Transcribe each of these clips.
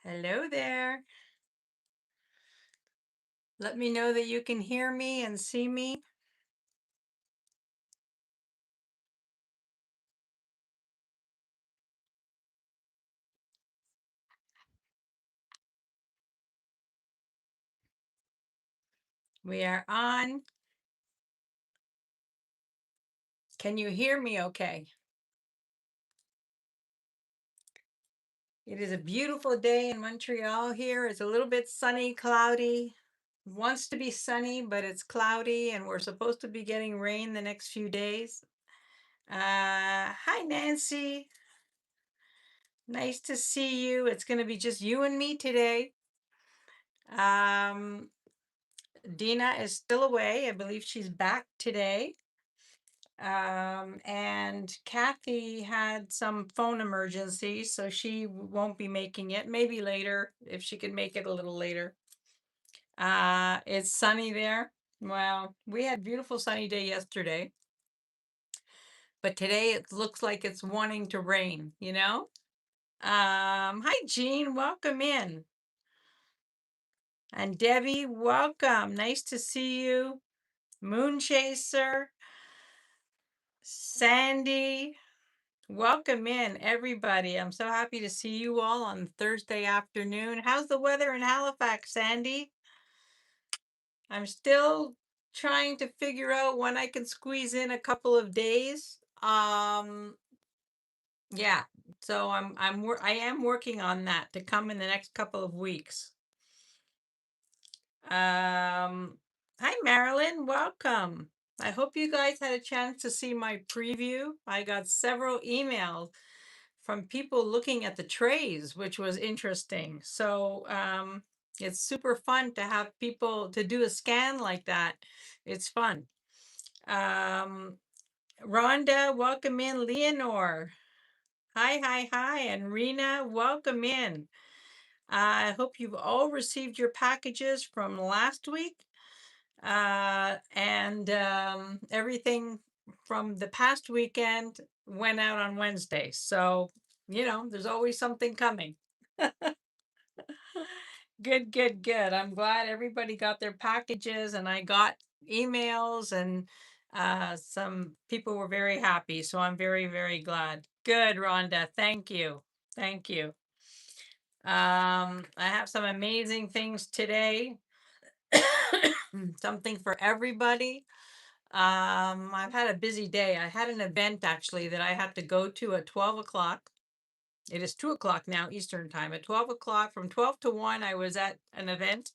Hello there. Let me know that you can hear me and see me. We are on. Can you hear me okay? It is a beautiful day in Montreal here. It's a little bit sunny, cloudy. Wants to be sunny, but it's cloudy, and we're supposed to be getting rain the next few days. Hi, Nancy. Nice to see you. It's going to be just you and me today. Um, Dina is still away. I believe she's back today. And Kathy had some phone emergency, so she won't be making it. Maybe later, if she can make it a little later. It's sunny there. Well, we had beautiful sunny day yesterday, but today it looks like it's wanting to rain. Hi Jean, welcome in. And Debbie, welcome. Nice to see you. Moon Chaser, Sandy, welcome in, everybody. I'm so happy to see you all on Thursday afternoon. How's the weather in Halifax, Sandy? I'm still trying to figure out when I can squeeze in a couple of days. Yeah. So I am working on that to come in the next couple of weeks. Hi Marilyn, welcome. I hope you guys had a chance to see my preview. I got several emails from people looking at the trays, which was interesting. So it's super fun to have people to do a scan like that. It's fun. Um, Rhonda, welcome in. Leonore, hi, hi, hi. And Rena, welcome in. I hope you've all received your packages from last week. And everything from the past weekend went out on Wednesday. So, there's always something coming. Good, good, good. I'm glad everybody got their packages and I got emails and some people were very happy. So I'm very, very glad. Good, Rhonda. Thank you. Thank you. I have some amazing things today. Something for everybody. I've had a busy day. I had an event actually that I had to go to at 12 o'clock. It is 2 o'clock now, Eastern time. At 12 o'clock, from 12 to 1, I was at an event.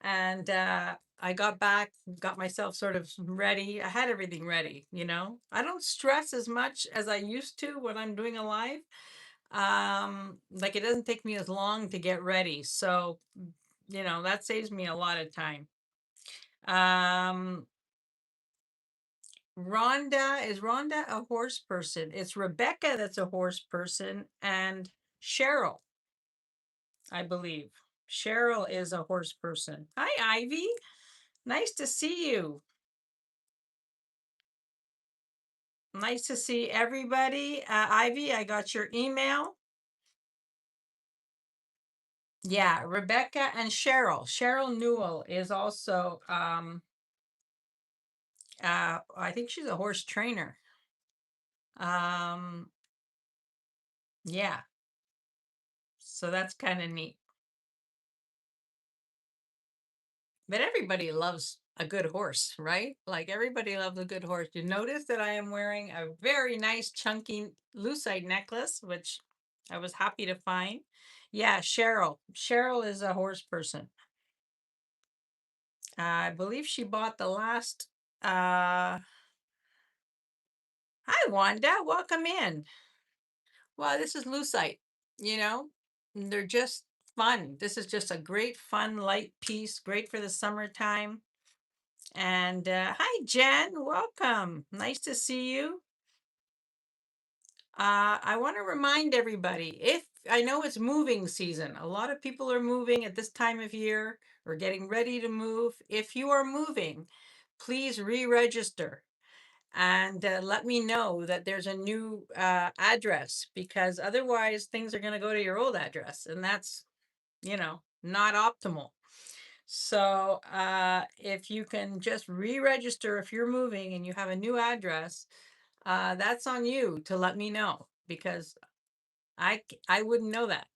And I got back, got myself sort of ready. I had everything ready. I don't stress as much as I used to when I'm doing a live. Like it doesn't take me as long to get ready. So, that saves me a lot of time. Um, is Rhonda a horse person? It's Rebecca that's a horse person, and Cheryl, I believe. Cheryl is a horse person. Hi, Ivy. Nice to see you. Nice to see everybody. Ivy, I got your email. Yeah, Rebecca and Cheryl. Cheryl Newell is also, I think she's a horse trainer. Um, yeah, so that's kind of neat. But everybody loves a good horse, right? Like everybody loves a good horse. You notice that I am wearing a very nice chunky lucite necklace, which I was happy to find. Yeah, Cheryl. Cheryl is a horse person. I believe she bought the last. Hi, Wanda. Welcome in. Well, this is lucite. You know, they're just fun. This is just a great, fun, light piece. Great for the summertime. And hi, Jen. Welcome. Nice to see you. I want to remind everybody, if I know it's moving season, a lot of people are moving at this time of year or getting ready to move. If you are moving, please re-register and let me know that there's a new address, because otherwise things are going to go to your old address, and that's not optimal. So if you can just re-register if you're moving and you have a new address, that's on you to let me know because I wouldn't know that.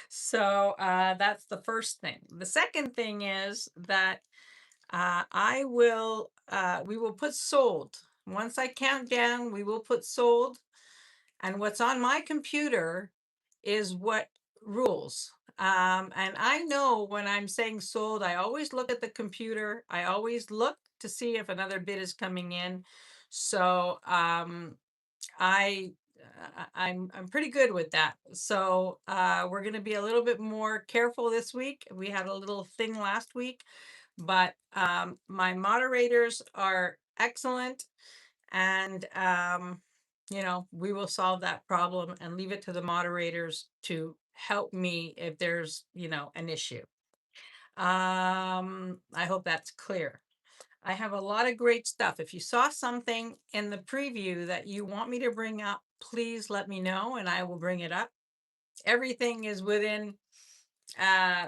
So that's the first thing. The second thing is that we will put sold. Once I count down, we will put sold. And what's on my computer is what rules. And I know when I'm saying sold, I always look at the computer. I always look to see if another bid is coming in. So I I'm pretty good with that. So we're going to be a little bit more careful this week. We had a little thing last week, but my moderators are excellent, and we will solve that problem and leave it to the moderators to help me if there's an issue. I hope that's clear. I have a lot of great stuff. If you saw something in the preview that you want me to bring up, please let me know and I will bring it up. Everything is within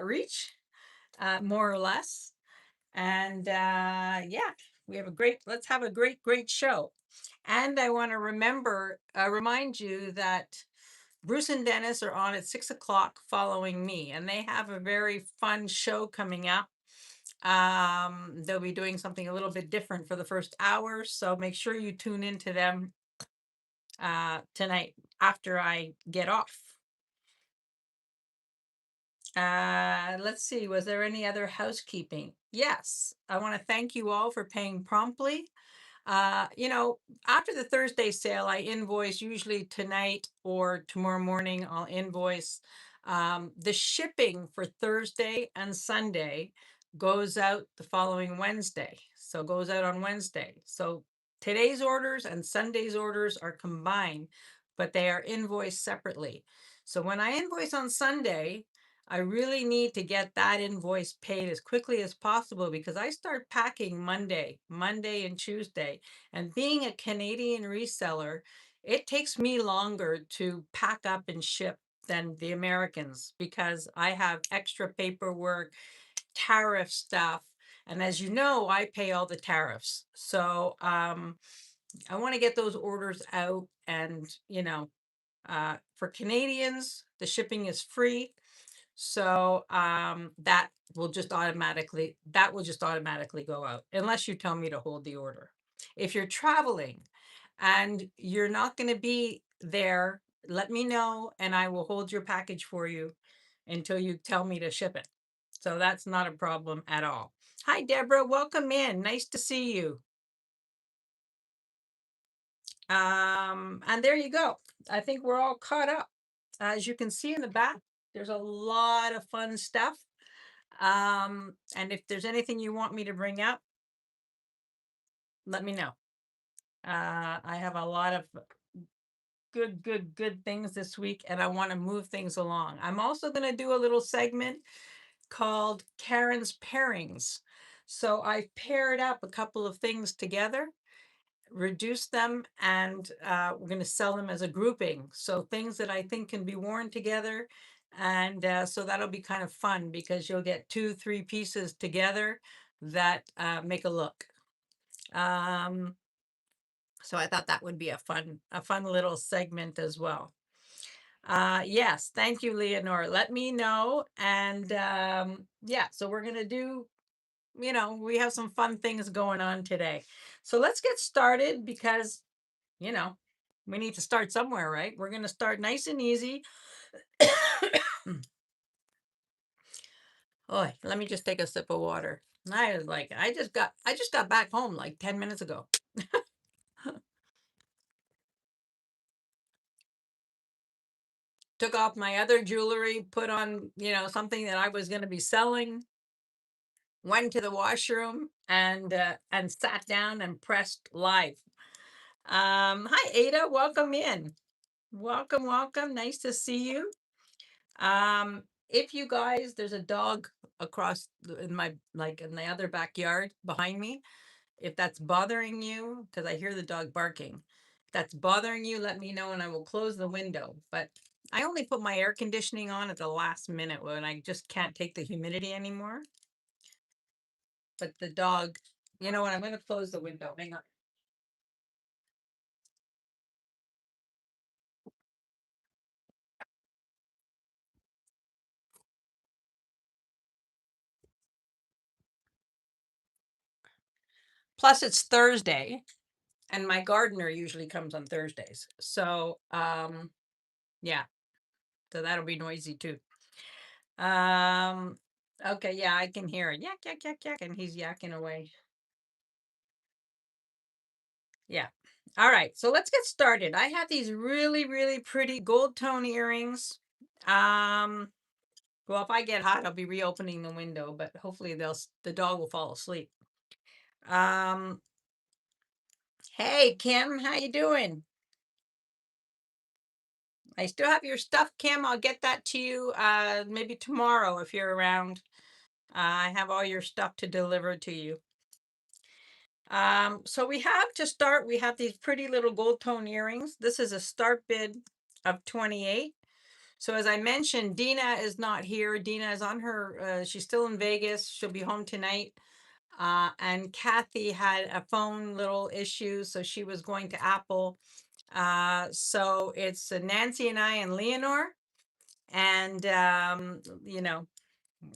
reach, more or less. And yeah, let's have a great show. And I want to remind you that Bruce and Dennis are on at 6 o'clock following me, and they have a very fun show coming up. They'll be doing something a little bit different for the first hour, so make sure you tune into them tonight after I get off. Let's see, was there any other housekeeping? Yes, I want to thank you all for paying promptly. After the Thursday sale, I invoice usually tonight or tomorrow morning. I'll invoice. The shipping for Thursday and Sunday goes out the following Wednesday. So goes out on Wednesday. So today's orders and Sunday's orders are combined, but they are invoiced separately. So when I invoice on Sunday, I really need to get that invoice paid as quickly as possible because I start packing Monday and Tuesday. And being a Canadian reseller, it takes me longer to pack up and ship than the Americans because I have extra paperwork, tariff stuff. And as you know, I pay all the tariffs. So I want to get those orders out. And, for Canadians, the shipping is free. So that will just automatically go out unless you tell me to hold the order. If you're traveling and you're not going to be there, let me know and I will hold your package for you until you tell me to ship it. So that's not a problem at all. Hi, Deborah. Welcome in. Nice to see you. And there you go. I think we're all caught up. As you can see in the back, there's a lot of fun stuff. And if there's anything you want me to bring up, let me know. I have a lot of good things this week, and I want to move things along. I'm also going to do a little segment called Karen's Pairings. So I paired up a couple of things together, reduced them, and we're going to sell them as a grouping. So things that I think can be worn together. And so that'll be kind of fun because you'll get 2-3 pieces together that make a look. So I thought that would be a fun little segment as well. Yes, thank you, Leonore. Let me know. And yeah, so we're gonna do, we have some fun things going on today. So let's get started because, we need to start somewhere, right? We're gonna start nice and easy. Oh, let me just take a sip of water. I just got back home like 10 minutes ago. Took off my other jewelry, put on, something that I was going to be selling, went to the washroom and sat down and pressed live. Hi Ada, welcome in. Welcome. Nice to see you. If you guys, there's a dog across in the other backyard behind me. If that's bothering you, because I hear the dog barking, that's bothering you, let me know and I will close the window. But I only put my air conditioning on at the last minute when I just can't take the humidity anymore. But the dog, you know what? I'm going to close the window. Hang on. Plus, it's Thursday, and my gardener usually comes on Thursdays. So, yeah, so that'll be noisy too. Um, okay, yeah, I can hear it. Yak, yak, yak, yak, and he's yakking away. Yeah. All right, so let's get started. I have these really, really pretty gold tone earrings. Um, well, if I get hot, I'll be reopening the window, but hopefully the dog will fall asleep. Um, hey Kim, how you doing? I still have your stuff, Kim. I'll get that to you maybe tomorrow if you're around. I have all your stuff to deliver to you. So we have to start, we have these pretty little gold tone earrings. This is a start bid of 28. So as I mentioned, Dina is not here. Dina is on her, she's still in Vegas. She'll be home tonight. And Kathy had a phone little issue, so she was going to Apple. So it's Nancy and I and Leonore. And, you know,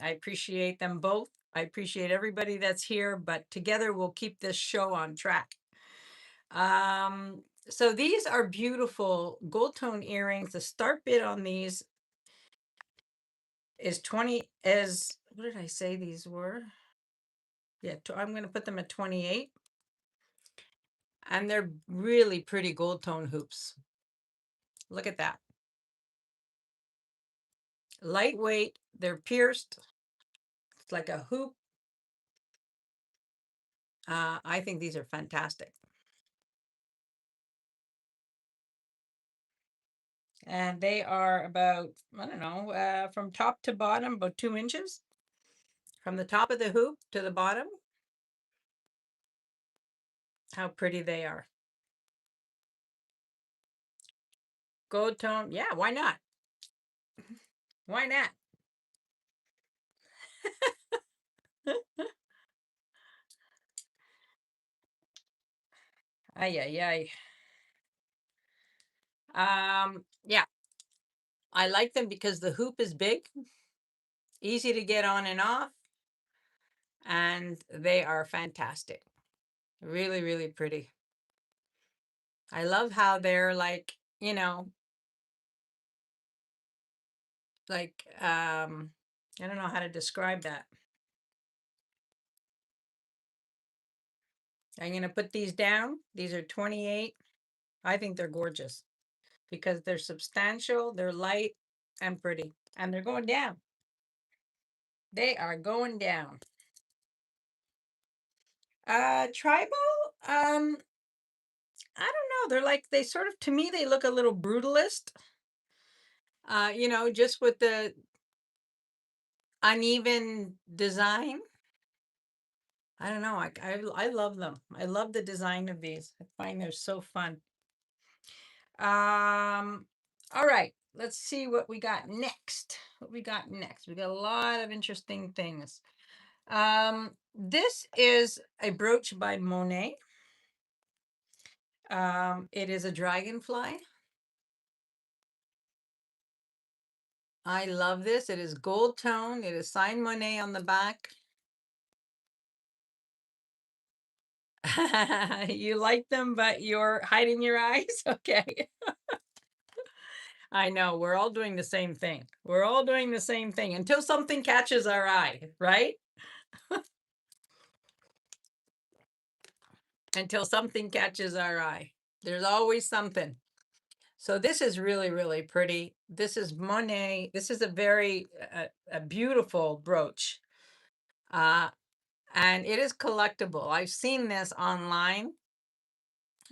I appreciate them both. I appreciate everybody that's here, but together we'll keep this show on track. So these are beautiful gold tone earrings. The start bid on these is 20, is, what did I say these were? Yeah, I'm going to put them at 28. And they're really pretty gold tone hoops. Look at that. Lightweight, they're pierced. It's like a hoop. I think these are fantastic. And they are about, I don't know, from top to bottom, about 2 inches. From the top of the hoop to the bottom. How pretty they are. Gold tone, yeah, why not? Why not? Ay, ay, ay. Yeah, I like them because the hoop is big, easy to get on and off, and they are fantastic. Really, really pretty. I love how they're like, you know, like, I don't know how to describe that. I'm going to put these down. These are 28. I think they're gorgeous because they're substantial, they're light and pretty, and they're going down. They are going down. Tribal, I don't know. They're like, they sort of, to me, they look a little brutalist. You know, just with the uneven design. I don't know. I love them. I love the design of these. I find they're so fun. All right, let's see what we got next. What we got next? We got a lot of interesting things. This is a brooch by Monet. It is a dragonfly. I love this. It is gold tone. It is signed Monet on the back. You like them, but you're hiding your eyes? Okay. I know, we're all doing the same thing. We're all doing the same thing until something catches our eye, right? Until something catches our eye. There's always something. So this is really, really pretty. This is Monet. This is a very a beautiful brooch. And it is collectible. I've seen this online,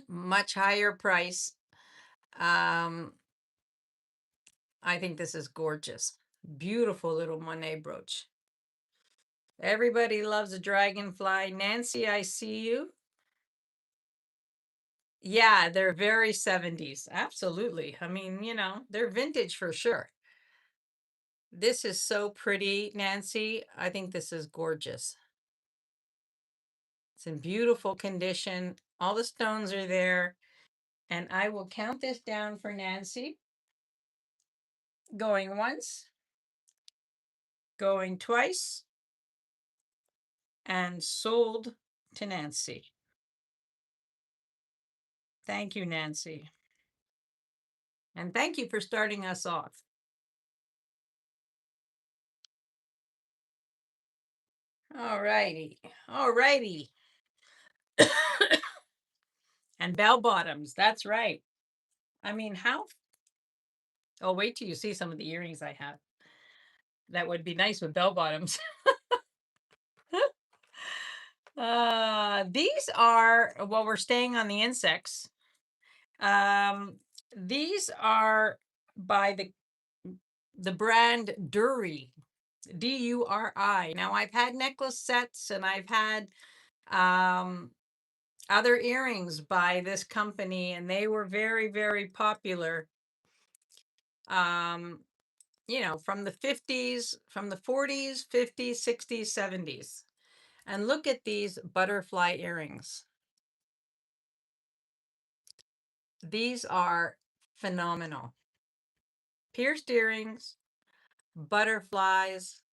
much higher price. Um, I think this is gorgeous. Beautiful little Monet brooch. Everybody loves a dragonfly. Nancy, I see you. Yeah, they're very 70s. Absolutely. I mean, they're vintage for sure. This is so pretty, Nancy. I think this is gorgeous. It's in beautiful condition. All the stones are there. And I will count this down for Nancy. Going once, going twice, and sold to Nancy. Thank you, Nancy. And thank you for starting us off. All righty. All righty. And bell bottoms. That's right. I mean, how? Oh, wait till you see some of the earrings I have. That would be nice with bell bottoms. These are, well, we're staying on the insects. Um, these are by the brand Duri, Duri. Now I've had necklace sets and I've had um other earrings by this company, and they were very, very popular. Um, from the 50s, from the 40s, 50s, 60s, 70s. And look at these butterfly earrings. These are phenomenal. Pierced earrings, butterflies.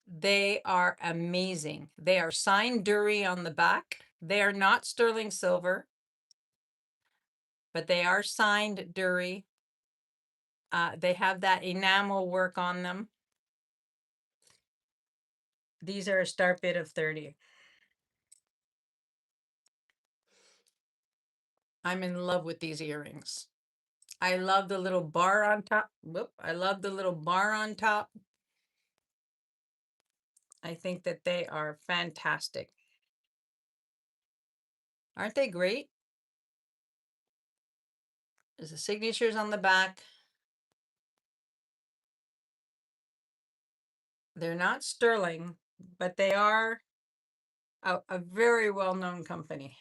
They are amazing. They are signed Dury on the back. They are not sterling silver, but they are signed Dury. They have that enamel work on them. These are a start bid of 30. I'm in love with these earrings. I love the little bar on top. Whoop. I love the little bar on top. I think that they are fantastic. Aren't they great? There's the signatures on the back. They're not sterling, but they are a very well-known company.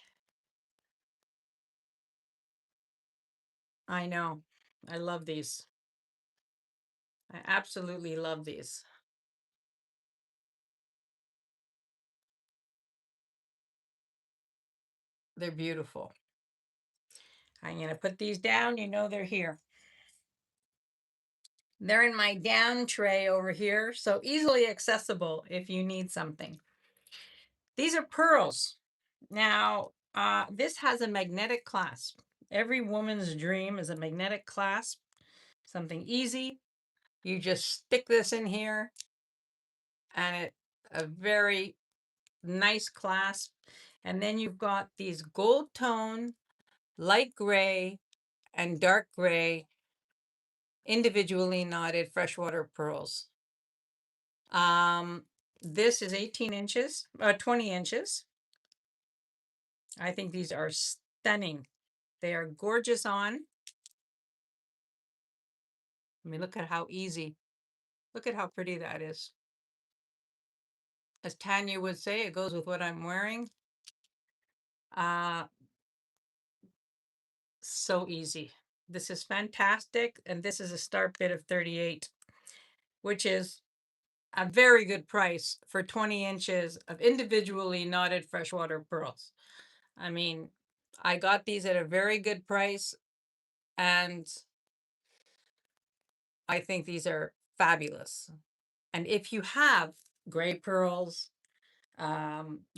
I know. I love these. I absolutely love these. They're beautiful. I'm going to put these down. You know they're here. They're in my down tray over here, so easily accessible if you need something. These are pearls. Now, this has a magnetic clasp. Every woman's dream is a magnetic clasp, something easy. You just stick this in here, and it a very nice clasp. And then you've got these gold tone, light gray, and dark gray individually knotted freshwater pearls. This is 18 inches, 20 inches. I think these are stunning. They are gorgeous on. I mean, look at how easy. Look at how pretty that is. As Tanya would say, it goes with what I'm wearing. Uh, so easy. This is fantastic. And this is a start bid of 38, which is a very good price for 20 inches of individually knotted freshwater pearls. I mean, I got these at a very good price, and I think these are fabulous. And if you have gray pearls,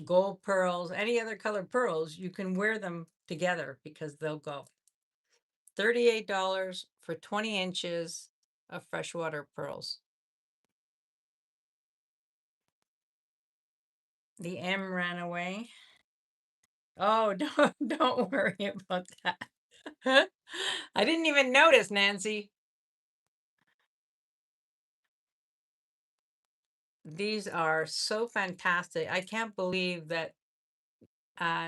gold pearls, any other colored pearls, you can wear them together because they'll go. $38 for 20 inches of freshwater pearls. The M ran away. Oh, don't worry about that. I didn't even notice, Nancy. These are so fantastic. I can't believe that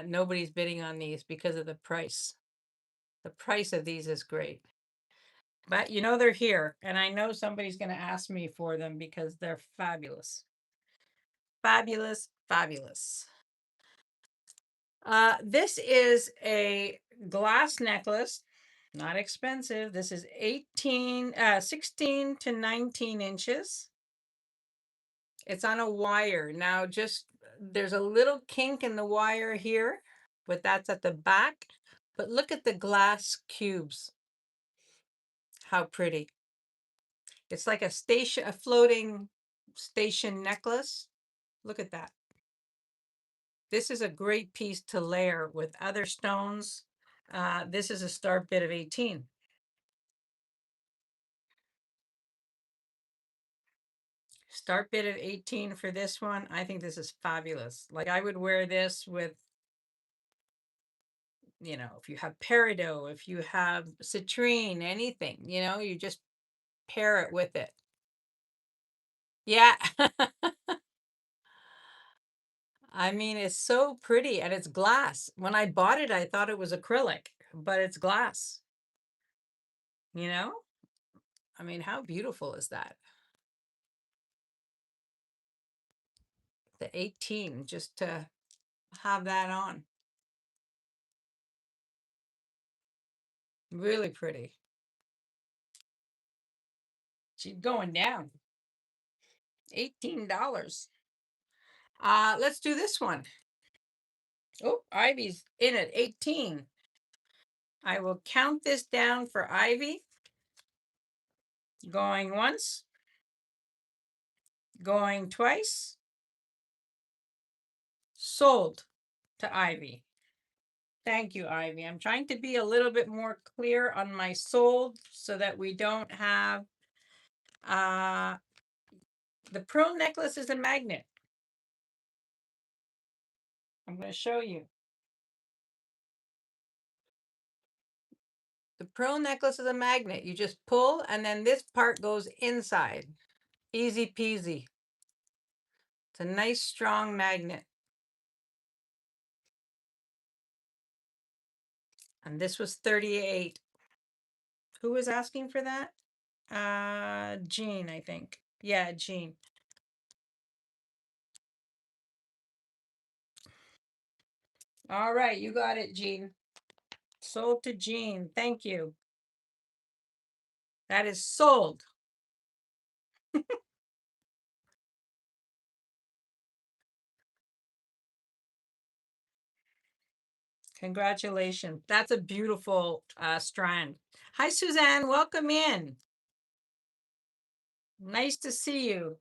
nobody's bidding on these because of the price. The price of these is great. But they're here, and I know somebody's going to ask me for them because they're fabulous. Fabulous, fabulous. This is a glass necklace, not expensive. This is 16 to 19 inches. It's on a wire. Now, just there's a little kink in the wire here, but that's at the back. But look at the glass cubes. How pretty. It's like a floating station necklace. Look at that. This is a great piece to layer with other stones. This is a start bid of 18. Start bid of 18 for this one. I think this is fabulous. Like I would wear this with, if you have peridot, if you have citrine, anything, you just pair it with it. Yeah. I mean, it's so pretty and it's glass. When I bought it, I thought it was acrylic, but it's glass. You know? I mean, how beautiful is that? The 18, just to have that on. Really pretty. She's going down. $18. Let's do this one. Oh, Ivy's in at 18. I will count this down for Ivy. Going once. Going twice. Sold to Ivy. Thank you, Ivy. I'm trying to be a little bit more clear on my sold so that we don't have the pearl necklace is a magnet. I'm going to show you. The pearl necklace is a magnet. You just pull and then this part goes inside. Easy peasy. It's a nice strong magnet. And this was 38. Who was asking for that? Jean, I think. Yeah, Jean. All right, you got it, Jean. Sold to Jean. Thank you. That is sold. Congratulations. That's a beautiful strand. Hi, Suzanne. Welcome in. Nice to see you.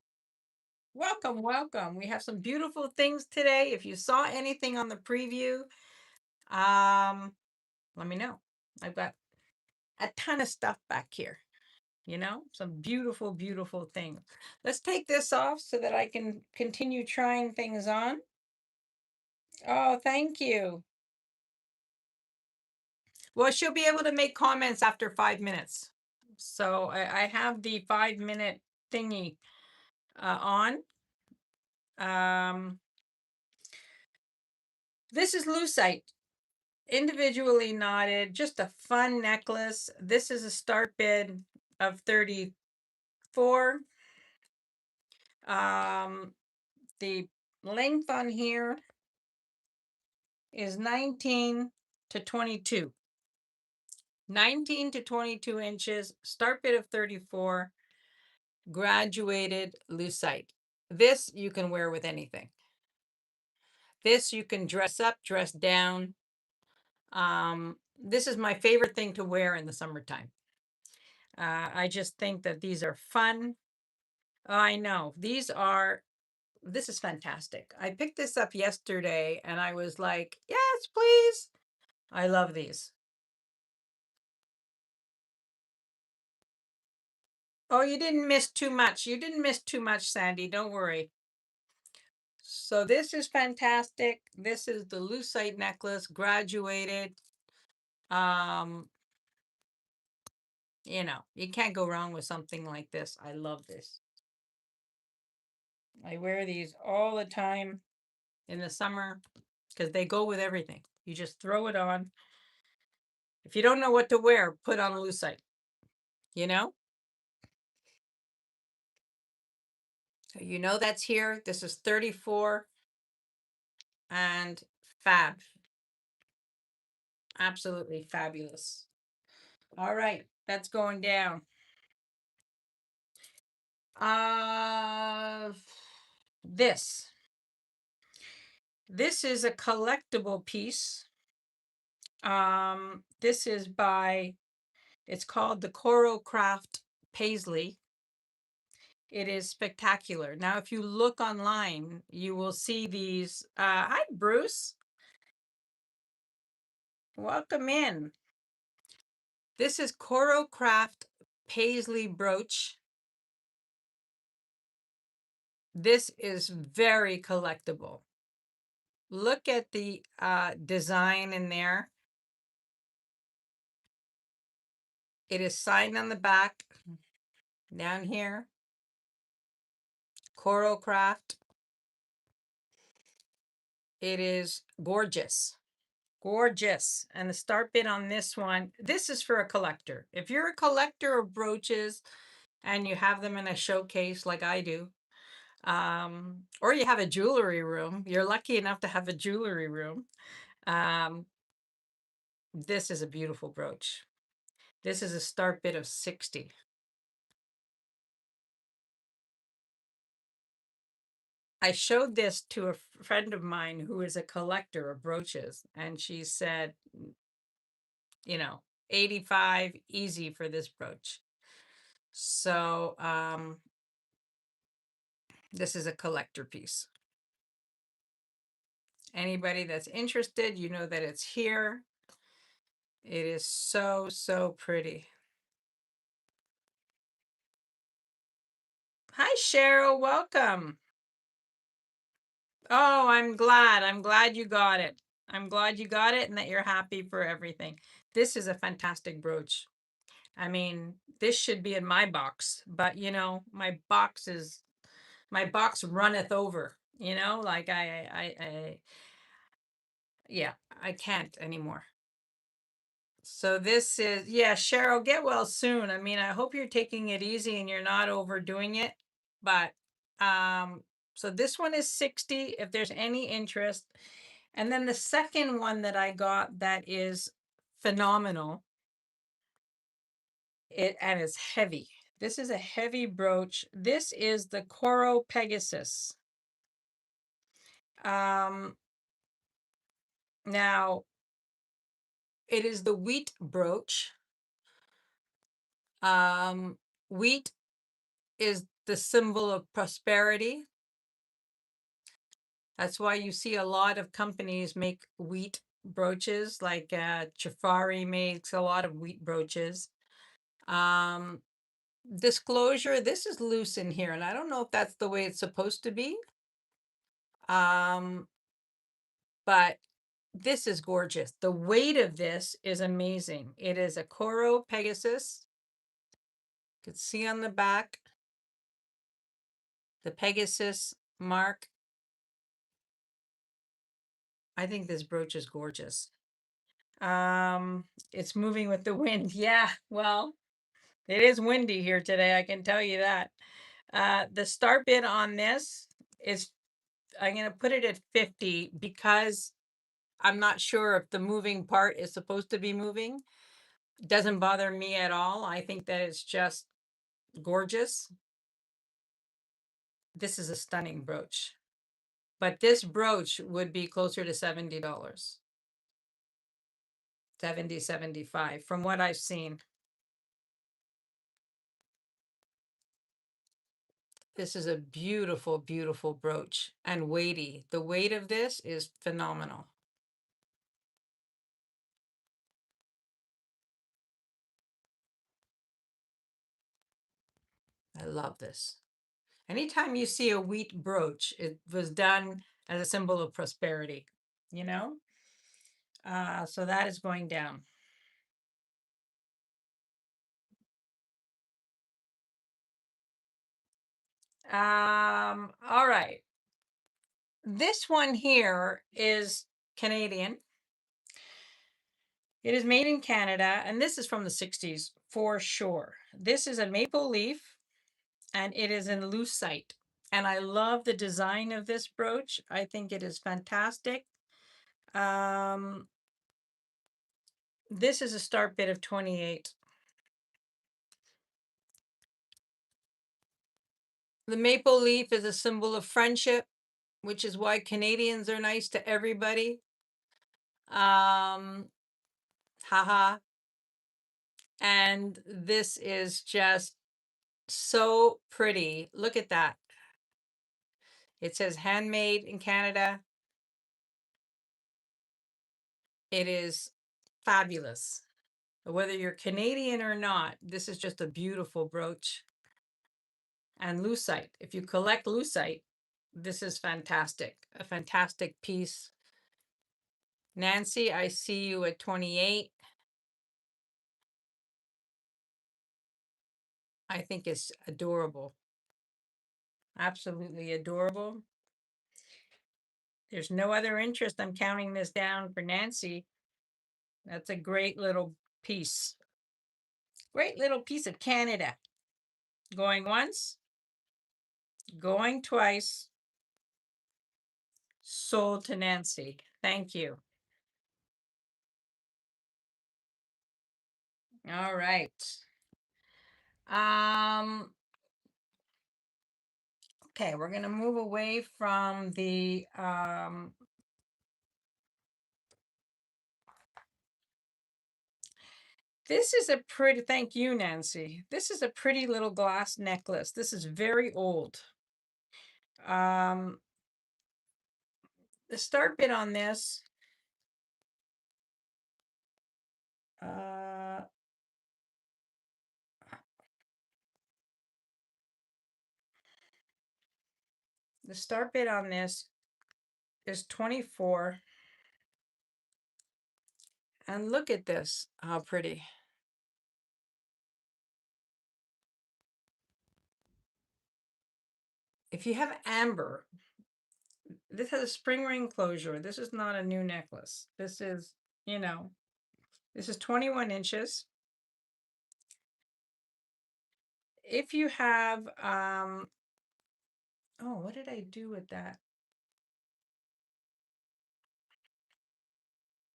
Welcome, welcome. We have some beautiful things today. If you saw anything on the preview, let me know. I've got a ton of stuff back here, some beautiful, beautiful things. Let's take this off so that I can continue trying things on. Oh, thank you. Well, she'll be able to make comments after 5 minutes. So I have the 5-minute thingy on. This is lucite, individually knotted, just a fun necklace. This is a start bid of 34. The length on here is 19 to 22. 19 to 22 inches, start bid of 34, graduated lucite. This you can wear with anything. This you can dress up, dress down. This is my favorite thing to wear in the summertime. I just think that these are fun. I know this is fantastic. I picked this up yesterday and I was like, yes, please. I love these. Oh, you didn't miss too much. You didn't miss too much, Sandy. Don't worry. So this is fantastic. This is the lucite necklace, graduated. You can't go wrong with something like this. I love this. I wear these all the time in the summer because they go with everything. You just throw it on. If you don't know what to wear, put on a lucite, you know? So that's here. This is 34 and fab. Absolutely fabulous. All right, that's going down. Uh, this. This is a collectible piece. This is by, it's called the Coral Craft Paisley. It is spectacular. Now, if you look online, you will see these. Hi, Bruce. Welcome in. This is Coral Craft Paisley brooch. This is very collectible. Look at the design in there. It is signed on the back down here. Coral Craft. It is gorgeous. Gorgeous. And the start bid on this one, this is for a collector. If you're a collector of brooches and you have them in a showcase like I do, or you have a jewelry room, you're lucky enough to have a jewelry room. This is a beautiful brooch. This is a start bid of 60. I showed this to a friend of mine who is a collector of brooches, and she said, you know, 85 easy for this brooch. So this is a collector piece. Anybody that's interested, you know that it's here. It is so, so pretty. Hi, Cheryl. Welcome. Oh, I'm glad. I'm glad you got it. I'm glad you got it and that you're happy for everything. This is a fantastic brooch. I mean, this should be in my box, but you know, my box runneth over, you know, like yeah, I can't anymore. So this is, yeah, Cheryl, get well soon. I mean, I hope you're taking it easy and you're not overdoing it. But so this one is 60 if there's any interest. And then the second one that I got that is phenomenal. And it's heavy. This is a heavy brooch. This is the Coro Pegasus. Now it is the wheat brooch. Wheat is the symbol of prosperity. That's why you see a lot of companies make wheat brooches, like Chafari makes a lot of wheat brooches. Disclosure, this is loose in here, and I don't know if that's the way it's supposed to be. But this is gorgeous. The weight of this is amazing. It is a Coro Pegasus. You can see on the back the Pegasus mark. I think this brooch is gorgeous. It's moving with the wind. Yeah, well, it is windy here today, I can tell you that. The start bid on this is, I'm going to put it at 50 because I'm not sure if the moving part is supposed to be moving. It doesn't bother me at all. I think that it's just gorgeous. This is a stunning brooch. But this brooch would be closer to $70. 70, 75 from what I've seen. This is a beautiful, beautiful brooch and weighty. The weight of this is phenomenal. I love this. Anytime you see a wheat brooch, it was done as a symbol of prosperity, you know? So that is going down. All right. This one here is Canadian. It is made in Canada, and this is from the 60s for sure. This is a maple leaf, and it is in lucite. And I love the design of this brooch. I think it is fantastic. This is a start bid of 28. The maple leaf is a symbol of friendship, which is why Canadians are nice to everybody. Haha. And this is just so pretty. Look at that. It says handmade in Canada. It is fabulous. Whether you're Canadian or not, this is just a beautiful brooch. And lucite. If you collect lucite, this is fantastic. A fantastic piece. Nancy, I see you at 28. I think it's adorable. Absolutely adorable. There's no other interest. I'm counting this down for Nancy. That's a great little piece. Great little piece of Canada. Going once, going twice. Sold to Nancy. Thank you. All right. Okay, we're going to move away from the this is a pretty, thank you, Nancy. This is a pretty little glass necklace. This is very old. The start bid on this, the start bid on this is 24. And look at this, how pretty. If you have amber, this has a spring ring closure. This is not a new necklace. This is, you know, this is 21 inches. If you have, oh, what did I do with that?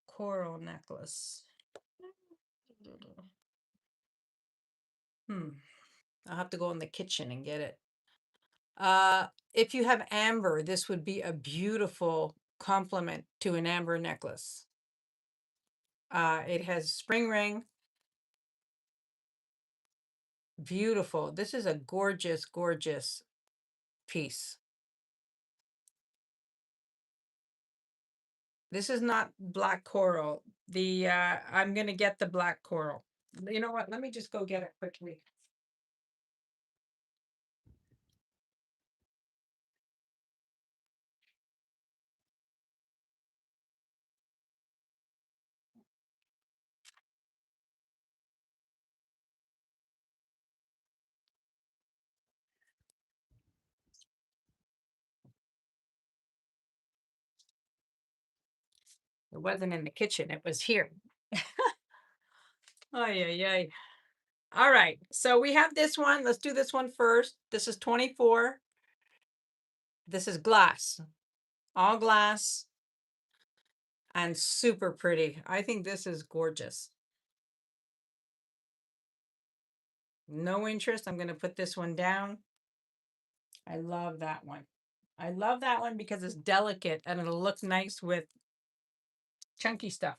Coral necklace. I'll have to go in the kitchen and get it. If you have amber, this would be a beautiful complement to an amber necklace. It has spring ring. Beautiful. This is a gorgeous, gorgeous piece. This is not black coral. The I'm gonna get the black coral. You know what? Let me just go get it quickly. It wasn't in the kitchen, it was here. Ay, ay, ay. All right, so we have this one. Let's do this one first. This is 24. This is glass, all glass, and super pretty. I think this is gorgeous. No interest. I'm going to put this one down. I love that one. I love that one because it's delicate and it'll look nice with chunky stuff,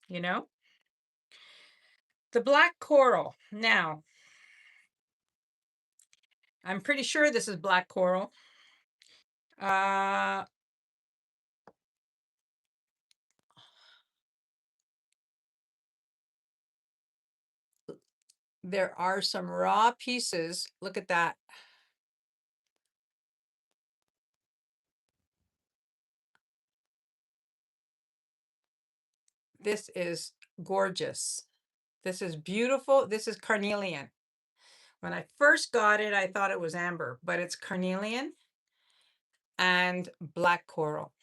you know? The black coral. Now, I'm pretty sure this is black coral. There are some raw pieces. Look at that. This is gorgeous. This is beautiful. This is carnelian. When I first got it, I thought it was amber, but it's carnelian and black coral.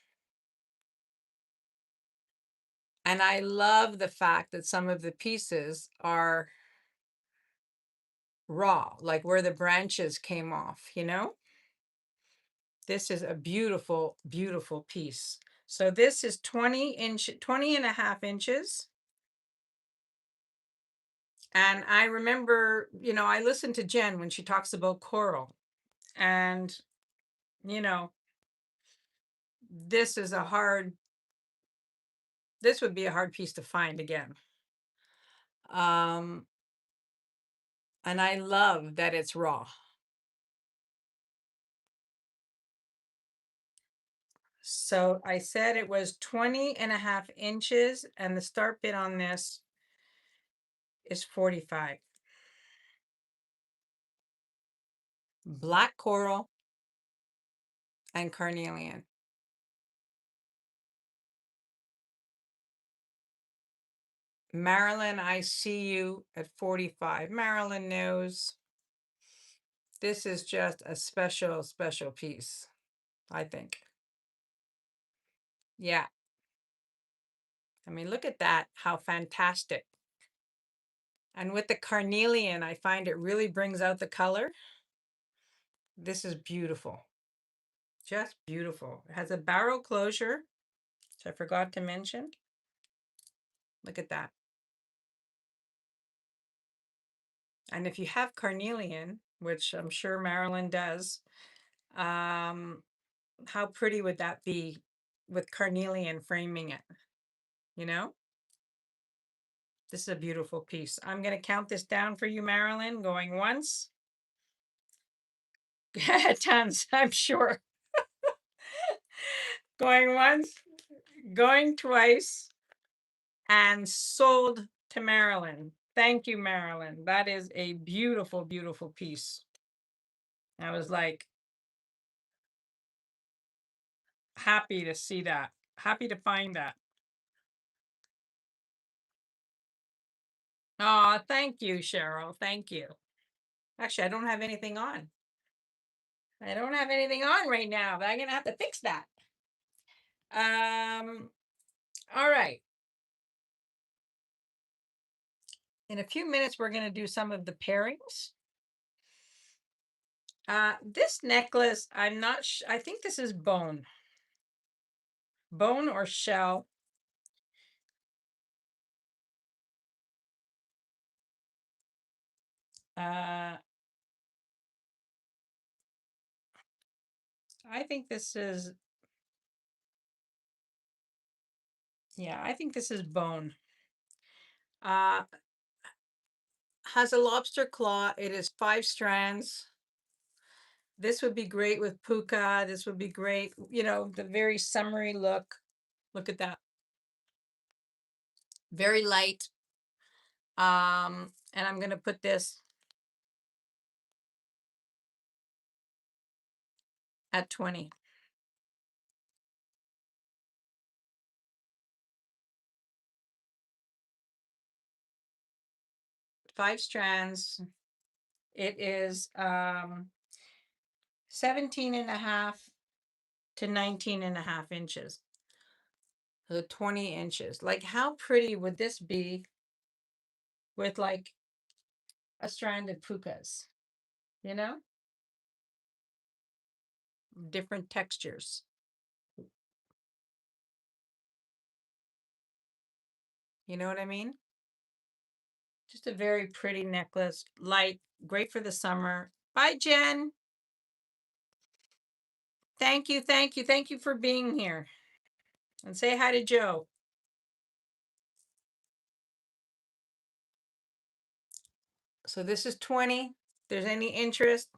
And I love the fact that some of the pieces are raw, like where the branches came off, you know? This is a beautiful, beautiful piece. So this is 20 and a half inches. And I remember, I listened to Jen when she talks about coral. And, you know, this is a hard, this would be a hard piece to find again. Um, and I love that it's raw. So I said it was 20.5 inches, and the start bid on this is 45. Black coral and carnelian. Marilyn, I see you at 45. Marilyn knows this is just a special, special piece, I think. Yeah. I mean, look at that. How fantastic. And with the carnelian, I find it really brings out the color. This is beautiful. Just beautiful. It has a barrel closure, which I forgot to mention. Look at that. And if you have carnelian, which I'm sure Marilyn does, how pretty would that be with carnelian framing it? You know, this is a beautiful piece. I'm going to count this down for you, Marilyn, going once. Tons, I'm sure. Going once, going twice, and sold to Marilyn. Thank you, Marilyn. That is a beautiful, beautiful piece. I was like happy to see that, happy to find that. Oh, thank you, Cheryl. Thank you. Actually, I don't have anything on. I don't have anything on right now, but I'm gonna have to fix that. All right. In a few minutes, we're gonna do some of the pairings. This necklace, I'm not I think this is bone. Bone or shell. I think this is, yeah, I think this is bone. Has a lobster claw. It is 5 strands. This would be great with puka. This would be great, the very summery look. Look at that. Very light. And I'm gonna put this at 20. Five strands. It is 17.5 to 19.5 inches. So 20 inches. Like, how pretty would this be with like a strand of pukas, you know? Different textures. You know what I mean? Just a very pretty necklace, light, great for the summer. Bye, Jen. Thank you, thank you, thank you for being here. And say hi to Joe. So this is 20. If there's any interest,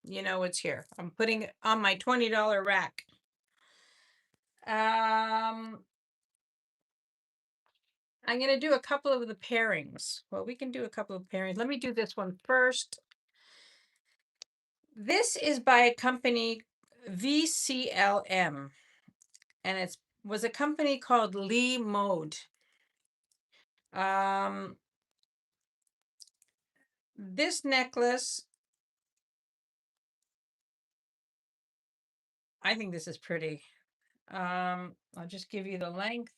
it's here. I'm putting it on my $20 rack. I'm going to do a couple of the pairings. Well, we can do a couple of pairings. Let me do this one first. This is by a company, VCLM, and it was a company called Lee Mode. This necklace, I think this is pretty. I'll just give you the length.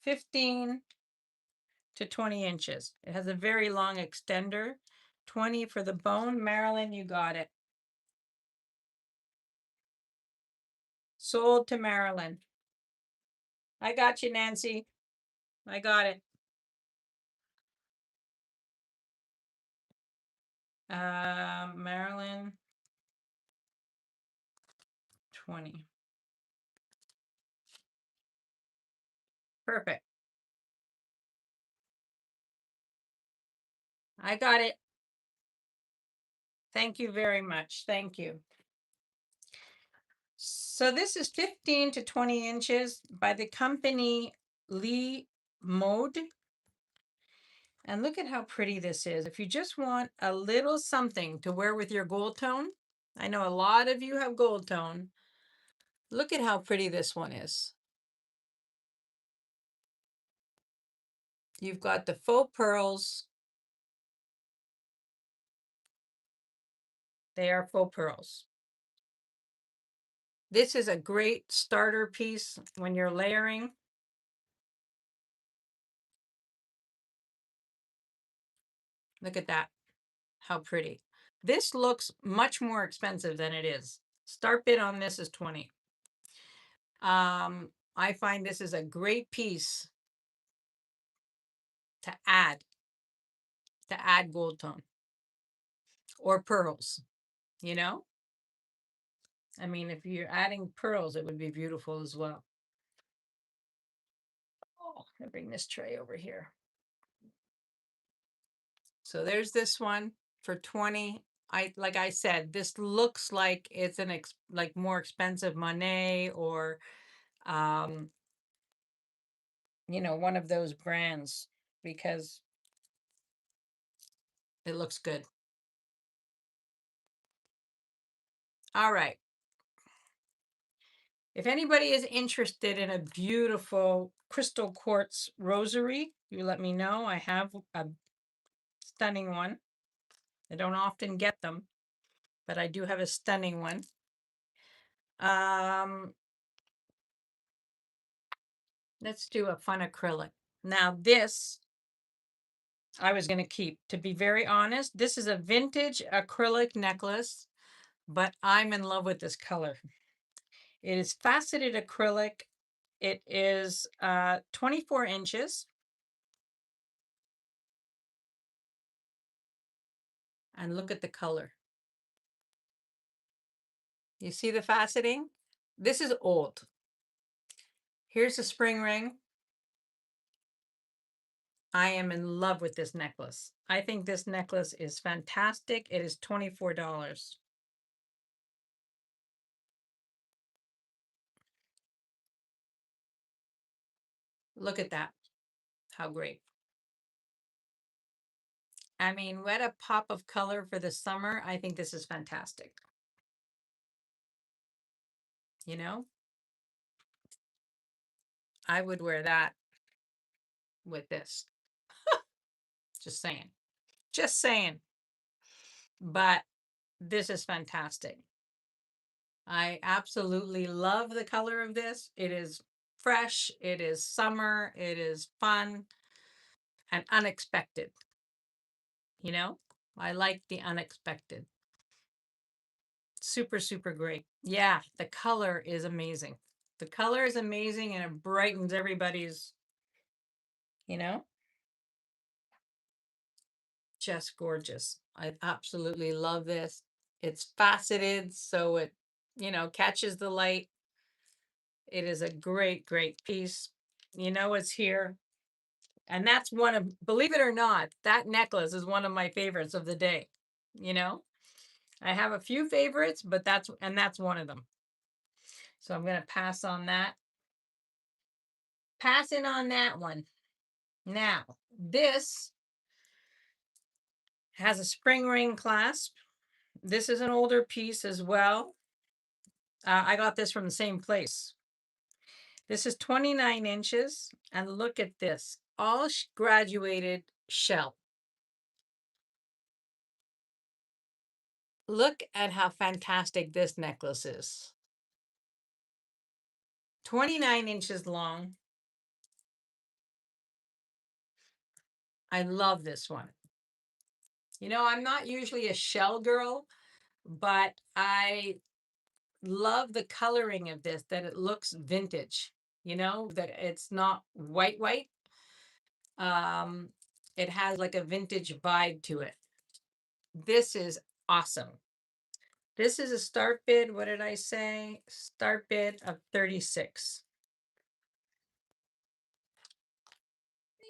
15 to 20 inches. It has a very long extender. 20 for the bone. Marilyn, you got it. Sold to Marilyn. I got you, Nancy. I got it. Marilyn 20. Perfect. I got it. Thank you very much. Thank you. So this is 15 to 20 inches by the company Lee Mode. And look at how pretty this is. If you just want a little something to wear with your gold tone, I know a lot of you have gold tone. Look at how pretty this one is. You've got the faux pearls. They are faux pearls. This is a great starter piece when you're layering. Look at that. How pretty. This looks much more expensive than it is. Start bid on this is 20. I find this is a great piece to add gold tone or pearls, you know? I mean, if you're adding pearls, it would be beautiful as well. Oh, I'm gonna bring this tray over here. So there's this one for 20. Like I said, this looks like it's like more expensive Monet or um, one of those brands because it looks good. All right. If anybody is interested in a beautiful crystal quartz rosary, you let me know. I have a stunning one. I don't often get them, but I do have a stunning one. Let's do a fun acrylic. Now this I was going to keep. To be very honest, this is a vintage acrylic necklace, but I'm in love with this color. It is faceted acrylic. It is 24 inches. And look at the color. You see the faceting? This is old. Here's the spring ring. I am in love with this necklace. I think this necklace is fantastic. It is $24. Look at that. How great. I mean, what a pop of color for the summer. I think this is fantastic. You know, I would wear that with this. Just saying. Just saying. But this is fantastic. I absolutely love the color of this. It is fresh, it is summer, it is fun and unexpected. You know, I like the unexpected. Super, super great. Yeah, the color is amazing. The color is amazing and it brightens everybody's, you know, just gorgeous. I absolutely love this. It's faceted, so it, catches the light. It is a great, great piece. You know, it's here. And that's one of, believe it or not, that necklace is one of my favorites of the day. You know, I have a few favorites, but that's one of them. So I'm going to pass on that. Passing on that one. Now, this has a spring ring clasp. This is an older piece as well. I got this from the same place. This is 29 inches. And look at this, all graduated shell. Look at how fantastic this necklace is. 29 inches long. I love this one. You know, I'm not usually a shell girl, but I love the coloring of this, that it looks vintage, that it's not white. Um, it has like a vintage vibe to it. This is awesome. This is a start bid. What did I say? Start bid of 36.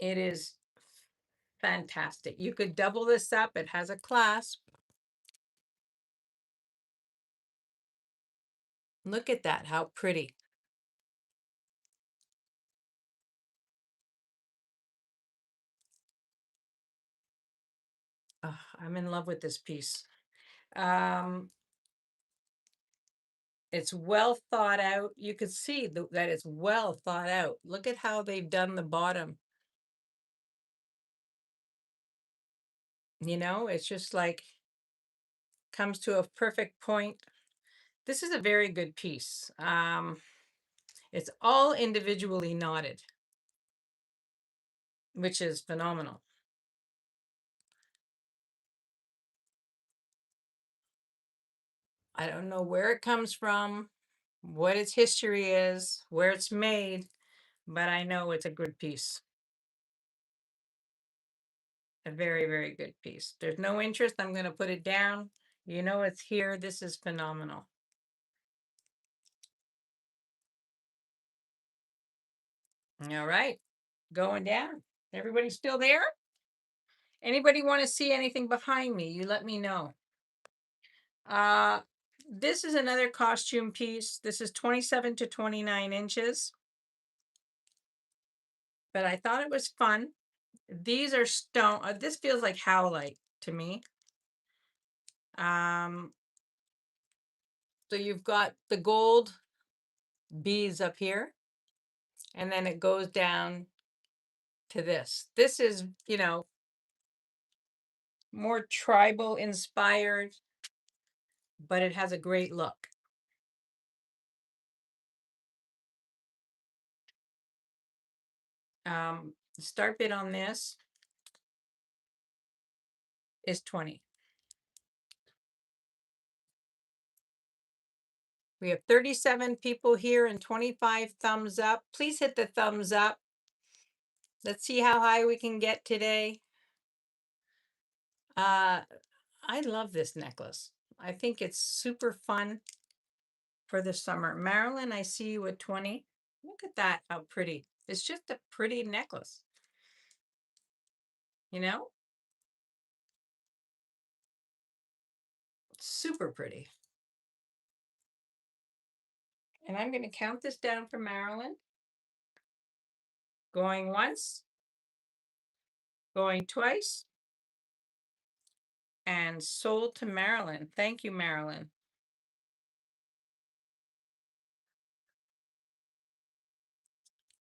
It is fantastic. You could double this up. It has a clasp. Look at that. How pretty. Oh, I'm in love with this piece. Um, it's well thought out. You could see that it's well thought out. Look at how they've done the bottom. You know, it's just like comes to a perfect point. This is a very good piece. It's all individually knotted, which is phenomenal. I don't know where it comes from, what its history is, where it's made, but I know it's a good piece. A very, very good piece. There's no interest. I'm going to put it down. You know it's here. This is phenomenal. All right. Going down. Everybody still there? Anybody want to see anything behind me? You let me know. Uh, this is another costume piece. This is 27 to 29 inches. But I thought it was fun. These are stone. This feels like howlite to me. Um, so you've got the gold beads up here, and then it goes down to this. This is, you know, more tribal inspired, but it has a great look. The start bid on this is 20. We have 37 people here and 25 thumbs up. Please hit the thumbs up. Let's see how high we can get today. I love this necklace. I think it's super fun for the summer. Marilyn, I see you at 20. Look at that, how pretty. It's just a pretty necklace, you know? Super pretty. And I'm going to count this down for Marilyn. Going once, going twice, and sold to Marilyn. Thank you, Marilyn.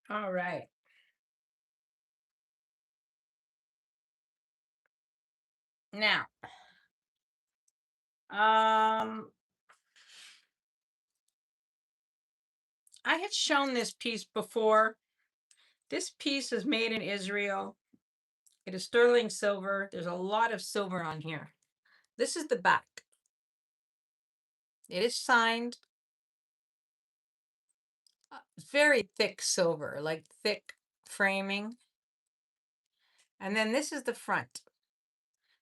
All right. Now, I had shown this piece before. This piece is made in Israel. It is sterling silver. There's a lot of silver on here. This is the back. It is signed. Very thick silver, like thick framing. And then this is the front.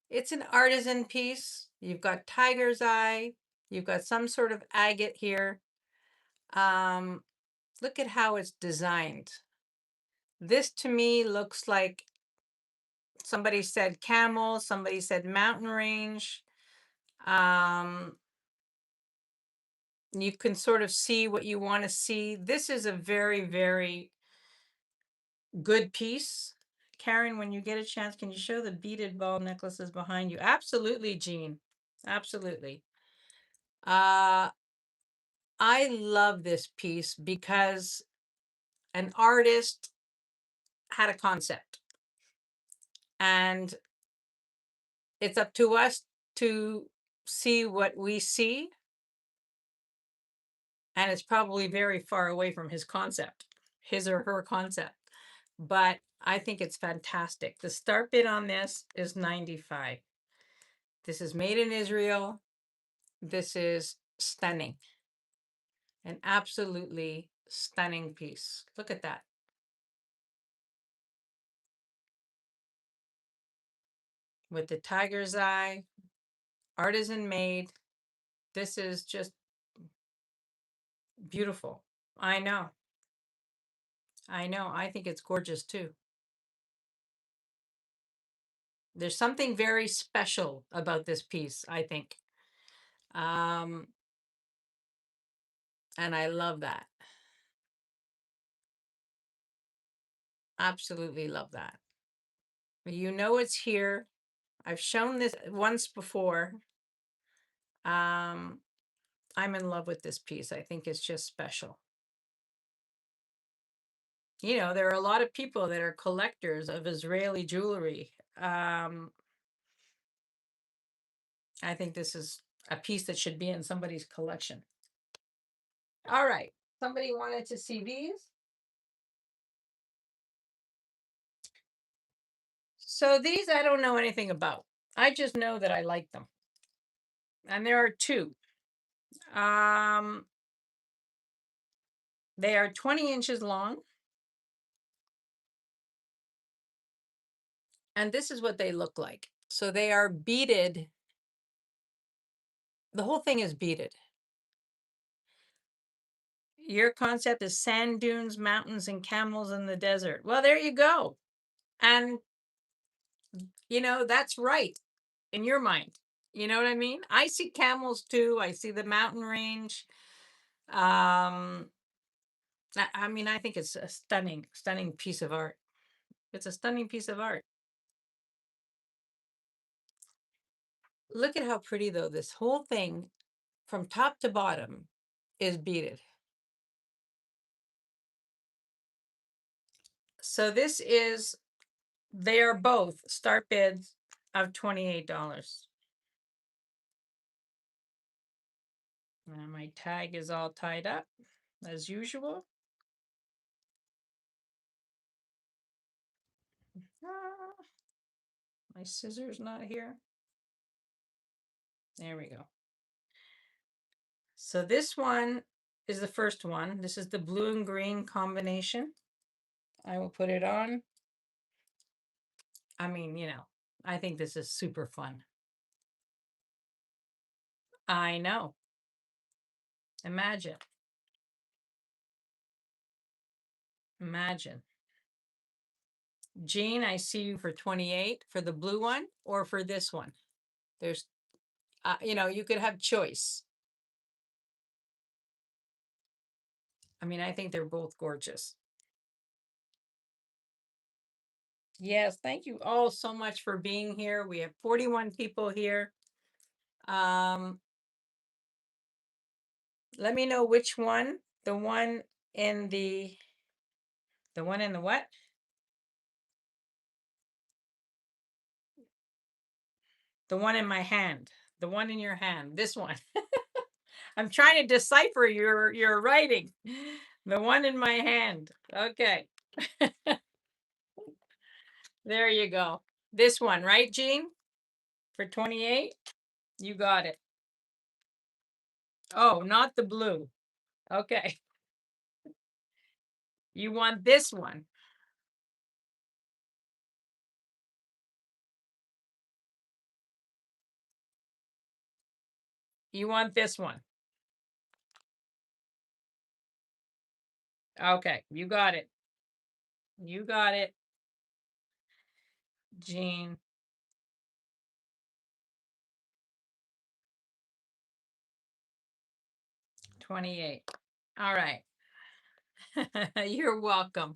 It's an artisan piece. You've got tiger's eye. You've got some sort of agate here. Look at how it's designed. This to me looks like somebody said camel, somebody said mountain range. You can sort of see what you want to see. This is a very, very good piece. Karen, when you get a chance, can you show the beaded ball necklaces behind you? Absolutely, Jean. Absolutely. I love this piece because an artist had a concept, and it's up to us to see what we see. And it's probably very far away from his concept, his or her concept. But I think it's fantastic. The start bid on this is 95. This is made in Israel. This is stunning. An absolutely stunning piece. Look at that. With the tiger's eye. artisan made. This is just beautiful. I know. I know. I think it's gorgeous too. There's something very special about this piece, I think. Um, and I love that. Absolutely love that. You know it's here. I've shown this once before. Um, I'm in love with this piece. I think it's just special. You know, there are a lot of people that are collectors of Israeli jewelry. I think this is a piece that should be in somebody's collection. All right. Somebody wanted to see these. So these I don't know anything about. I just know that I like them. And there are two. Um, they are 20 inches long. And this is what they look like. So they are beaded. The whole thing is beaded. Your concept is sand dunes, mountains, and camels in the desert. Well, there you go. And, you know, that's right in your mind. You know what I mean? I see camels too. I see the mountain range. I mean, I think it's a stunning, stunning piece of art. It's a stunning piece of art. Look at how pretty, though, this whole thing from top to bottom is beaded. So this is, they are both start bids of $28. And my tag is all tied up as usual. Ah, my scissors not here. There we go. So this one is the first one. This is the blue and green combination. I will put it on. I mean, you know, I think this is super fun. I know. Imagine. Imagine. Jean, I see you for 28 for the blue one or for this one. There's, you know, you could have choice. I mean, I think they're both gorgeous. Yes, thank you all so much for being here. We have 41 people here. Let me know which one. The one in the one in the what? The one in my hand. The one in your hand. This one. I'm trying to decipher your writing. The one in my hand. Okay. There you go. This one, right, Jean? For 28? You got it. Oh, not the blue. Okay. You want this one. You want this one. Okay, you got it. You got it, Jean. 28. All right. You're welcome.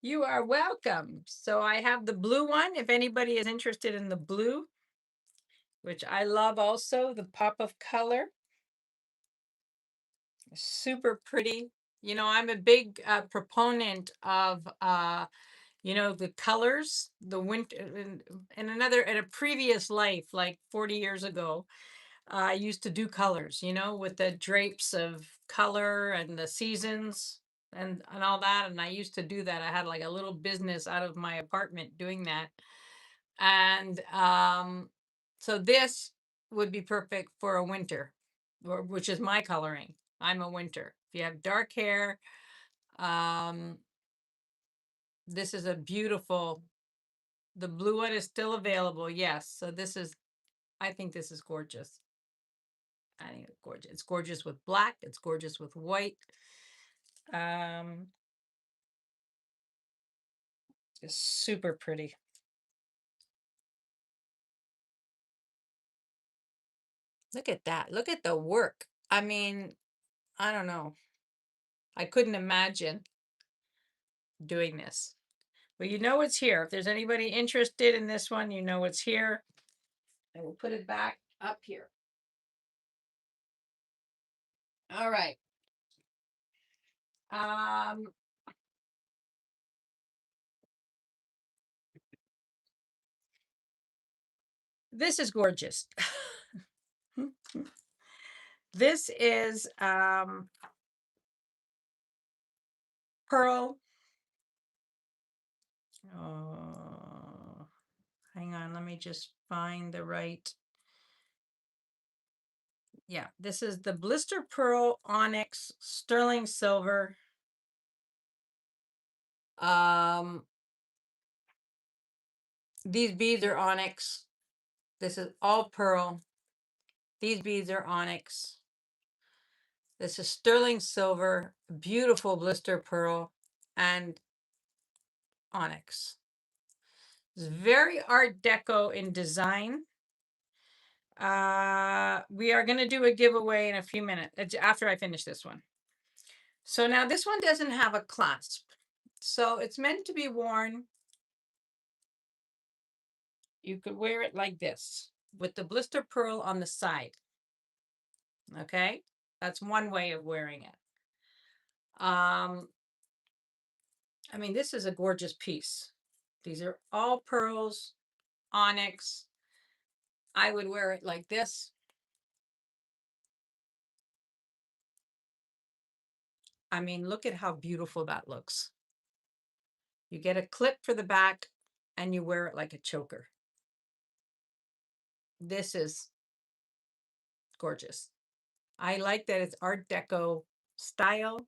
You are welcome. So I have the blue one. If anybody is interested in the blue, which I love also, the pop of color. Super pretty. You know, I'm a big proponent of, you know, the colors, the winter, in a previous life, like 40 years ago, I used to do colors, you know, with the drapes of color and the seasons and all that. And I used to do that. I had like a little business out of my apartment doing that. And so this would be perfect for a winter, which is my coloring. I'm a winter. If you have dark hair, um, this is a beautiful, the blue one is still available. Yes. So this is, I think this is gorgeous. I think it's gorgeous. It's gorgeous with black. It's gorgeous with white. Um, it's super pretty. Look at that. Look at the work. I mean, I don't know. I couldn't imagine doing this. But you know it's here. If there's anybody interested in this one, you know it's here. I will put it back up here. All right. Um, this is gorgeous. This is pearl. Oh, hang on, let me just find the right. Yeah, this is the blister pearl onyx sterling silver. Um, these beads are onyx. This is all pearl. These beads are onyx. This is sterling silver, beautiful blister pearl, and onyx. It's very Art Deco in design. We are going to do a giveaway in a few minutes after I finish this one. So now this one doesn't have a clasp. So it's meant to be worn. You could wear it like this with the blister pearl on the side. Okay, that's one way of wearing it. I mean, this is a gorgeous piece. These are all pearls, onyx. I would wear it like this. I mean, look at how beautiful that looks. You get a clip for the back and you wear it like a choker. This is gorgeous. I like that it's Art Deco style.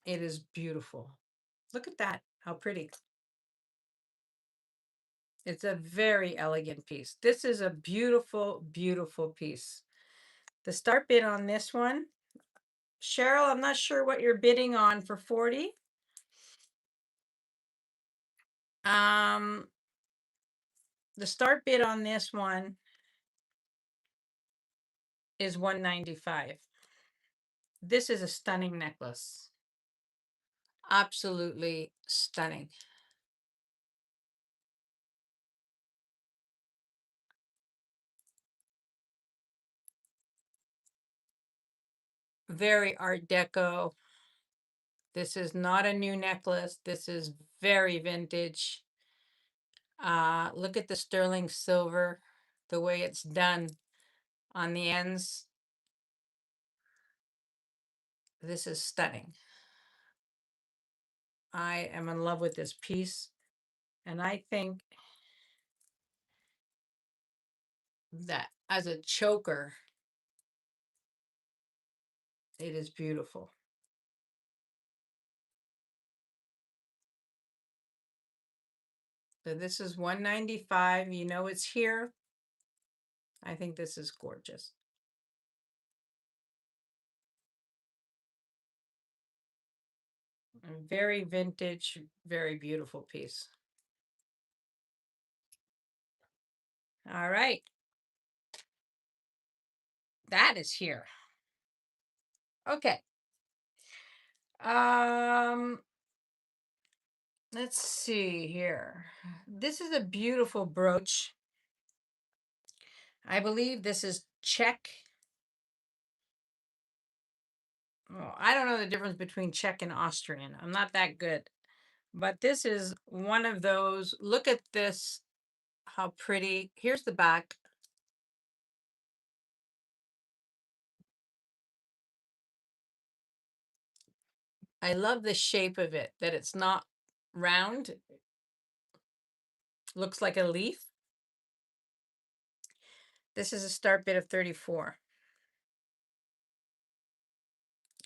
It is beautiful. Look at that, how pretty. It's a very elegant piece. This is a beautiful, beautiful piece. The start bid on this one, Cheryl, I'm not sure what you're bidding on for 40. The start bid on this one is 195. This is a stunning necklace. Absolutely stunning. Very Art Deco. This is not a new necklace. This is very vintage. Look at the sterling silver, the way it's done on the ends. This is stunning. I am in love with this piece. And I think that as a choker, it is beautiful. So this is 195. You know it's here. I think this is gorgeous. A very vintage, very beautiful piece. All right. That is here. Okay. Let's see here. This is a beautiful brooch. I believe this is Czech. Oh, I don't know the difference between Czech and Austrian. I'm not that good. But this is one of those. Look at this. How pretty. Here's the back. I love the shape of it, that it's not round. Looks like a leaf. This is a start bid of 34.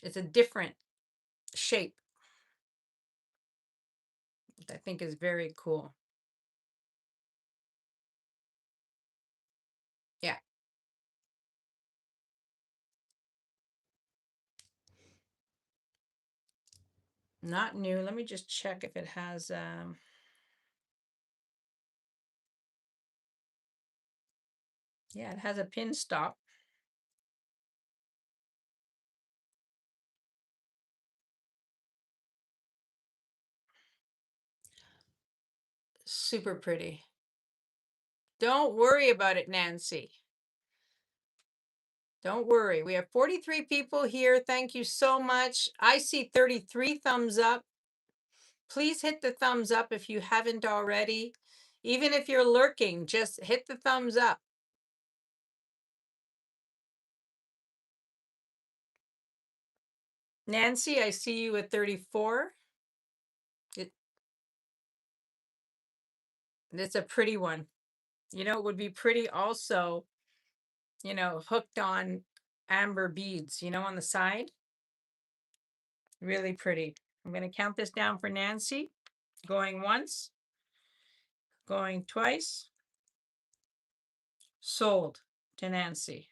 It's a different shape, which I think is very cool. Not new. Let me just check if it has, yeah, it has a pin stop. Super pretty. Don't worry about it, Nancy. Don't worry. We have 43 people here. Thank you so much. I see 33 thumbs up. Please hit the thumbs up if you haven't already. Even if you're lurking, just hit the thumbs up. Nancy, I see you at 34. It's a pretty one. You know, it would be pretty also, you know, hooked on amber beads, you know, on the side. Really pretty. I'm going to count this down for Nancy. Going once, going twice. Sold to Nancy.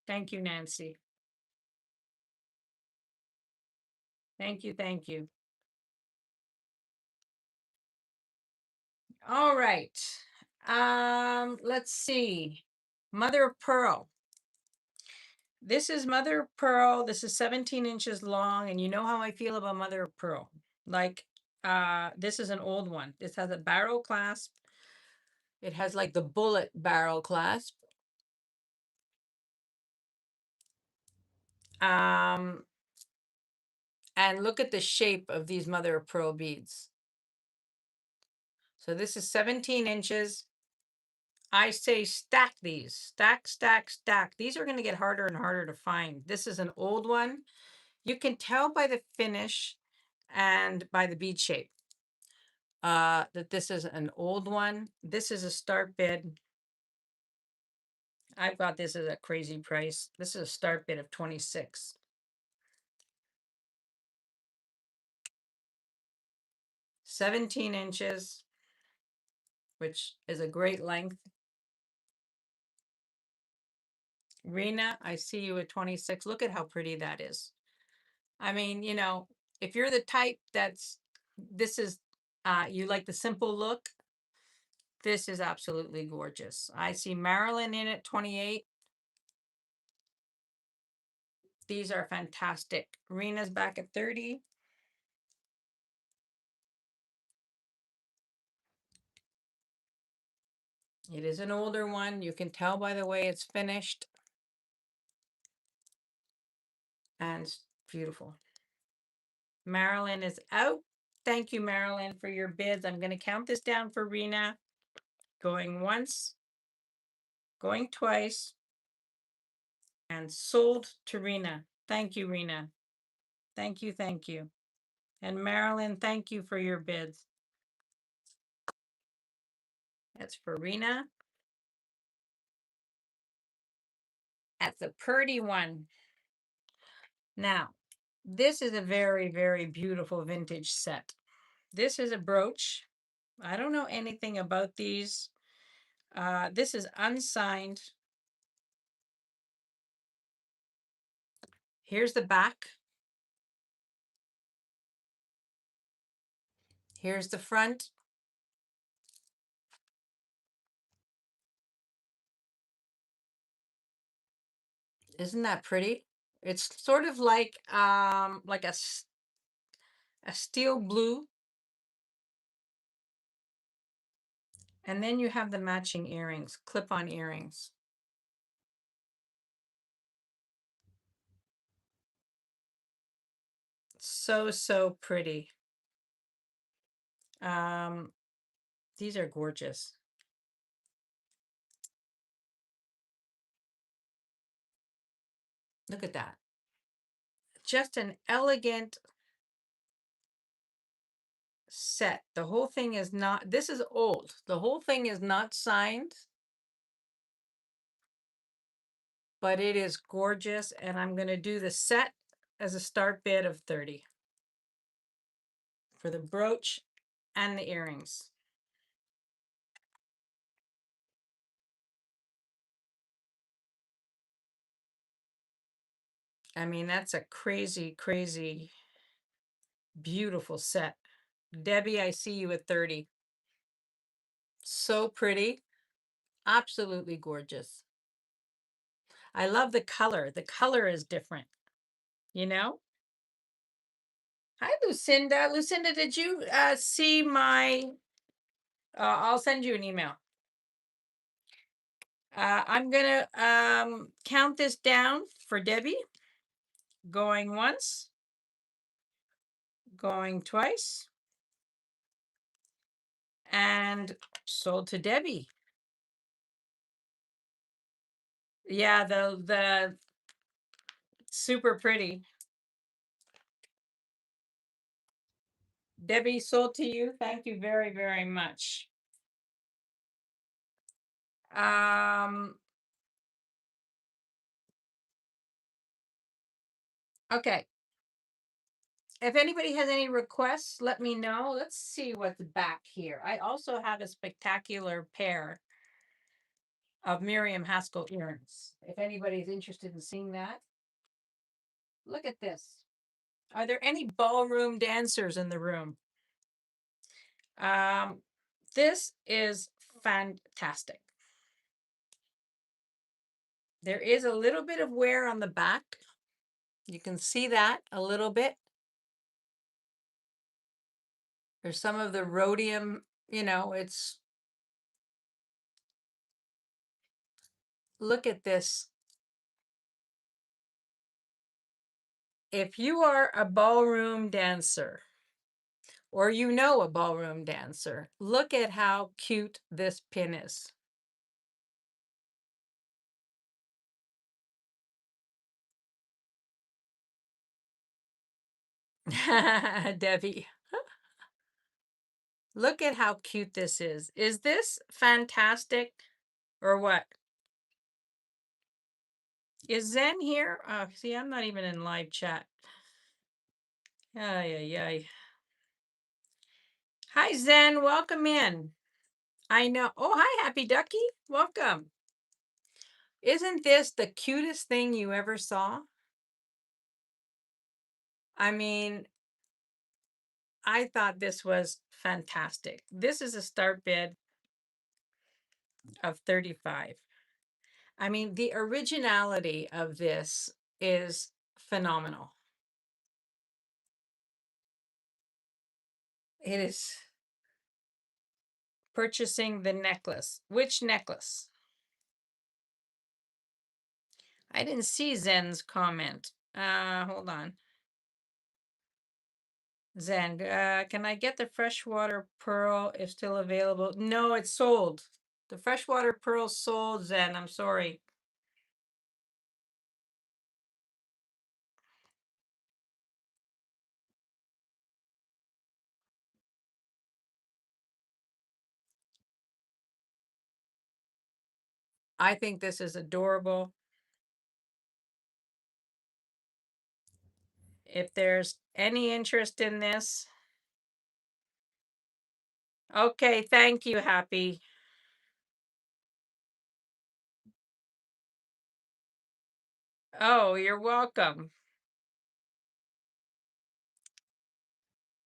Thank you, Nancy. Thank you. Thank you. All right. Let's see. Mother of pearl. This is mother of pearl. This is 17 inches long, and you know how I feel about mother of pearl. Like, this is an old one. This has a barrel clasp. It has like the bullet barrel clasp. And look at the shape of these mother of pearl beads. So this is 17 inches. I say stack these. Stack, stack, stack. These are going to get harder and harder to find. This is an old one. You can tell by the finish and by the bead shape that this is an old one. This is a start bid. I've got this as a crazy price. This is a start bid of 26. 17 inches, which is a great length. Rena, I see you at 26. Look at how pretty that is. I mean, you know, if you're the type this is, you like the simple look, this is absolutely gorgeous. I see Marilyn in at 28. These are fantastic. Rena's back at 30. It is an older one. You can tell by the way it's finished. And it's beautiful. Marilyn is out. Thank you, Marilyn, for your bids. I'm going to count this down for Rena. Going once, going twice, and sold to Rena. Thank you, Rena. Thank you, thank you. And Marilyn, thank you for your bids. That's for Rena. That's a pretty one. Now, this is a very, very beautiful vintage set. This is a brooch. I don't know anything about these. This is unsigned. Here's the back. Here's the front. Isn't that pretty? It's sort of like a steel blue. And then you have the matching earrings, clip-on earrings. So, so pretty. These are gorgeous. Look at that. Just an elegant set. The whole thing is not, this is old. The whole thing is not signed, but it is gorgeous. And I'm going to do the set as a start bid of 30 for the brooch and the earrings. I mean, that's a crazy, crazy Beautiful set. Debbie, I see you at 30. So pretty. Absolutely gorgeous. I love the color. The color is different, you know? Hi, Lucinda. Lucinda, did you see my? I'll send you an email. I'm gonna count this down for Debbie. Going once, going twice, and sold to Debbie. Yeah, the super pretty. Debbie, sold to you. Thank you very, very much. Okay. If anybody has any requests, let me know. Let's see what's back here. I also have a spectacular pair of Miriam Haskell earrings. If anybody's interested in seeing that, look at this. Are there any ballroom dancers in the room? This is fantastic. There is a little bit of wear on the back. You can see that a little bit. There's some of the rhodium, it's, look at this. If you are a ballroom dancer, or you know a ballroom dancer, look at how cute this pin is. Debbie, look at how cute this is. Is this fantastic or what? Is Zen here? Oh, see, I'm not even in live chat. Ay, ay, ay. Hi, Zen. Welcome in. I know. Oh, hi, Happy Ducky. Welcome. Isn't this the cutest thing you ever saw? I mean, I thought this was fantastic. This is a start bid of 35. I mean, the originality of this is phenomenal. It is purchasing the necklace. Which necklace? I didn't see Zen's comment. Hold on. Zen, can I get the freshwater pearl if still available? No, it's sold. The freshwater pearl sold, Zen. I'm sorry. I think this is adorable. If there's any interest in this. Okay, thank you, Happy. Oh, you're welcome.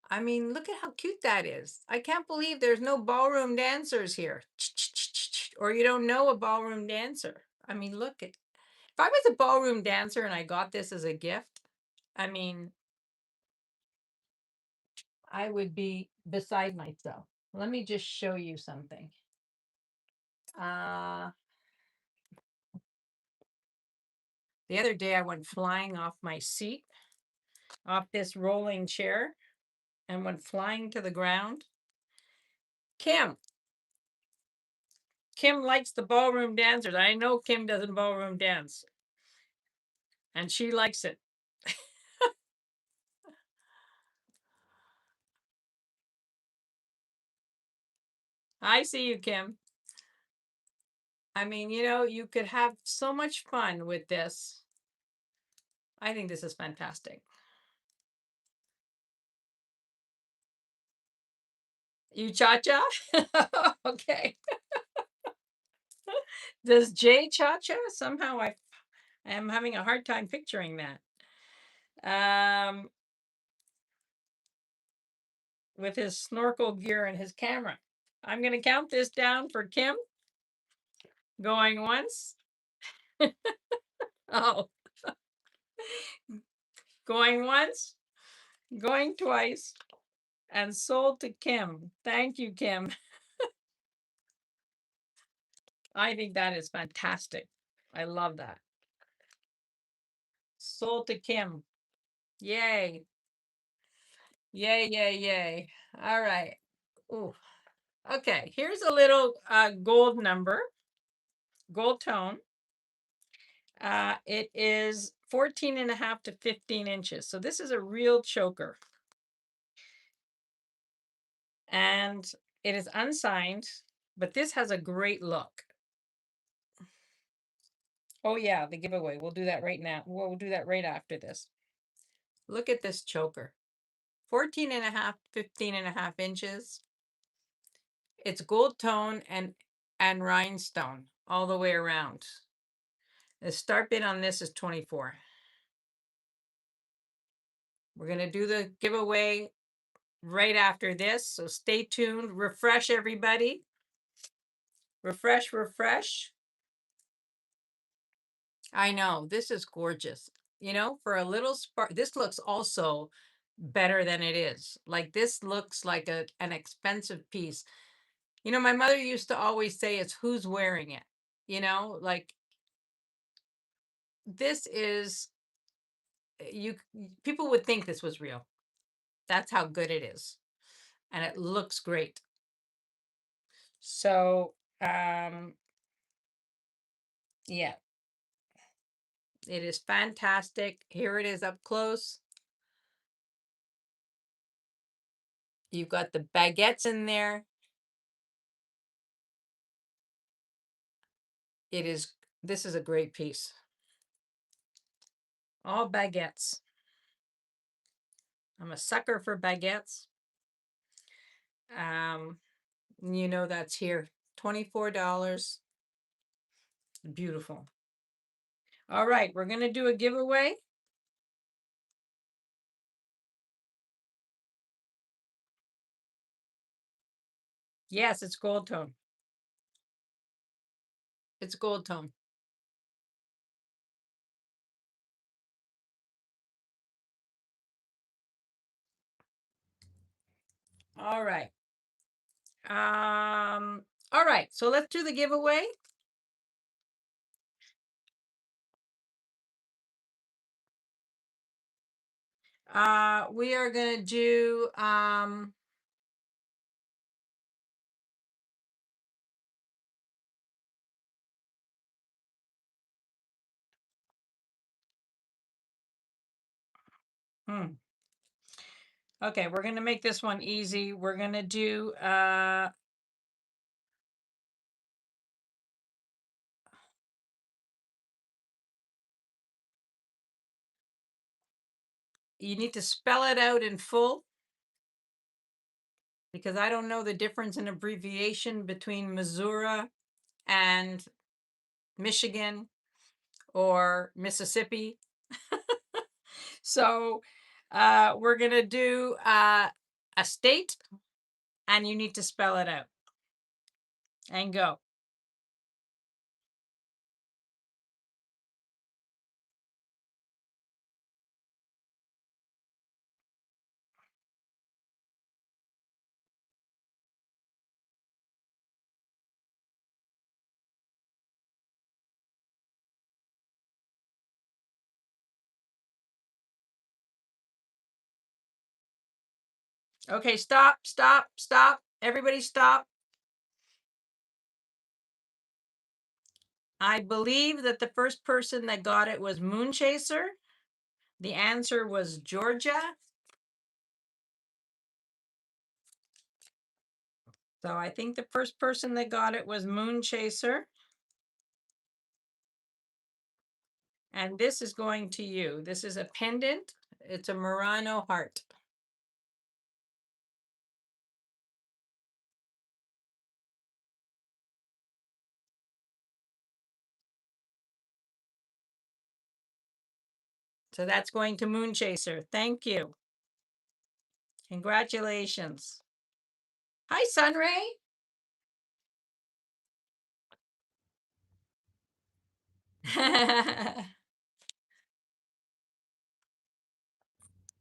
I mean, look at how cute that is. I can't believe there's no ballroom dancers here. Or you don't know a ballroom dancer. I mean, look at, if I was a ballroom dancer and I got this as a gift, I mean, I would be beside myself. Let me just show you something. The other day I went flying off my seat, off this rolling chair, and went flying to the ground. Kim likes the ballroom dancers. I know Kim doesn't ballroom dance, and she likes it. I see you, Kim. I mean, you could have so much fun with this. I think this is fantastic. You cha-cha? Okay. Does Jay cha-cha? Somehow I am having a hard time picturing that. with his snorkel gear and his camera. I'm going to count this down for Kim. Going once. Oh, going once, going twice, and sold to Kim. Thank you, Kim. I think that is fantastic. I love that. Sold to Kim. Yay. Yay, yay, yay. All right. Ooh. Okay, here's a little gold number, gold tone. It is 14 and a half to 15 inches. So this is a real choker. And it is unsigned, but this has a great look. Oh yeah, the giveaway. We'll do that right now. We'll do that right after this. Look at this choker. 14 and a half, 15 and a half inches. It's gold tone and rhinestone all the way around. The start bid on this is 24. We're going to do the giveaway right after this, so stay tuned. Refresh, everybody. Refresh, refresh. I know, this is gorgeous. You know, for a little spark, this looks also better than it is. Like this looks like an expensive piece. You know, my mother used to always say it's who's wearing it. You know, like this is you people would think this was real. That's how good it is. And it looks great. So, yeah, it is fantastic. Here it is up close. You've got the baguettes in there. This is a great piece. All baguettes. I'm a sucker for baguettes. You know that's here. $24. Beautiful. All right, we're gonna do a giveaway. Yes, it's gold tone. It's gold tone. All right. All right, so let's do the giveaway. We are gonna do okay, we're gonna make this one easy. We're gonna do you need to spell it out in full because I don't know the difference in abbreviation between Missouri and Michigan or Mississippi. So we're going to do a state and you need to spell it out and go. Okay, stop, stop, stop. Everybody stop. I believe that the first person that got it was Moon Chaser. The answer was Georgia. So I think the first person that got it was Moon Chaser. And this is going to you. This is a pendant. It's a Murano heart. So that's going to Moon Chaser. Thank you. Congratulations. Hi, Sunray.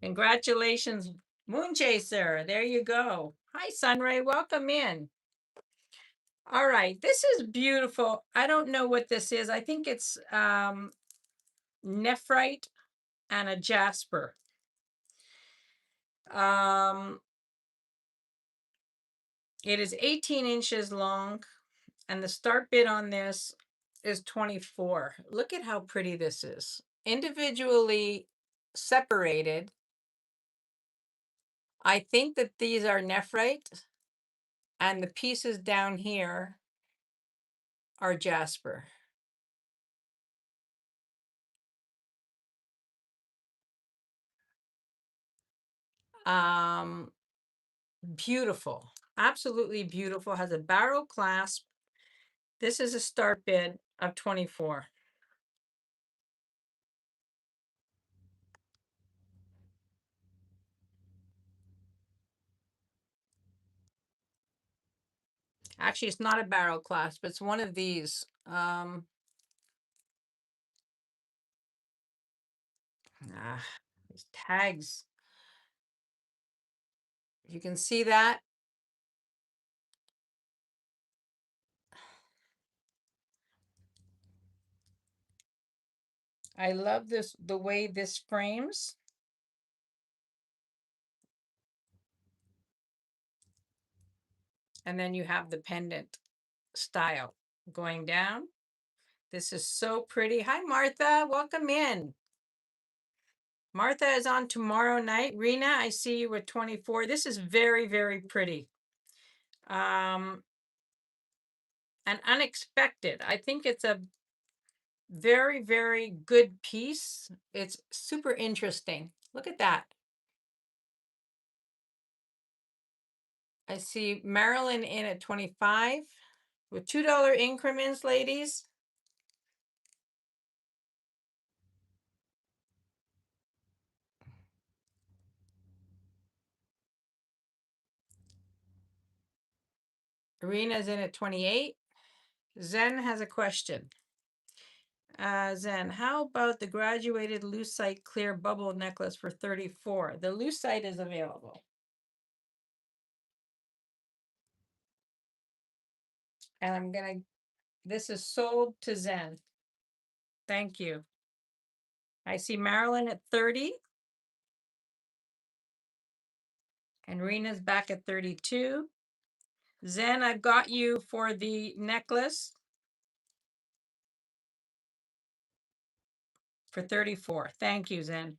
Congratulations, Moon Chaser. There you go. Hi, Sunray. Welcome in. All right. This is beautiful. I don't know what this is. I think it's nephrite and a jasper. Um, it is 18 inches long, and the start bid on this is 24. Look at how pretty this is. Individually separated. I think that these are nephrite, and the pieces down here are jasper. Um, Beautiful, absolutely beautiful. Has a barrel clasp. This is a start bid of 24. Actually, it's not a barrel clasp. It's one of these. These tags. You can see that. I love this, the way this frames. And then you have the pendant style going down. This is so pretty. Hi, Martha. Welcome in. Martha is on tomorrow night. Rena, I see you at 24. This is very, very pretty. And unexpected. I think it's a very, very good piece. It's super interesting. Look at that. I see Marilyn in at 25 with $2 increments, ladies. Arena's in at 28. Zen has a question. Zen, how about the graduated lucite clear bubble necklace for 34? The lucite is available. And this is sold to Zen. Thank you. I see Marilyn at 30. And Rena's back at 32. Zen, I've got you for the necklace for 34. Thank you, Zen.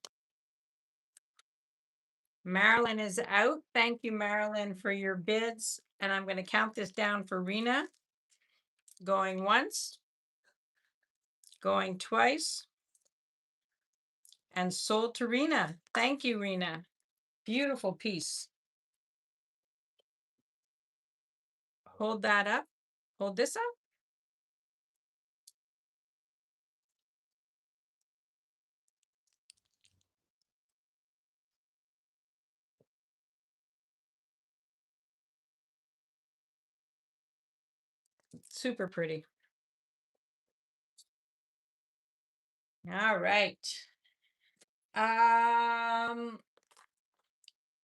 Marilyn is out. Thank you, Marilyn, for your bids. And I'm going to count this down for Rena. Going once, going twice, and sold to Rena. Thank you, Rena. Beautiful piece. Hold that up. Hold this up. Super pretty. All right.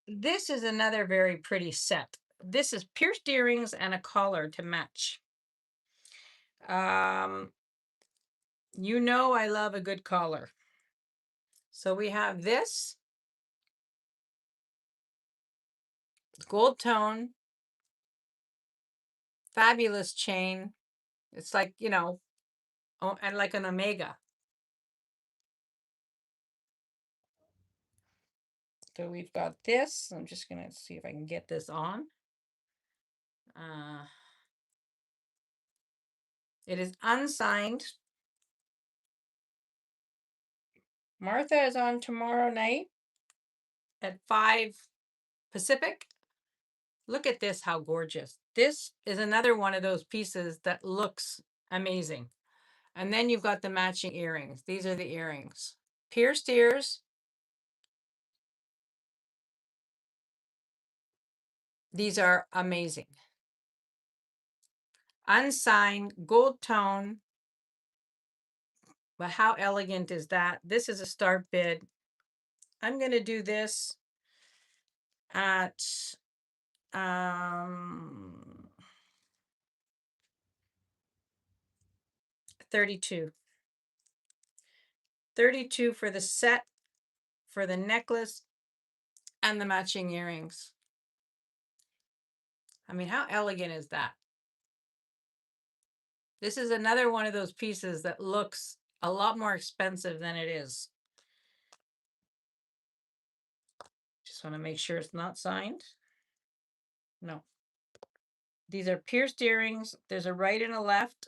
This is another very pretty set. This is pierced earrings and a collar to match. You know I love a good collar. So we have this gold tone, fabulous chain. It's like, and like an omega. So we've got this. I'm just going to see if I can get this on. It is unsigned. Martha is on tomorrow night at 5 Pacific. Look at this, how gorgeous. This is another one of those pieces that looks amazing. And then you've got the matching earrings. These are the earrings. Pierced ears. These are amazing. Unsigned, gold tone. But how elegant is that? This is a start bid. I'm going to do this at 32. 32 for the set, for the necklace, and the matching earrings. I mean, how elegant is that? This is another one of those pieces that looks a lot more expensive than it is. Just want to make sure it's not signed. No. These are pierced earrings. There's a right and a left.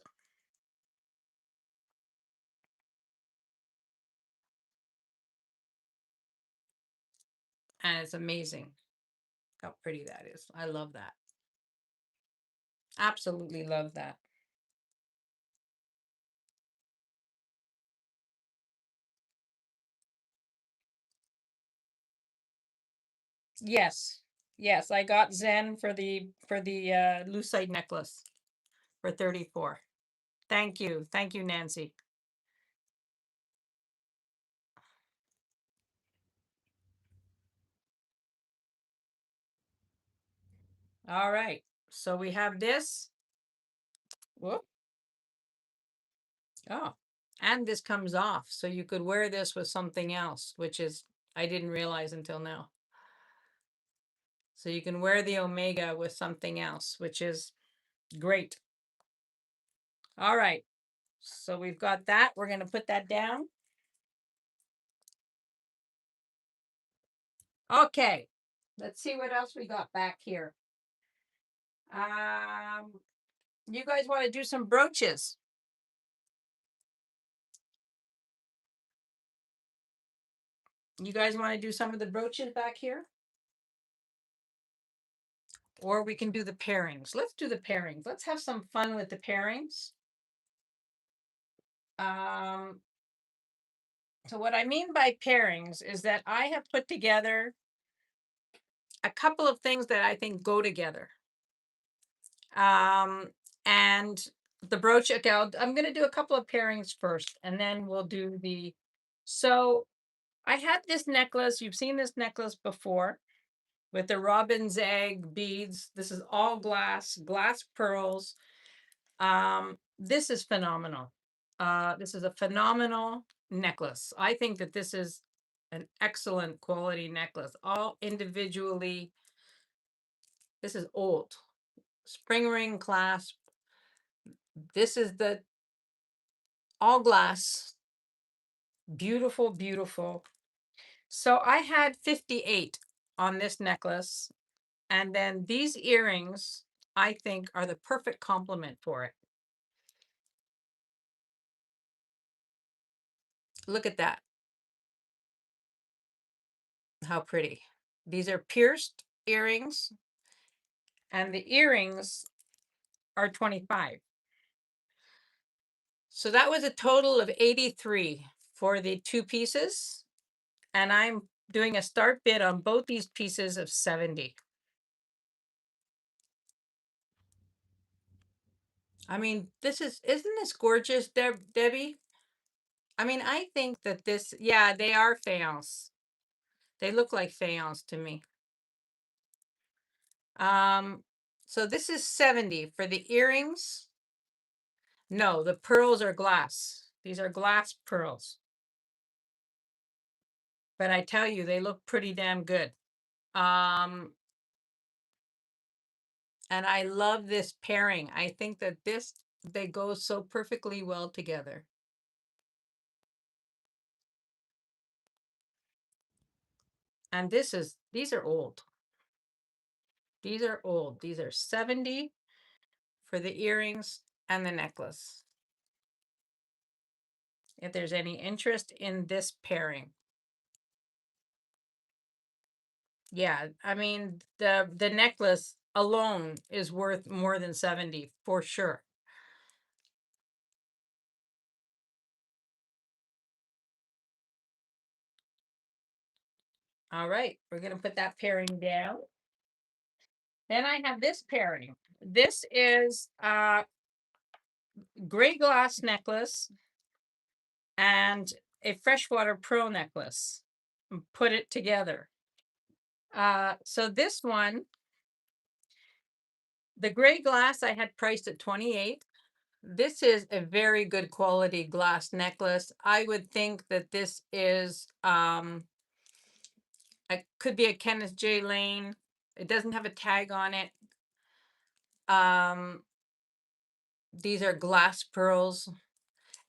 And it's amazing how pretty that is. I love that. Absolutely love that. Yes. Yes, I got Zen for the lucite necklace for 34. Thank you. Thank you, Nancy. All right. So we have this. Whoop. Oh, and this comes off. So you could wear this with something else, which is, I didn't realize until now. So you can wear the Omega with something else, which is great. All right. So we've got that. We're going to put that down. Okay. Let's see what else we got back here. You guys want to do some brooches? You guys want to do some of the brooches back here? Or we can do the pairings. Let's do the pairings. Let's have some fun with the pairings. So what I mean by pairings is that I have put together a couple of things that I think go together. And the brooch, okay, I'm going to do a couple of pairings first, and then we'll do the, so I had this necklace. You've seen this necklace before with the robin's egg beads. This is all glass pearls. This is phenomenal. This is a phenomenal necklace. I think that this is an excellent quality necklace, all individually. This is old. Spring ring clasp. This is the all glass. Beautiful, beautiful. So I had 58 on this necklace. And then these earrings, I think, are the perfect complement for it. Look at that. How pretty. These are pierced earrings, and the earrings are 25. So that was a total of 83 for the two pieces. And I'm doing a start bid on both these pieces of 70. I mean, isn't this gorgeous, Debbie? I mean, I think that this, yeah, they are faience. They look like faience to me. So this is 70 for the earrings. No, the pearls are glass. These are glass pearls. But I tell you, they look pretty damn good. And I love this pairing. I think that they go so perfectly well together. And these are old. These are old. These are 70 for the earrings and the necklace. If there's any interest in this pairing. Yeah, I mean, the necklace alone is worth more than 70 for sure. All right, we're going to put that pairing down. Then I have this pairing. This is gray glass necklace and a freshwater pearl necklace. Put it together. So this one, the gray glass I had priced at 28. This is a very good quality glass necklace. I would think that this is it could be a Kenneth J. Lane. It doesn't have a tag on it. These are glass pearls.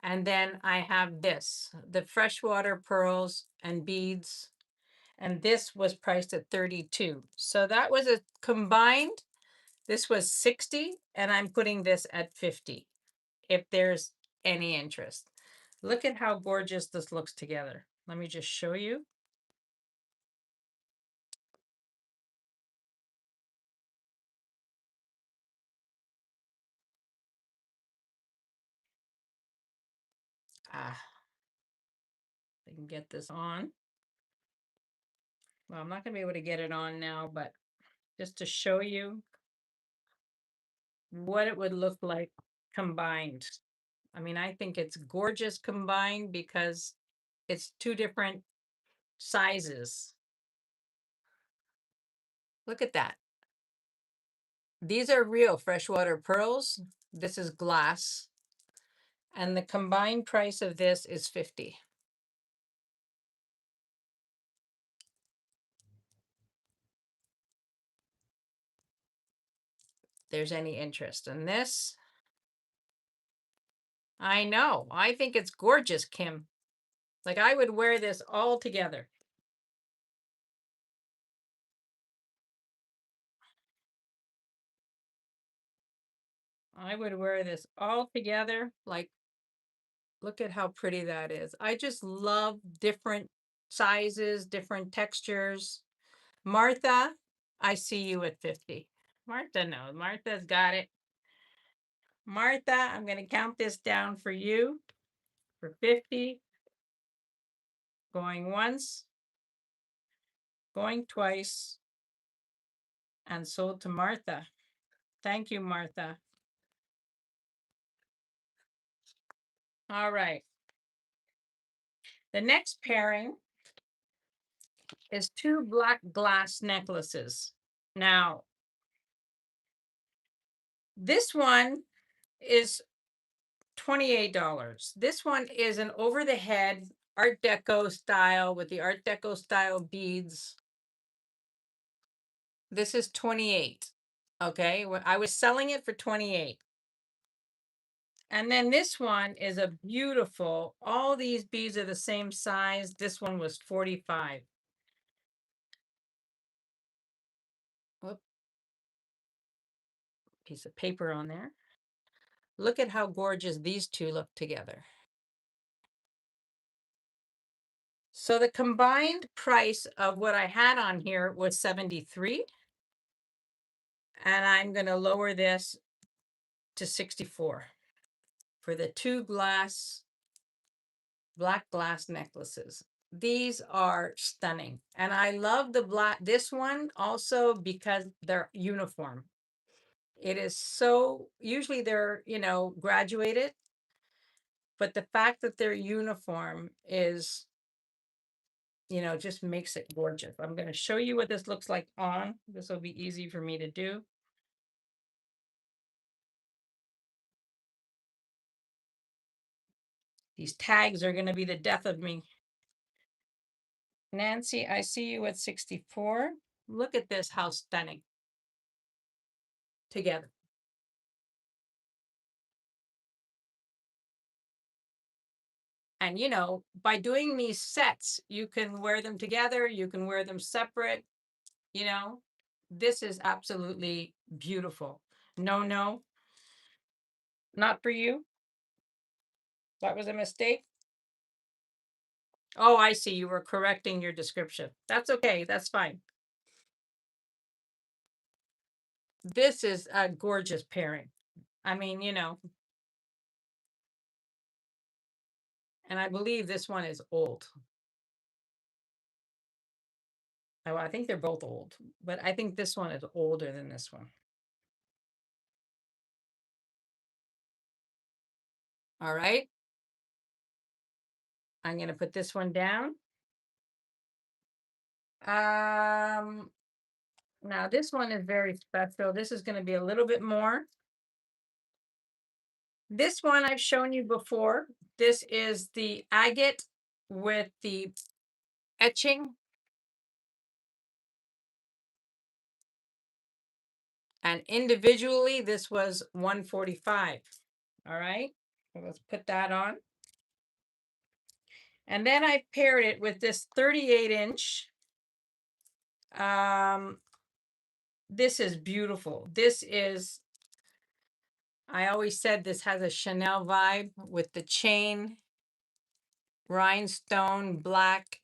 And then I have this, the freshwater pearls and beads. And this was priced at 32. So that was a combined, this was 60, and I'm putting this at 50, if there's any interest. Look at how gorgeous this looks together. Let me just show you. Ah, I can get this on. Well, I'm not gonna be able to get it on now, but just to show you what it would look like combined. I mean, I think it's gorgeous combined because it's two different sizes. Look at that. These are real freshwater pearls. This is glass. And the combined price of this is 50. There's any interest in this. I know. I think it's gorgeous, Kim. Like I would wear this all together. I would wear this all together. Like, look at how pretty that is. I just love different sizes, different textures. Martha, I see you at 50. Martha, no, Martha's got it. Martha, I'm going to count this down for you for 50. Going once, going twice, and sold to Martha. Thank you, Martha. All right. The next pairing is two black glass necklaces. Now, this one is $28. This one is an over the head Art Deco style with the Art Deco style beads. This is 28. Okay, I was selling it for 28. And then this one is a beautiful, all these beads are the same size. This one was 45. Whoop. Piece of paper on there. Look at how gorgeous these two look together. So the combined price of what I had on here was 73. And I'm going to lower this to 64 for the two black glass necklaces. These are stunning. And I love the black, this one also because they're uniform. It is so, usually they're, graduated, but the fact that they're uniform is, just makes it gorgeous. I'm going to show you what this looks like on. This will be easy for me to do. These tags are going to be the death of me. Nancy, I see you at 64. Look at this, how stunning. Together. And, by doing these sets, you can wear them together, you can wear them separate, this is absolutely beautiful. No, not for you. That was a mistake. Oh, I see. You were correcting your description. That's okay. That's fine. This is a gorgeous pairing. I mean, and I believe this one is old. Oh, I think they're both old, but I think this one is older than this one. All right. I'm going to put this one down. Um, Now this one is very special. This is going to be a little bit more. This one I've shown you before. This is the agate with the etching. And individually, this was 145. All right. So let's put that on. And then I paired it with this 38-inch. This is beautiful. This is, I always said this has a Chanel vibe with the chain, rhinestone, black.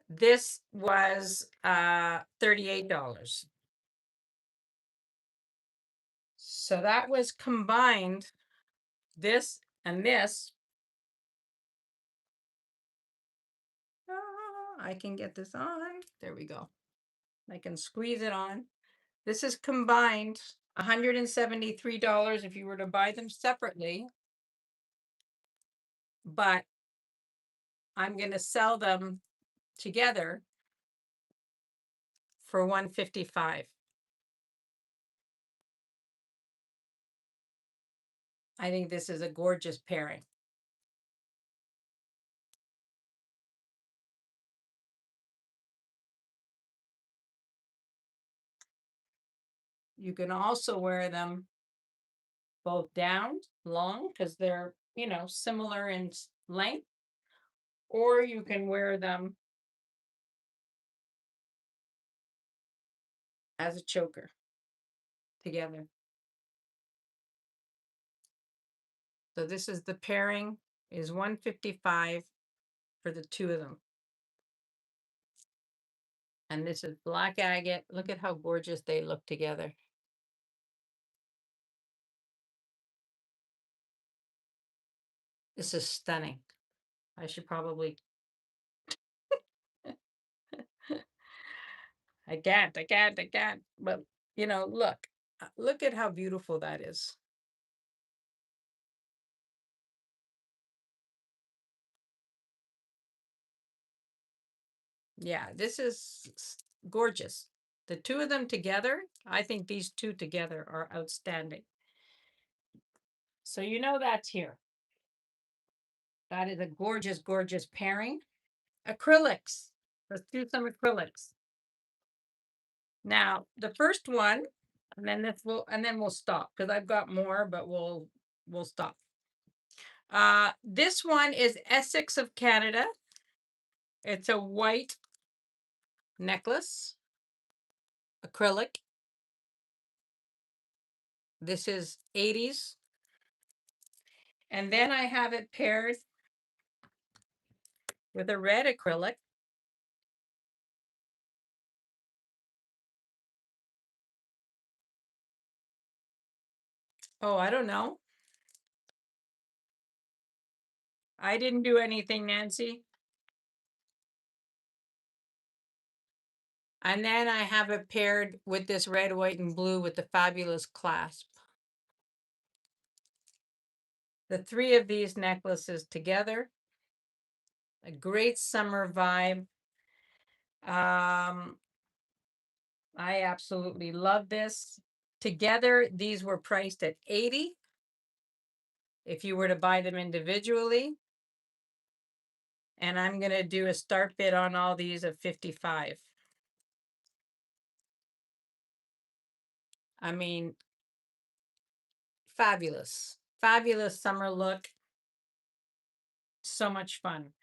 This was $38. So that was combined, this and this. I can get this on. There we go. I can squeeze it on. This is combined $173 if you were to buy them separately. But I'm going to sell them together for $155. I think this is a gorgeous pairing. You can also wear them both down, long, because they're, similar in length, or you can wear them as a choker together. So this is the pairing, is $155 for the two of them. And this is black agate. Look at how gorgeous they look together. This is stunning. I should probably, I can't. But, look at how beautiful that is. Yeah, this is gorgeous. The two of them together, I think these two together are outstanding. So that's here. That is a gorgeous, gorgeous pairing. Acrylics. Let's do some acrylics. Now, the first one, and then we'll stop because I've got more, but we'll stop. This one is Essex of Canada. It's a white necklace, acrylic. This is 80s. And then I have it paired with a red acrylic. Oh, I don't know. I didn't do anything, Nancy. And then I have it paired with this red, white, and blue with the fabulous clasp. The three of these necklaces together, a great summer vibe. I absolutely love this. Together, these were priced at 80. If you were to buy them individually. And I'm going to do a start bid on all these of 55. I mean, fabulous. Fabulous summer look. So much fun.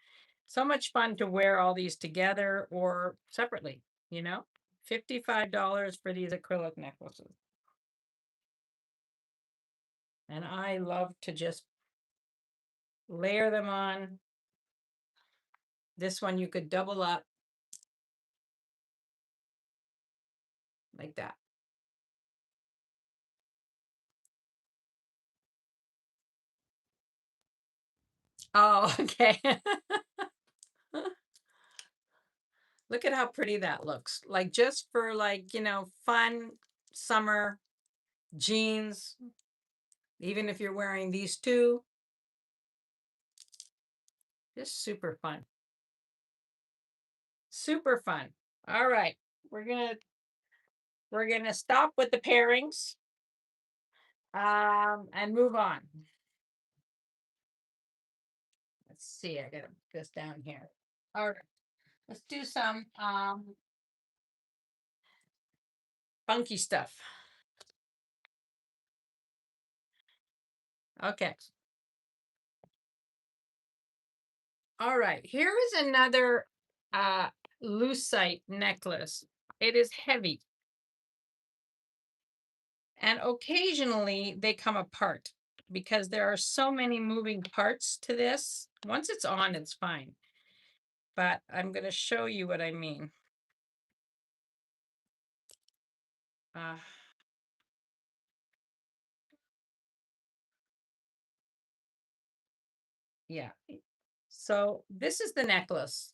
So much fun to wear all these together or separately, $55 for these acrylic necklaces. And I love to just layer them on. This one you could double up like that. Oh, okay. Look at how pretty that looks. Like just for like, fun summer jeans, even if you're wearing these two, just super fun. Super fun. All right. We're gonna we're gonna stop with the pairings and move on. Let's see, I gotta put this down here. All right. Let's do some funky stuff. Okay. All right. Here is another lucite necklace. It is heavy. And occasionally they come apart because there are so many moving parts to this. Once it's on, it's fine. But I'm going to show you what I mean. Uh, yeah. So this is the necklace.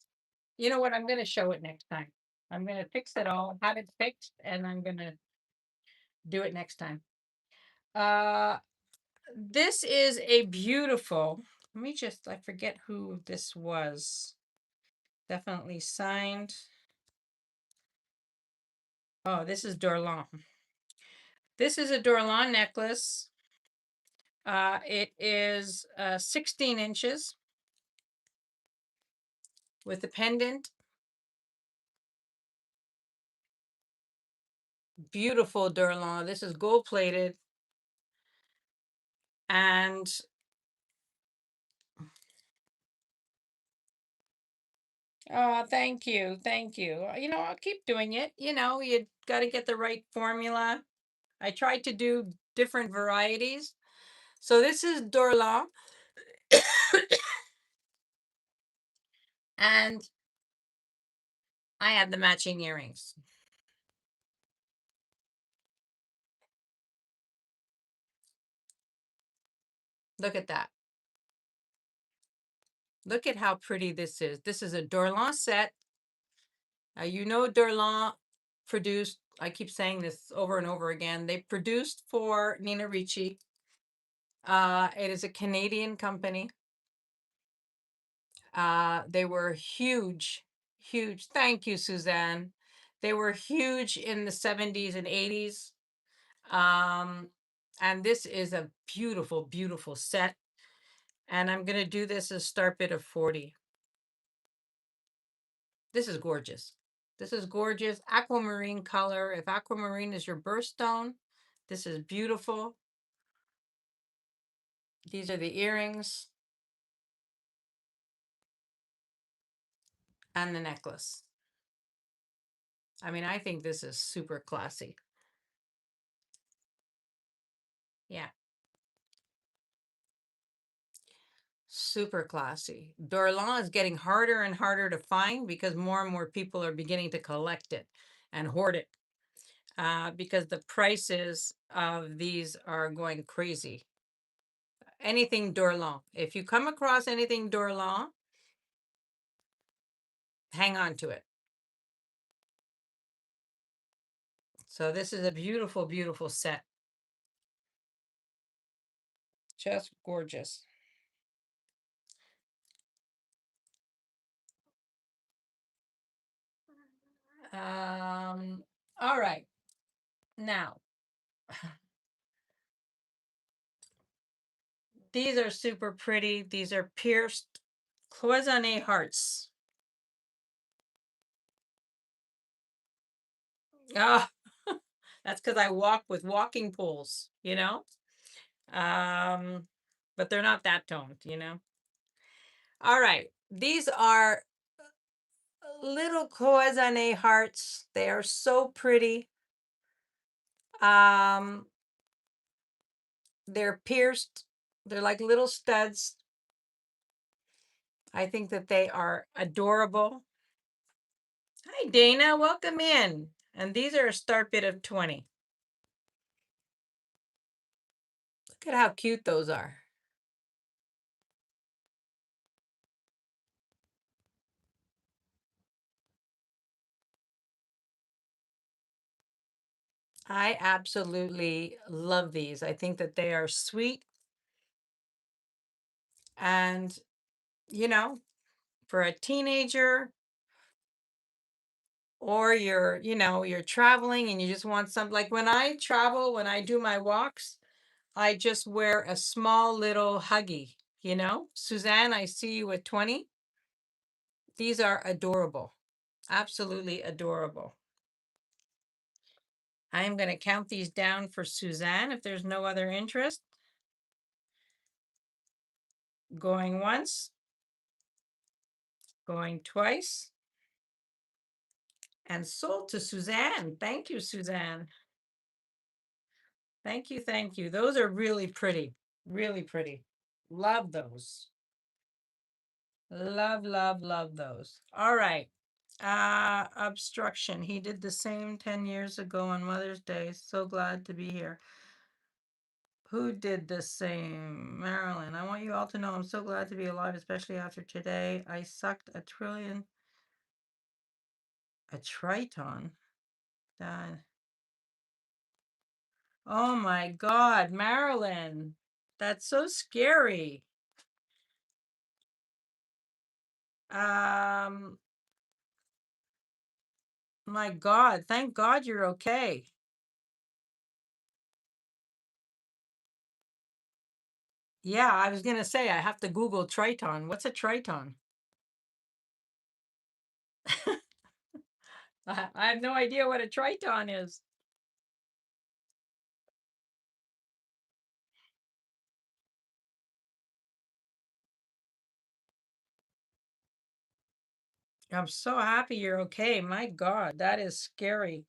You know what? I'm going to show it next time. I'm going to fix it all, have it fixed, and I'm going to do it next time. This is a beautiful, let me just, I forget who this was. Definitely signed. Oh, this is Dorlan. This is a Dorlan necklace. It is 16 inches with a pendant. Beautiful Dorlan. This is gold plated. And oh, thank you. Thank you. I'll keep doing it. You got to get the right formula. I tried to do different varieties. So this is Dorlan. And I have the matching earrings. Look at that. Look at how pretty this is. This is a Dorlan set. Dorlan produced, I keep saying this over and over again, they produced for Nina Ricci. It is a Canadian company. They were huge, huge. Thank you, Suzanne. They were huge in the 70s and 80s. And this is a beautiful, beautiful set. And I'm going to do this as start bid of 40. This is gorgeous. This is gorgeous. Aquamarine color. If aquamarine is your birthstone, this is beautiful. These are the earrings and the necklace. I mean, I think this is super classy. Yeah. Super classy. Dorlan is getting harder and harder to find because more and more people are beginning to collect it and hoard it because the prices of these are going crazy. Anything Dorlan. If you come across anything Dorlan, hang on to it. So this is a beautiful, beautiful set. Just gorgeous. All right. Now, these are super pretty. These are pierced cloisonne hearts. Ah, that's because I walk with walking poles. But they're not that toned. All right. These are little cloisonne hearts. They are so pretty. They're pierced. They're like little studs. I think that they are adorable. Hi, Dana. Welcome in. And these are a start bid of 20. Look at how cute those are. I absolutely love these. I think that they are sweet and, you know, for a teenager, or you're traveling and you just want some, like when I travel, when I do my walks, I just wear a small little huggy. Suzanne, I see you at 20. These are adorable. Absolutely adorable. I am going to count these down for Suzanne if there's no other interest. Going once, going twice, and sold to Suzanne. Thank you, Suzanne. Thank you, thank you. Those are really pretty. Really pretty. Love those. Love, love, love those. All right. Obstruction. He did the same 10 years ago on Mother's Day. So glad to be here. Who did the same? Marilyn. I want you all to know I'm so glad to be alive, especially after today. I sucked a triton. Dad. Oh my God, Marilyn. That's so scary. Um, my God, thank God you're okay. Yeah, I was gonna say I have to Google triton. What's a triton? I have no idea what a triton is. I'm so happy you're okay. My God, that is scary.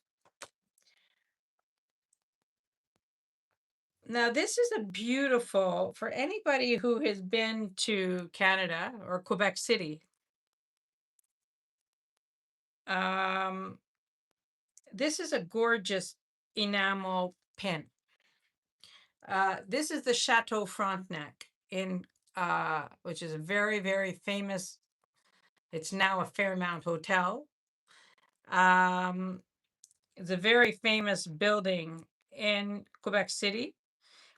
Now, this is a beautiful, for anybody who has been to Canada or Quebec City. Um, this is a gorgeous enamel pin. This is the Chateau Frontenac which is a very, very famous. It's now a Fairmount Hotel. Um, it's a very famous building in Quebec City.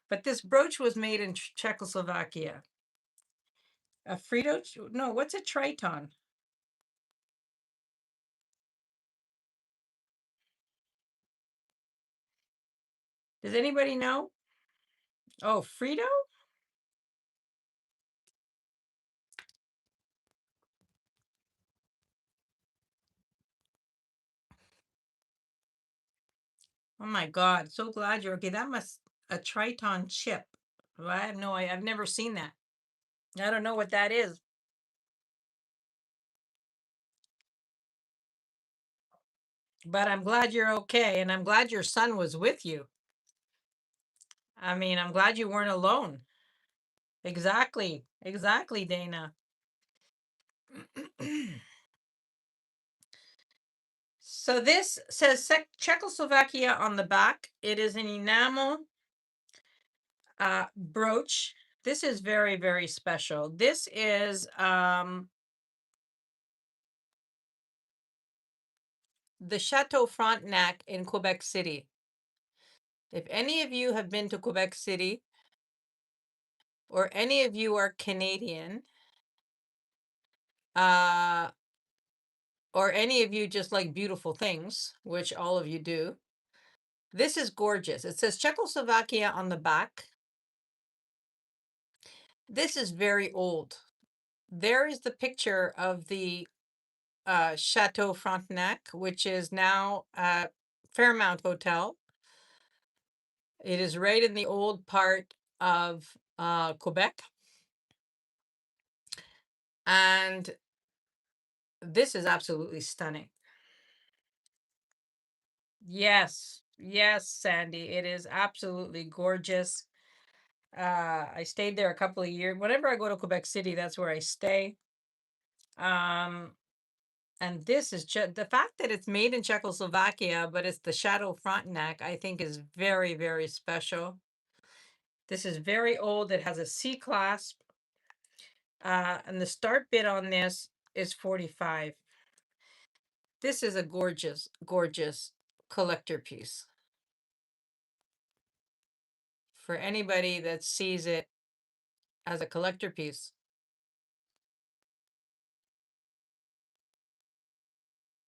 But this brooch was made in Czechoslovakia. A Frito? No, what's a triton? Does anybody know? Oh, Frito? Oh my God, so glad you're okay. That must a triton chip. Well, I have no idea. I've never seen that. I don't know what that is. But I'm glad you're okay, and I'm glad your son was with you. I mean, I'm glad you weren't alone. Exactly. Exactly, Dana. So this says Czechoslovakia on the back. It is an enamel brooch. This is very, very special. This is the Chateau Frontenac in Quebec City. If any of you have been to Quebec City, or any of you are Canadian, uh, or any of you just like beautiful things, which all of you do, this is gorgeous. It says Czechoslovakia on the back. This is very old. There is the picture of the Chateau Frontenac, which is now Fairmount Hotel. It is right in the old part of Quebec. And this is absolutely stunning. Yes, yes, Sandy. It is absolutely gorgeous. I stayed there a couple of years. Whenever I go to Quebec City, that's where I stay. Um, and this is the fact that it's made in Czechoslovakia, but it's the Chateau Frontenac, I think is very, very special. This is very old. It has a C clasp. And the start bid on this is 45. This is a gorgeous, gorgeous collector piece. for anybody that sees it as a collector piece.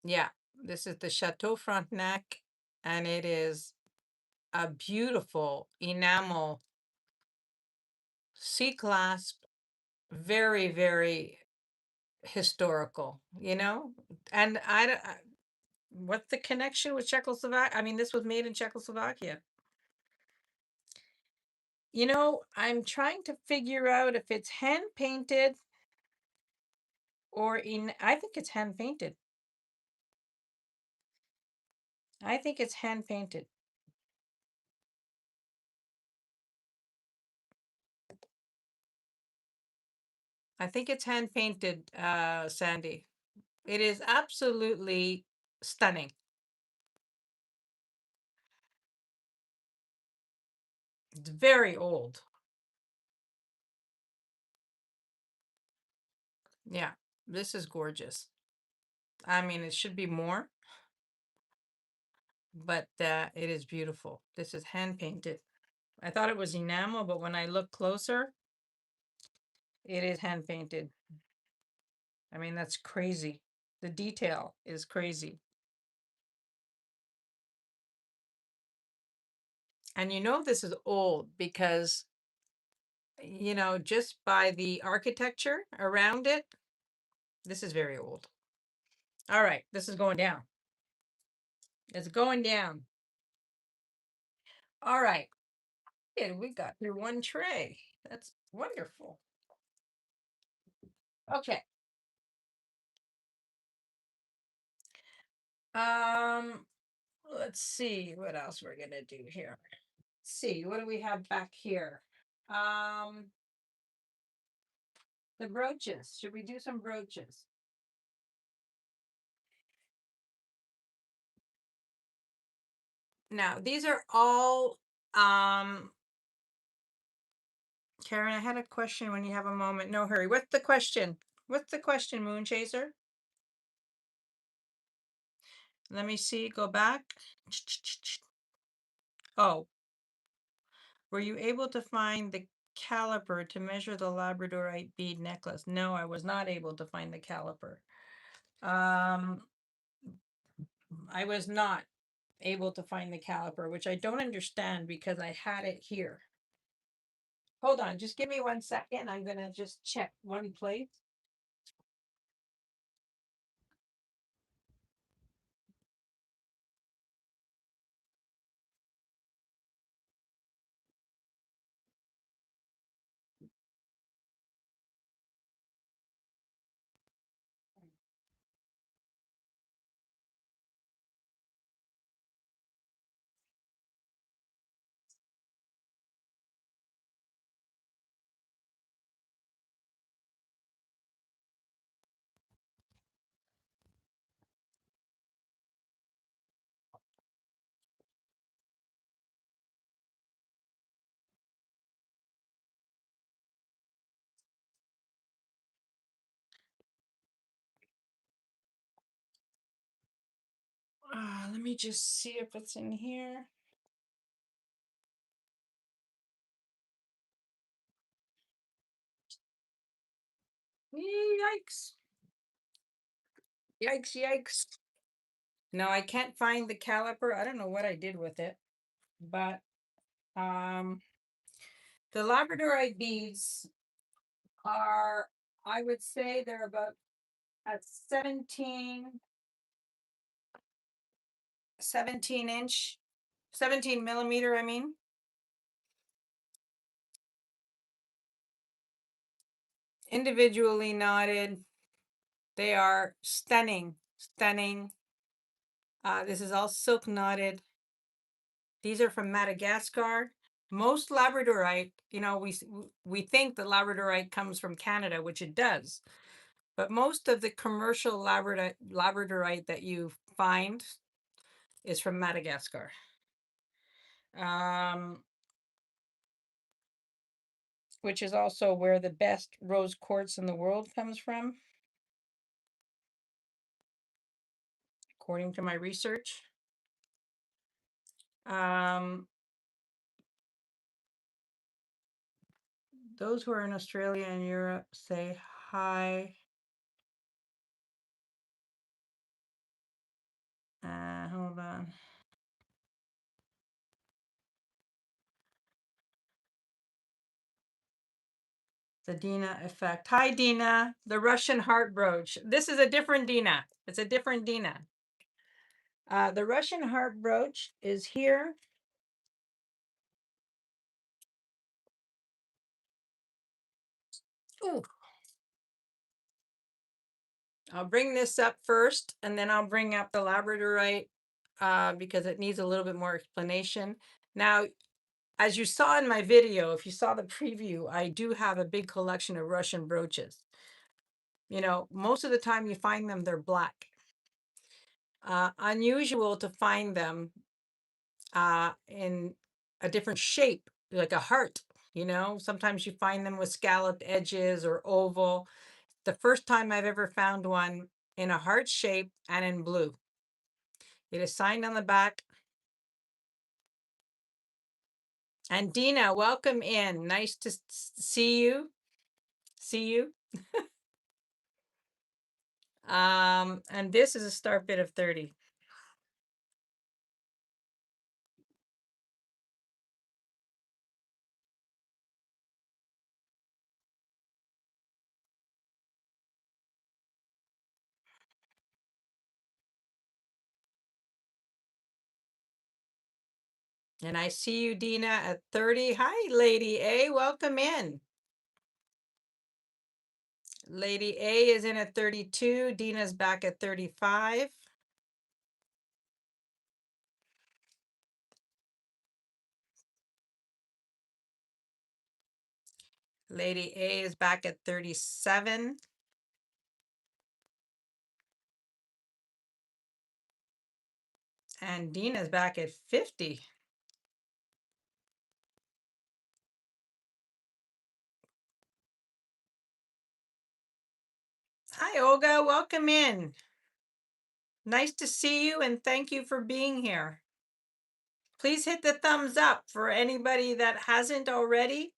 Yeah, this is the Chateau Frontenac, and it is a beautiful enamel C clasp, very, very historical, you know? And what's the connection with Czechoslovakia? I mean, this was made in Czechoslovakia. You know, I'm trying to figure out if it's hand painted or I think it's hand painted. I think it's hand painted. I think it's hand painted, Sandy. It is absolutely stunning. It's very old. Yeah, this is gorgeous. I mean, it should be more, but it is beautiful. This is hand painted. I thought it was enamel, but when I look closer, it is hand painted. I mean, that's crazy. The detail is crazy. And you know, this is old because, you know, just by the architecture around it, this is very old. All right, this is going down. It's going down. All right. And we got through one tray. That's wonderful. Okay. Um, let's see what else we're gonna do here. Let's see, what do we have back here? Um, the brooches. Should we do some brooches? Now, these are all Karen, I had a question when you have a moment. No hurry. What's the question? What's the question, Moon Chaser? Let me see. Go back. Oh, were you able to find the caliper to measure the labradorite bead necklace? No, I was not able to find the caliper. Um, I was not able to find the caliper, which I don't understand because I had it here. Hold on, just give me 1 second. I'm gonna just check one place. Let me just see if it's in here. Yikes. Yikes, yikes. No, I can't find the caliper. I don't know what I did with it, but um the labradorite beads are, I would say they're about at 17 inch, 17 millimeter, I mean. Individually knotted. They are stunning, stunning. This is all silk knotted. These are from Madagascar. Most labradorite, you know, we think the labradorite comes from Canada, which it does, but most of the commercial labradorite that you find is from Madagascar. Which is also where the best rose quartz in the world comes from, according to my research. Um, those who are in Australia and Europe, say hi. Hold on. The Dina effect. Hi, Dina. The Russian heart brooch. This is a different Dina. It's a different Dina. The Russian heart brooch is here. Ooh. I'll bring this up first, and then I'll bring up the labradorite because it needs a little bit more explanation. Now, as you saw in my video, if you saw the preview, I do have a big collection of Russian brooches. You know, most of the time you find them, they're black. Unusual to find them in a different shape, like a heart. You know, sometimes you find them with scalloped edges or oval. The first time I've ever found one in a heart shape and in blue. It is signed on the back. And Dina, welcome in. Nice to see you. See you. And this is a start bid of 30. And I see you, Dina, at 30. Hi, Lady A. Welcome in. Lady A is in at 32. Dina's back at 35. Lady A is back at 37. And Dina's back at 50. Hi, Olga. Welcome in. Nice to see you and thank you for being here. Please hit the thumbs up for anybody that hasn't already.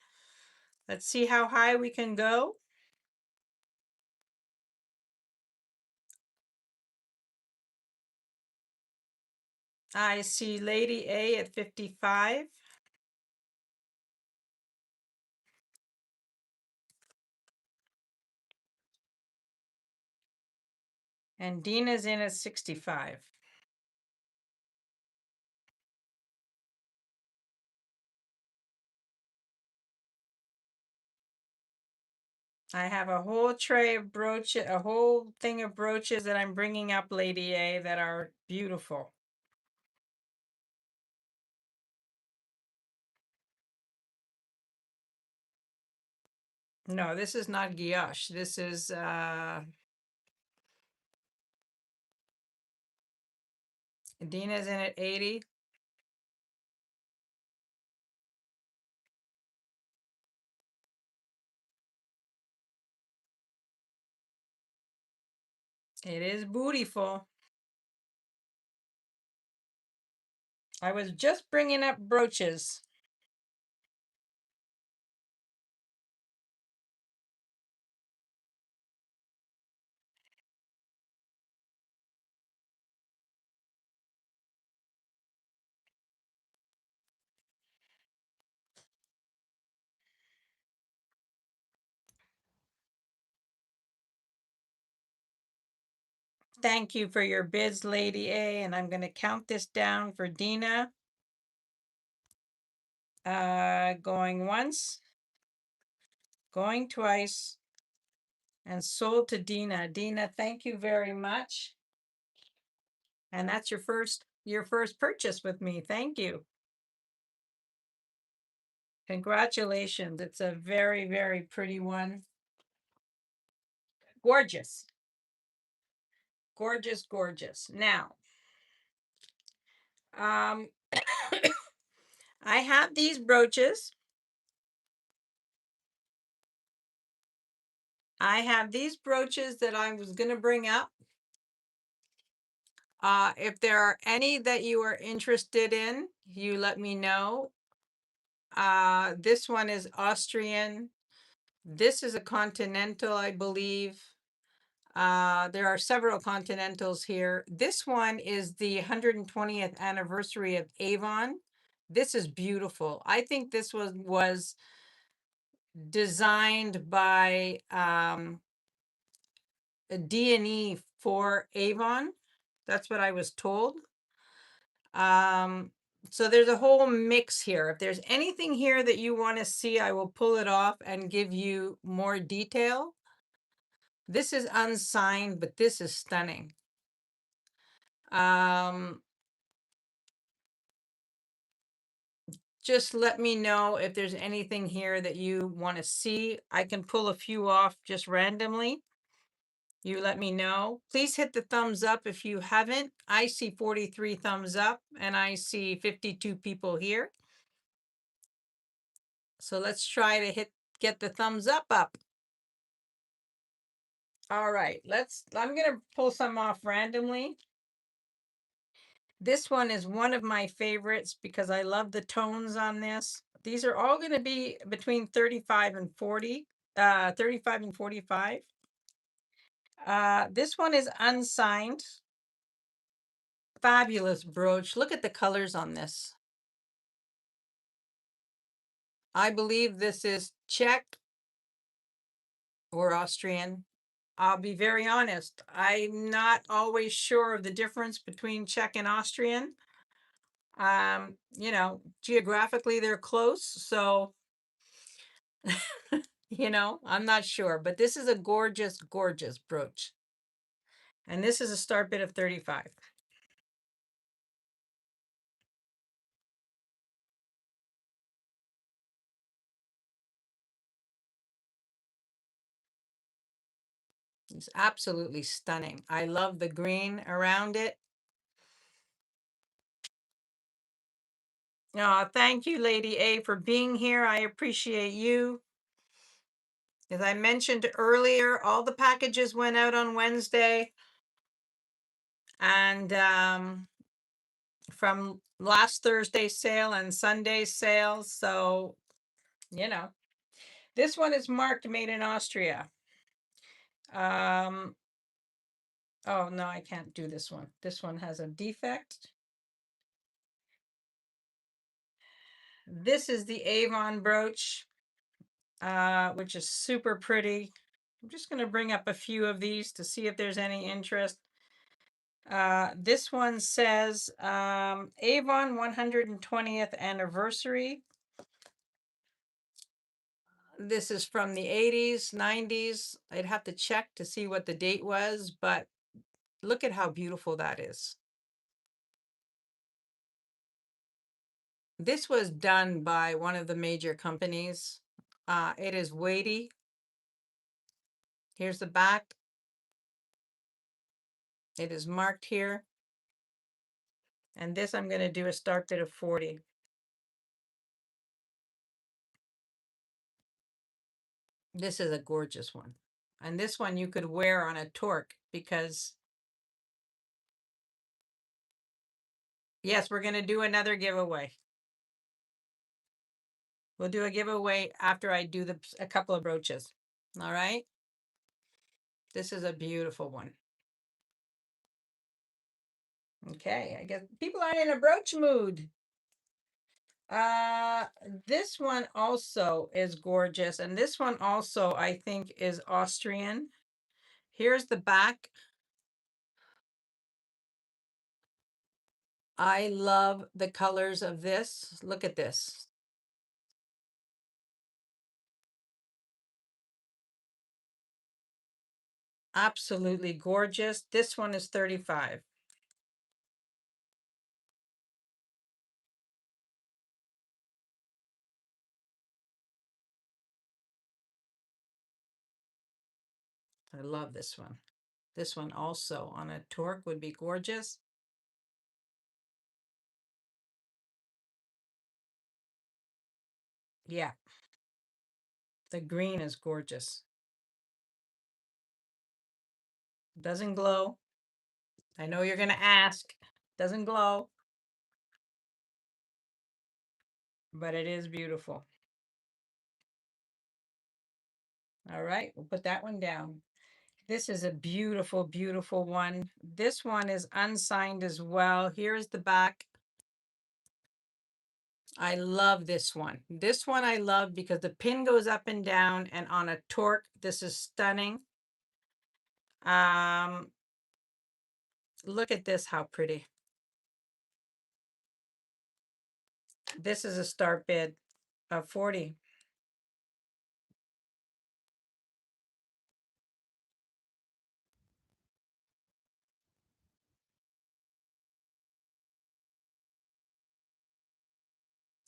Let's see how high we can go. I see Lady A at 55. And Dina's in at 65. I have a whole tray of brooches, a whole thing of brooches that I'm bringing up, Lady A, that are beautiful. No, this is not guilloche. This is Dina's in at 80. It is beautiful. I was just bringing up brooches. Thank you for your bids, Lady A, and I'm going to count this down for Dina. Going once, going twice, and sold to Dina. Dina, thank you very much. And that's your first purchase with me. Thank you. Congratulations. It's a very, very pretty one. Gorgeous. Gorgeous, gorgeous. Now, I have these brooches. I have these brooches that I was going to bring up. If there are any that you are interested in, you let me know. This one is Austrian. This is a continental, I believe. There are several continentals here. This one is the 120th anniversary of Avon. This is beautiful. I think this was designed by a D&E for Avon. That's what I was told. Um, so there's a whole mix here. If there's anything here that you want to see, I will pull it off and give you more detail. This is unsigned, but this is stunning. Just let me know if there's anything here that you want to see. I can pull a few off just randomly. You let me know. Please hit the thumbs up if you haven't. I see 43 thumbs up and I see 52 people here. So let's try to get the thumbs up. All right, I'm gonna pull some off randomly. This one is one of my favorites because I love the tones on this. These are all gonna be between 35 and 40, 35 and 45. This one is unsigned. Fabulous brooch. Look at the colors on this. I believe this is Czech or Austrian. I'll be very honest. I'm not always sure of the difference between Czech and Austrian. Geographically they're close, so I'm not sure, but this is a gorgeous, gorgeous brooch. And this is a start bid of 35. It's absolutely stunning. I love the green around it. Thank you, Lady A, for being here. I appreciate you. As I mentioned earlier, all the packages went out on Wednesday. And from last Thursday's sale and Sunday's sale. So, this one is marked made in Austria. Oh, no, I can't do this one. This one has a defect. This is the Avon brooch, which is super pretty. I'm just going to bring up a few of these to see if there's any interest. This one says Avon 120th anniversary. This is from the 80s, 90s. I'd have to check to see what the date was, but look at how beautiful that is. This was done by one of the major companies. It is weighty. Here's the back. It is marked here. And this I'm going to do a start bid of 40. This is a gorgeous one. And this one you could wear on a torque because, yes, we're going to do another giveaway. We'll do a giveaway after I do a couple of brooches. All right. This is a beautiful one. Okay, I guess people aren't in a brooch mood. This one also is gorgeous, and this one also I think is Austrian. Here's the back. I love the colors of this. Look at this. Absolutely gorgeous. This one is 35. I love this one. This one also on a torque would be gorgeous. Yeah. The green is gorgeous. Doesn't glow. I know you're going to ask. Doesn't glow. But it is beautiful. All right, we'll put that one down. This is a beautiful, beautiful one. This one is unsigned as well. Here's the back. I love this one. This one I love because the pin goes up and down, and on a torque, this is stunning. Um, Look at this, how pretty. This is a start bid of 40.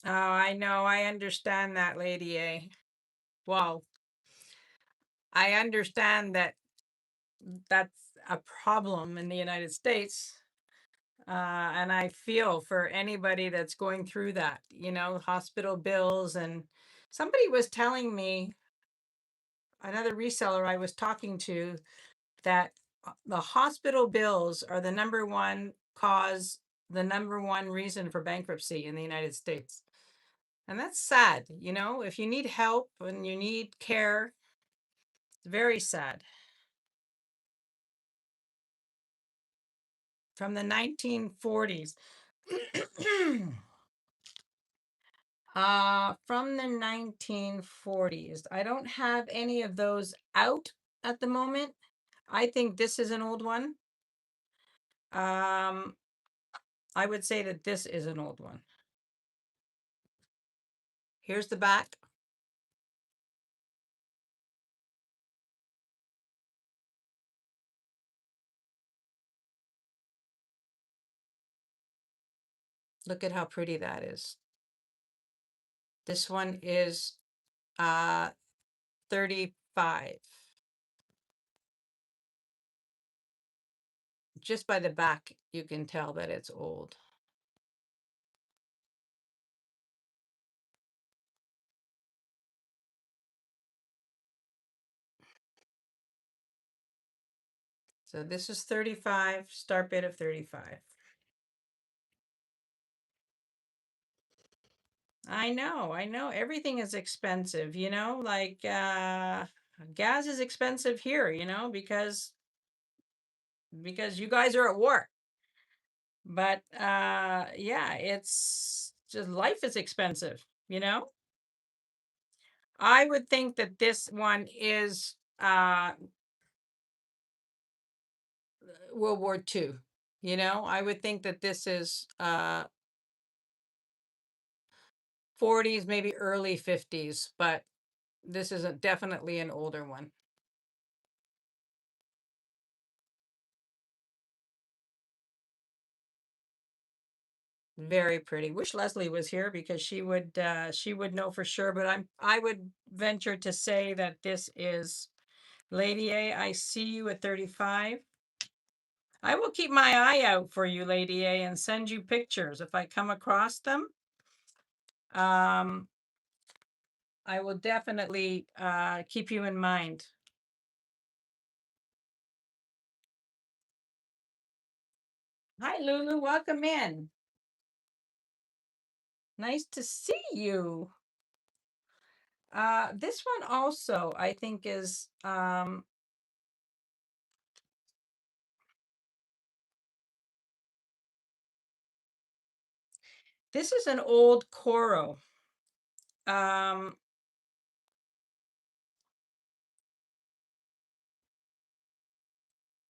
Oh, I know. I understand that, Lady A. Well, I understand that that's a problem in the United States. And I feel for anybody that's going through that, hospital bills. And somebody was telling me, another reseller I was talking to, that the hospital bills are the number one cause, the number one reason for bankruptcy in the United States. And that's sad, if you need help and you need care, it's very sad. From the 1940s. From the 1940s. I don't have any of those out at the moment. I think this is an old one. Um, I would say that this is an old one. Here's the back. Look at how pretty that is. This one is 35. Just by the back, you can tell that it's old. So this is 35, start bid of 35. I know. Everything is expensive, like gas is expensive here, because you guys are at war. But yeah, it's just life is expensive. I would think that this one is World War II. I would think that this is 40s, maybe early 50s, but this is definitely an older one. Very pretty. Wish Leslie was here because she would know for sure, but I would venture to say that this is Lady A. I see you at 35. I will keep my eye out for you, Lady A, and send you pictures if I come across them. I will definitely keep you in mind. Hi, Lulu. Welcome in. Nice to see you. This one also, I think, is this is an old Coro.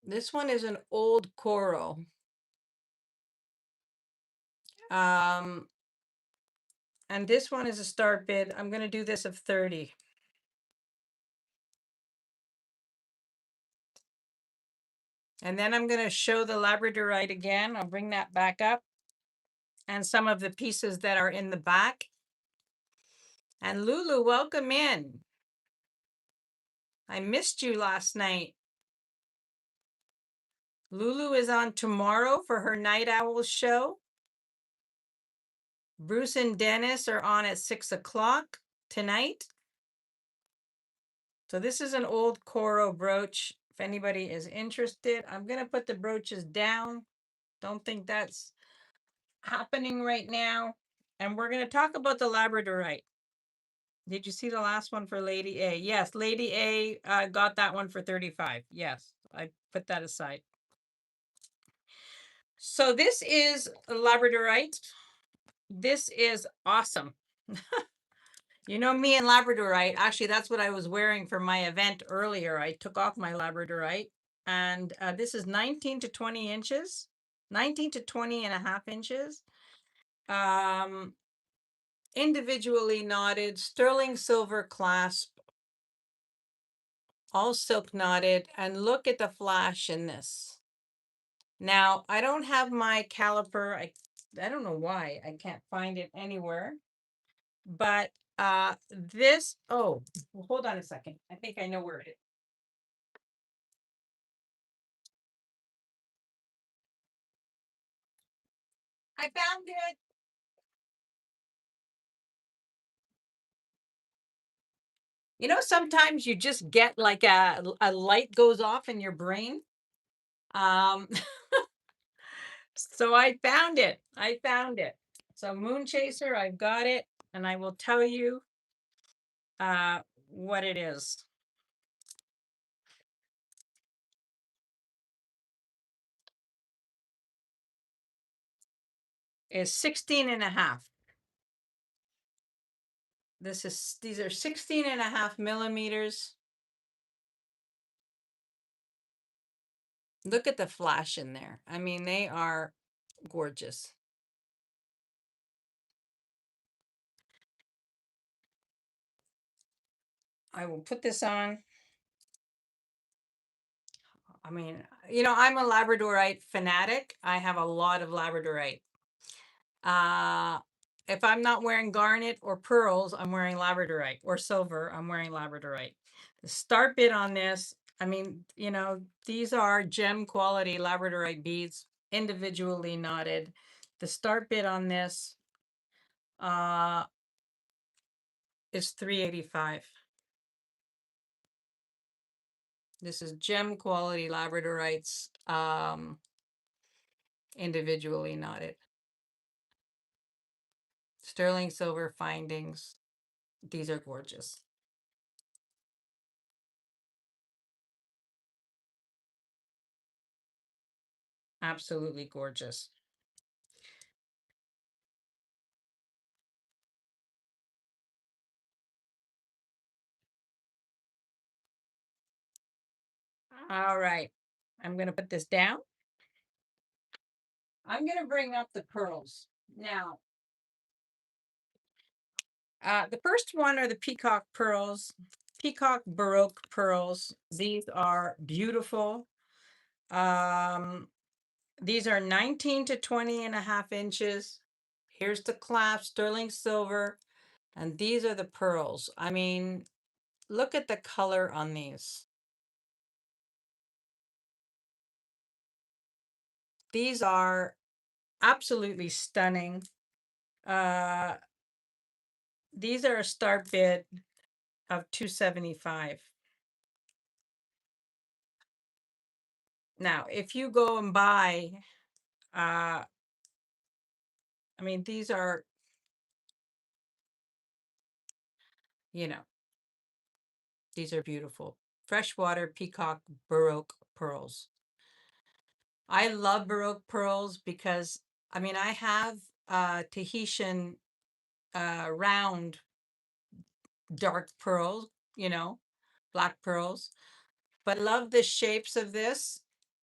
This one is an old Coro. And this one is a start bid. I'm going to do this of 30. And then I'm going to show the Labradorite again. I'll bring that back up. And some of the pieces that are in the back. And Lulu, welcome in. I missed you last night. Lulu is on tomorrow for her Night Owl show. Bruce and Dennis are on at 6 o'clock tonight. So this is an old Coro brooch. If anybody is interested, I'm going to put the brooches down. Don't think that's happening right now. And we're going to talk about the Labradorite. Did you see the last one for Lady A? Yes, Lady A got that one for 35. Yes, I put that aside. So this is Labradorite. This is awesome. You know me and Labradorite. Actually, that's what I was wearing for my event earlier. I took off my Labradorite, and this is 19 to 20 inches, 19 to 20 and a half inches. Um, individually knotted, sterling silver clasp, all silk knotted, and look at the flash in this. Now, I don't have my caliper. I don't know why. I can't find it anywhere. But this, oh, well, hold on a second. I think I know where it is. I found it. You know, sometimes you just get like a light goes off in your brain. Um, so I found it. I found it. So Moon Chaser, I've got it, and I will tell you uh what it is 16 and a half. These are 16 and a half millimeters. Look at the flash in there. I mean, they are gorgeous. I will put this on. I mean, you know, I'm a Labradorite fanatic. I have a lot of Labradorite. Uh, if I'm not wearing garnet or pearls, I'm wearing Labradorite, or silver, I'm wearing Labradorite. The start bit on this, I mean, you know, these are gem quality Labradorite beads, individually knotted. The start bit on this uh, is $385. This is gem quality Labradorites, individually knotted. Sterling silver findings. These are gorgeous. Absolutely gorgeous. All right. I'm going to put this down. I'm going to bring up the pearls. Now, the first one are the peacock pearls, peacock baroque pearls. These are beautiful. Um, these are 19 to 20 and a half inches. Here's the clasp, sterling silver. And these are the pearls. I mean, look at the color on these. These are absolutely stunning. Uh, these are a start bid of 275. Now, if you go and buy, I mean, these are, you know, these are beautiful. Freshwater peacock baroque pearls. I love baroque pearls because, I mean, I have Tahitian round dark pearls, you know, black pearls, but love the shapes of this.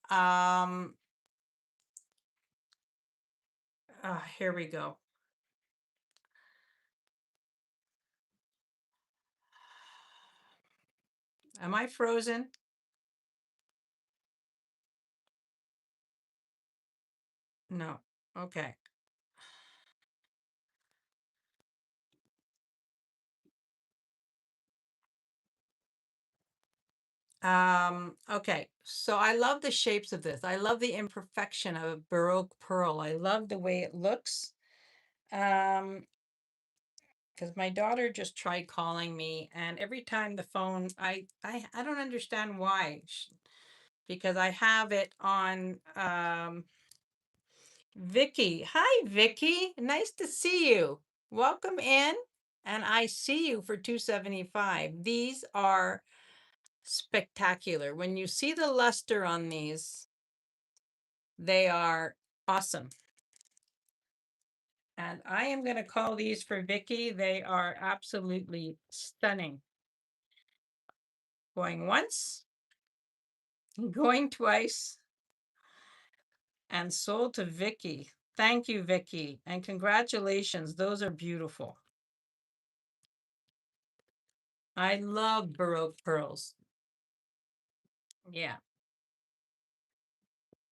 Um, Here we go. Am I frozen? No. Okay. Okay. So I love the shapes of this. I love the imperfection of a Baroque pearl. I love the way it looks. Um, because my daughter just tried calling me, and every time the phone, I don't understand why. Because I have it on Vicky. Hi, Vicky. Nice to see you. Welcome in. And I see you for 275. These are spectacular. When you see the luster on these, they are awesome. And I am going to call these for Vicky. They are absolutely stunning. Going once, going twice, and sold to Vicky. Thank you, Vicky. And congratulations. Those are beautiful. I love Baroque pearls. Yeah.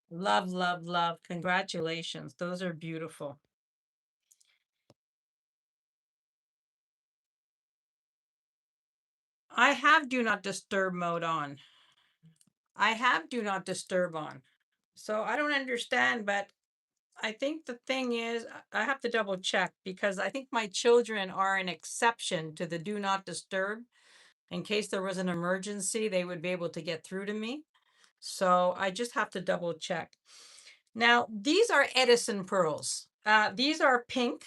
Love, love, love. Congratulations. Those are beautiful. I have do not disturb mode on. I have do not disturb on. So I don't understand, but I think the thing is, I have to double check because I think my children are an exception to the do not disturb. In case there was an emergency, they would be able to get through to me. So I just have to double check. Now, these are Edison pearls. These are pink.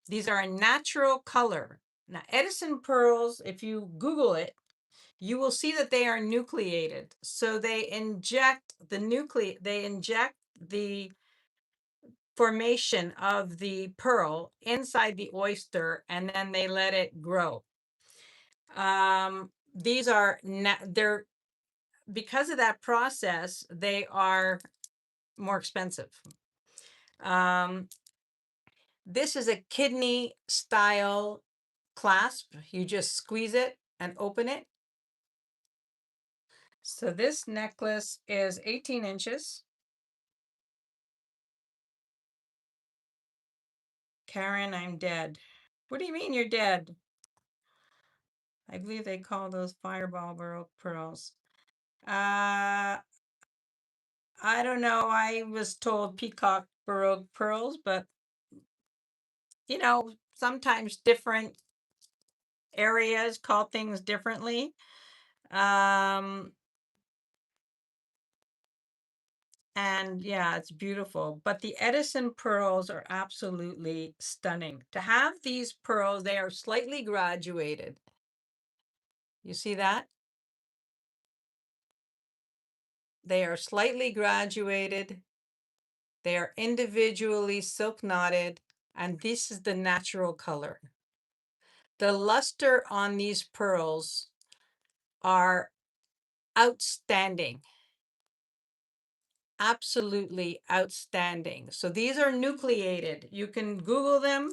These are a natural color. Now, Edison pearls, if you Google it, you will see that they are nucleated. So they inject the formation of the pearl inside the oyster, and then they let it grow. These are they're because of that process, they are more expensive. This is a kidney style clasp. You just squeeze it and open it. So this necklace is 18 inches. Karen, I'm dead. What do you mean you're dead? I believe they call those fireball Baroque pearls. I don't know. I was told peacock Baroque pearls, but sometimes different areas call things differently. And yeah, it's beautiful. But the Edison pearls are absolutely stunning. To have these pearls, they are slightly graduated. You see that? They are slightly graduated. They are individually silk knotted, and this is the natural color. The luster on these pearls are outstanding. Absolutely outstanding. So these are nucleated. You can Google them.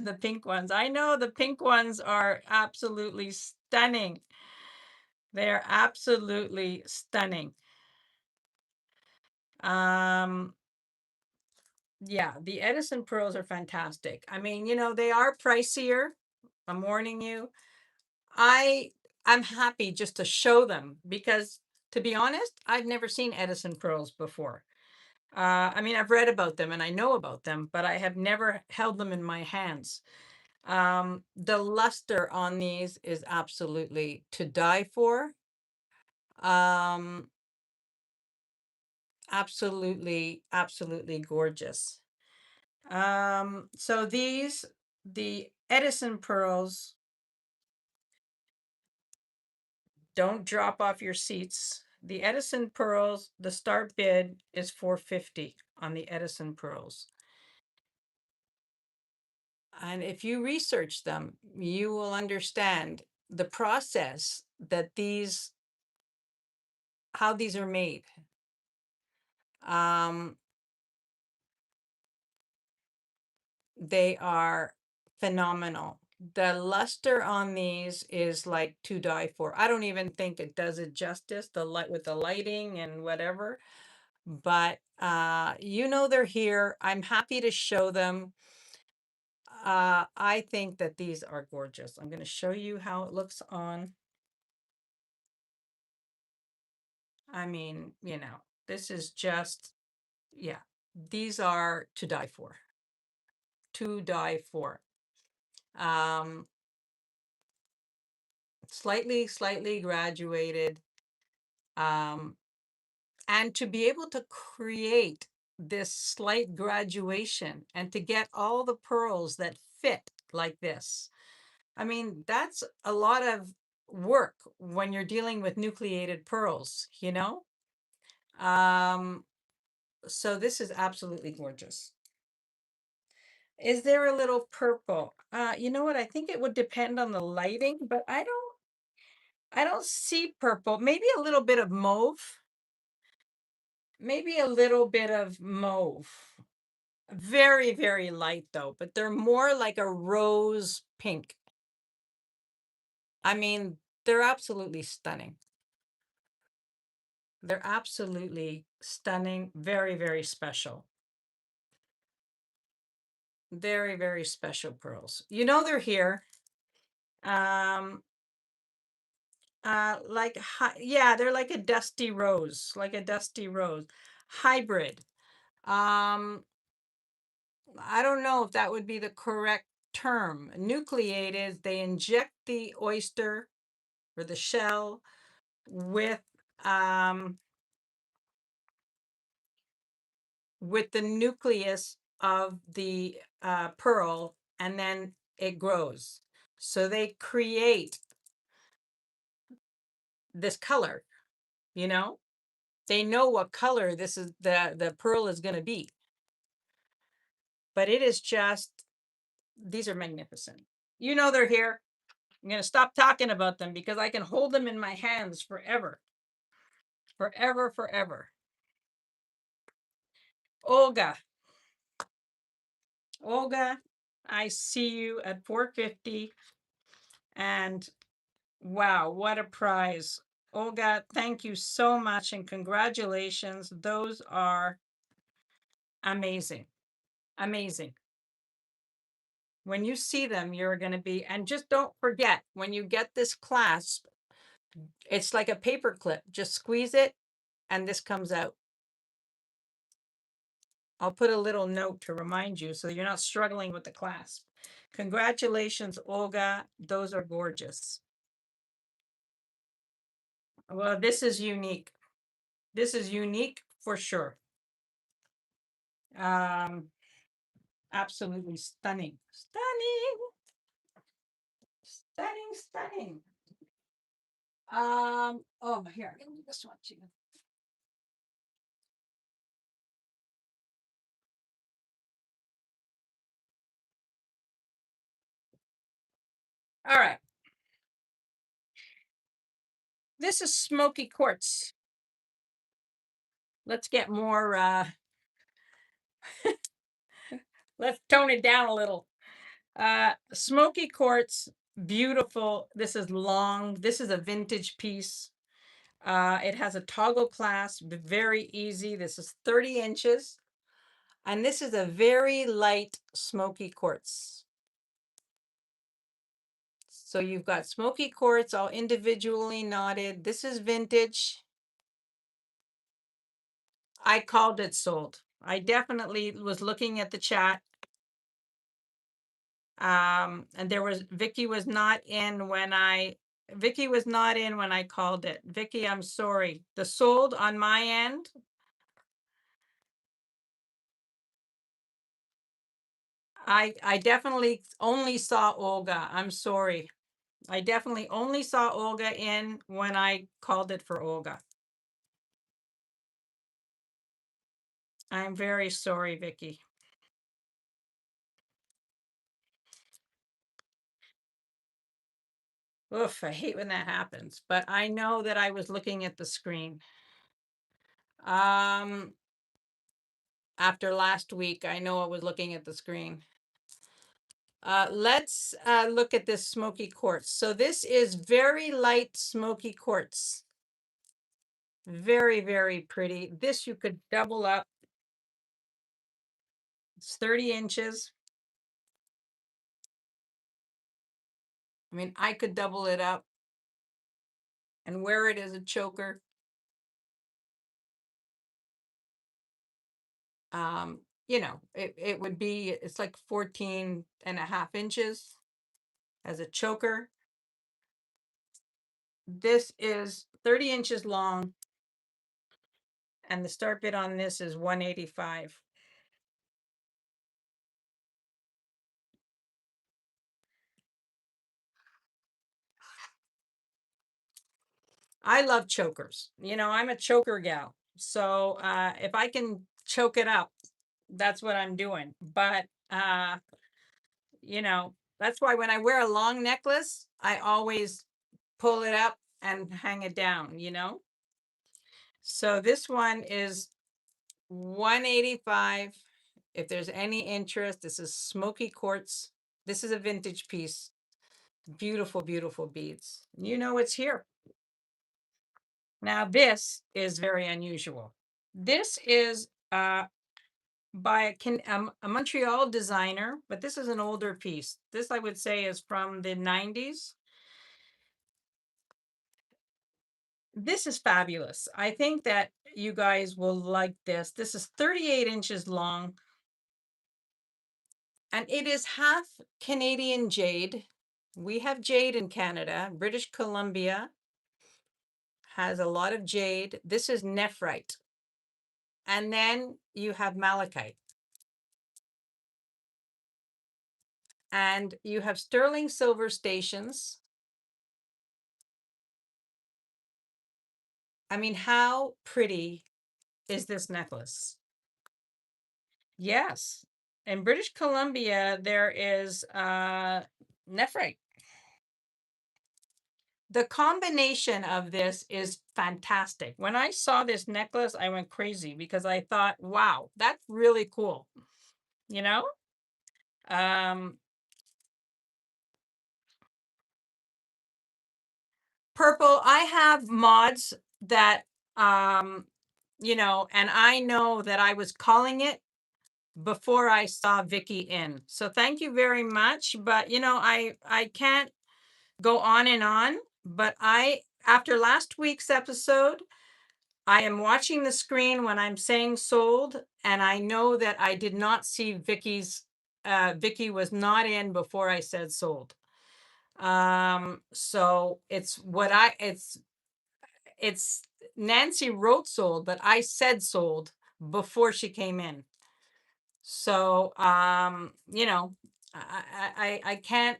The pink ones. I know the pink ones are absolutely stunning. They're absolutely stunning. Yeah, the Edison pearls are fantastic. I mean, they are pricier. I'm warning you. I'm happy just to show them because, to be honest, I've never seen Edison pearls before. I mean, I've read about them and I know about them, but I have never held them in my hands. The luster on these is absolutely to die for. Absolutely, absolutely gorgeous. So the Edison pearls, don't drop off your seats. The Edison pearls, the start bid is $450 on the Edison pearls. And if you research them, you will understand the process that how these are made. They are phenomenal. The luster on these is like to die for. I don't even think it does it justice, the light with the lighting and whatever. But they're here. I'm happy to show them. I think that these are gorgeous. I'm going to show you how it looks on. I mean, this is just, yeah, these are to die for. To die for. Slightly graduated. And to be able to create this slight graduation and to get all the pearls that fit like this. I mean, that's a lot of work when you're dealing with nucleated pearls, you know? Um, so this is absolutely gorgeous. Is there a little purple? You know what? I think it would depend on the lighting, but I don't see purple. Maybe a little bit of mauve. Maybe a little bit of mauve. Very, very light though, but they're more like a rose pink. I mean, they're absolutely stunning. They're absolutely stunning. Very, very special. Very, very special pearls. You know they're here. Um, like yeah, they're like a dusty rose, like a dusty rose. Hybrid. Um, I don't know if that would be the correct term. Nucleated, they inject the oyster or the shell with um with the nucleus of the pearl, and then it grows. So they create this color, you know? They know what color this is the pearl is going to be. But it is just, these are magnificent. You know they're here. I'm going to stop talking about them because I can hold them in my hands forever. Forever, forever. Olga. Olga, I see you at 450. And wow, what a prize. Olga, thank you so much and congratulations. Those are amazing. Amazing. When you see them, you're going to be, and just don't forget when you get this clasp, it's like a paper clip. Just squeeze it and this comes out. I'll put a little note to remind you so you're not struggling with the clasp. Congratulations, Olga. Those are gorgeous. Well, this is unique. This is unique for sure. Absolutely stunning. Stunning. Stunning, stunning. Oh, here, I'm gonna do this one too. All right. This is smoky quartz. Let's get more let's tone it down a little. Smoky quartz, beautiful. This is long. This is a vintage piece. It has a toggle clasp, very easy. This is 30 inches. And this is a very light smoky quartz. So you've got smoky quartz all individually knotted. This is vintage. I called it sold. I definitely was looking at the chat. And there was Vicky was not in when I called it. Vicky, I'm sorry. The sold on my end. I definitely only saw Olga. I'm sorry. I definitely only saw Olga in when I called it for Olga. I'm very sorry, Vicky. Oof, I hate when that happens, but I know that I was looking at the screen. After last week, I know I was looking at the screen. Let's look at this smoky quartz. So this is very light smoky quartz. Very, very pretty. This you could double up. It's 30 inches. I mean, I could double it up and wear it as a choker. You know, it would be, it's like 14 and a half inches as a choker. This is 30 inches long. And the start bid on this is 185. I love chokers. I'm a choker gal. So if I can choke it up, that's what I'm doing. But that's why when I wear a long necklace, I always pull it up and hang it down. So this one is 185. If there's any interest, this is smoky quartz. This is a vintage piece. Beautiful, beautiful beads. It's here. Now this is very unusual. This is by a Montreal designer, but this is an older piece. This I would say is from the 90s. This is fabulous. I think that you guys will like this. This is 38 inches long, and it is half Canadian jade. We have jade in Canada. British Columbia has a lot of jade. This is nephrite. And then you have malachite. And you have sterling silver stations. I mean, how pretty is this necklace? Yes. In British Columbia, there is nephrite. The combination of this is fantastic. When I saw this necklace, I went crazy because I thought, wow, that's really cool. You know? Um, Purple, I have mods that, and I know that I was calling it before I saw Vicky in. So thank you very much. But I can't go on and on. But after last week's episode, I am watching the screen when I'm saying sold, and I know that I did not see Vicky was not in before I said sold. So it's Nancy wrote sold, but I said sold before she came in. So I can't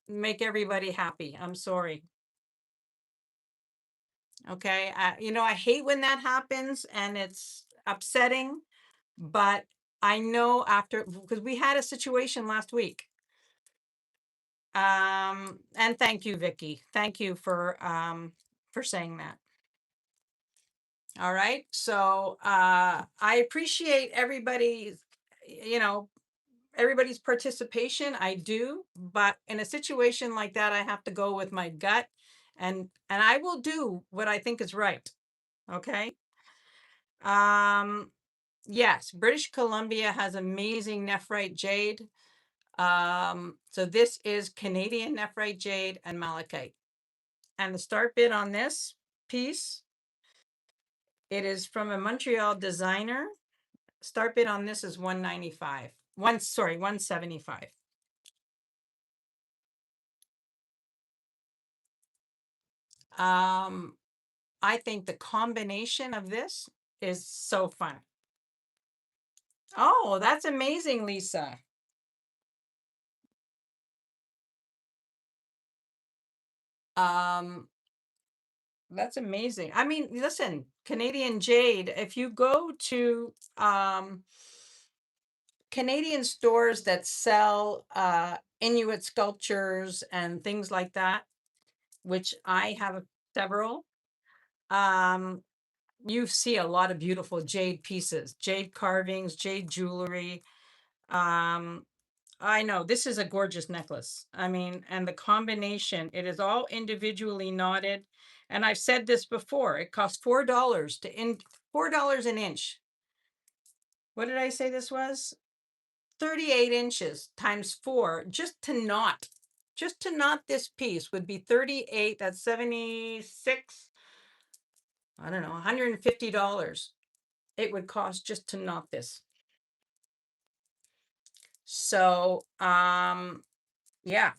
make everybody happy. I'm sorry. Okay. I hate when that happens and it's upsetting, but I know after because we had a situation last week. And thank you, Vicky. Thank you for saying that. All right. So I appreciate everybody's participation. I do, but in a situation like that, I have to go with my gut, and I will do what I think is right. Okay. Yes, British Columbia has amazing nephrite jade. So this is Canadian nephrite jade and malachite. And the start bid on this piece, it is from a Montreal designer. Start bid on this is 195. 175. Um, I think the combination of this is so fun. Oh, that's amazing, Lisa. Um, that's amazing. I mean, listen, Canadian jade, if you go to Canadian stores that sell Inuit sculptures and things like that, which I have several, um, you see a lot of beautiful jade pieces, jade carvings, jade jewelry. Um, I know this is a gorgeous necklace. I mean, and the combination, it is all individually knotted. And I've said this before, it costs $4 an inch. What did I say this was? 38 inches times 4 just to knot this piece would be 38. That's 76. I don't know, $150 it would cost just to knot this. So yeah,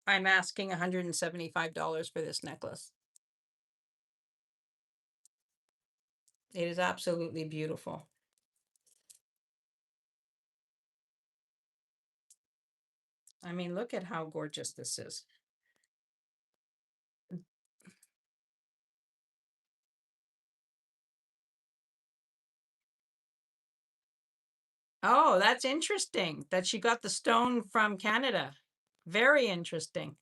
I'm asking $175 for this necklace. It is absolutely beautiful. I mean, look at how gorgeous this is. Oh, that's interesting that she got the stone from Canada. Very interesting.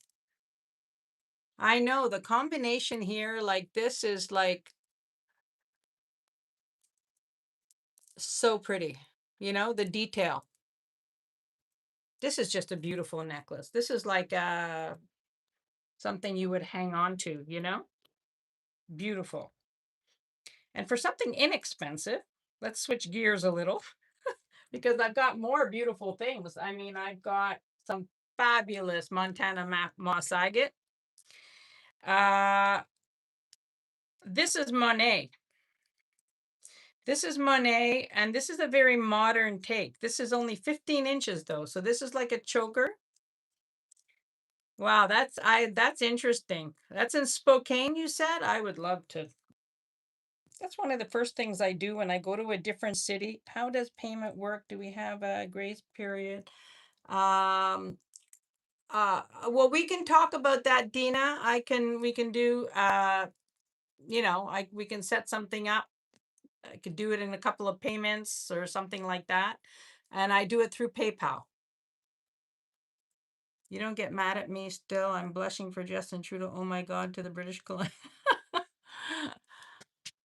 I know the combination here, like this is like so pretty. You know, the detail. This is just a beautiful necklace. This is like something you would hang on to, you know? Beautiful. And for something inexpensive, let's switch gears a little because I've got more beautiful things. I mean, I've got some fabulous Montana moss agate. Uh, this is Monet. This is Monet, and this is a very modern take. This is only 15 inches though, so this is like a choker. Wow, that's interesting. That's in Spokane, you said? I would love to. That's one of the first things I do when I go to a different city. How does payment work? Do we have a grace period? Um, well, we can talk about that, Dina. We can do, we can set something up. I could do it in a couple of payments or something like that. And I do it through PayPal. You don't get mad at me still. I'm blushing for Justin Trudeau. Oh my God, to the British Columbia.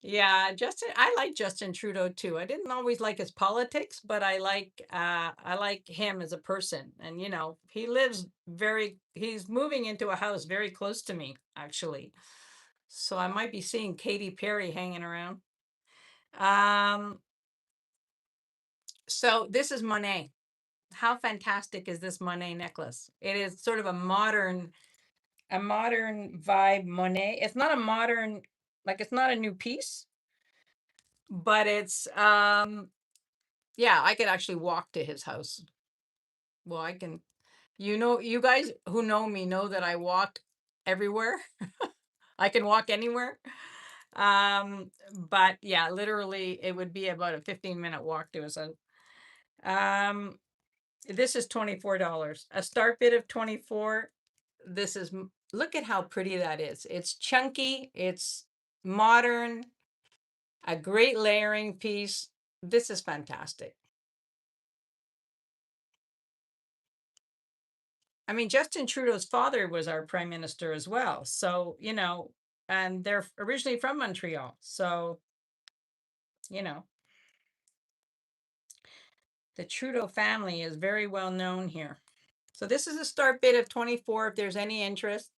Yeah, Justin, I like Justin Trudeau too. I didn't always like his politics, but I like him as a person. And you know, he's moving into a house very close to me, actually. So I might be seeing Katy Perry hanging around. Um, so this is Monet. How fantastic is this Monet necklace? It is sort of a modern vibe Monet. It's not a modern, like it's not a new piece, but it's yeah, I could actually walk to his house. Well, I can, you guys who know me know that I walk everywhere. I can walk anywhere. But yeah, literally it would be about a 15-minute walk to his house. Um, this is $24. A start bid of 24. This is, look at how pretty that is. It's chunky, it's modern, a great layering piece. This is fantastic. I mean, Justin Trudeau's father was our prime minister as well. So, you know, and they're originally from Montreal. So, you know, the Trudeau family is very well known here. So this is a start bid of 24 if there's any interest.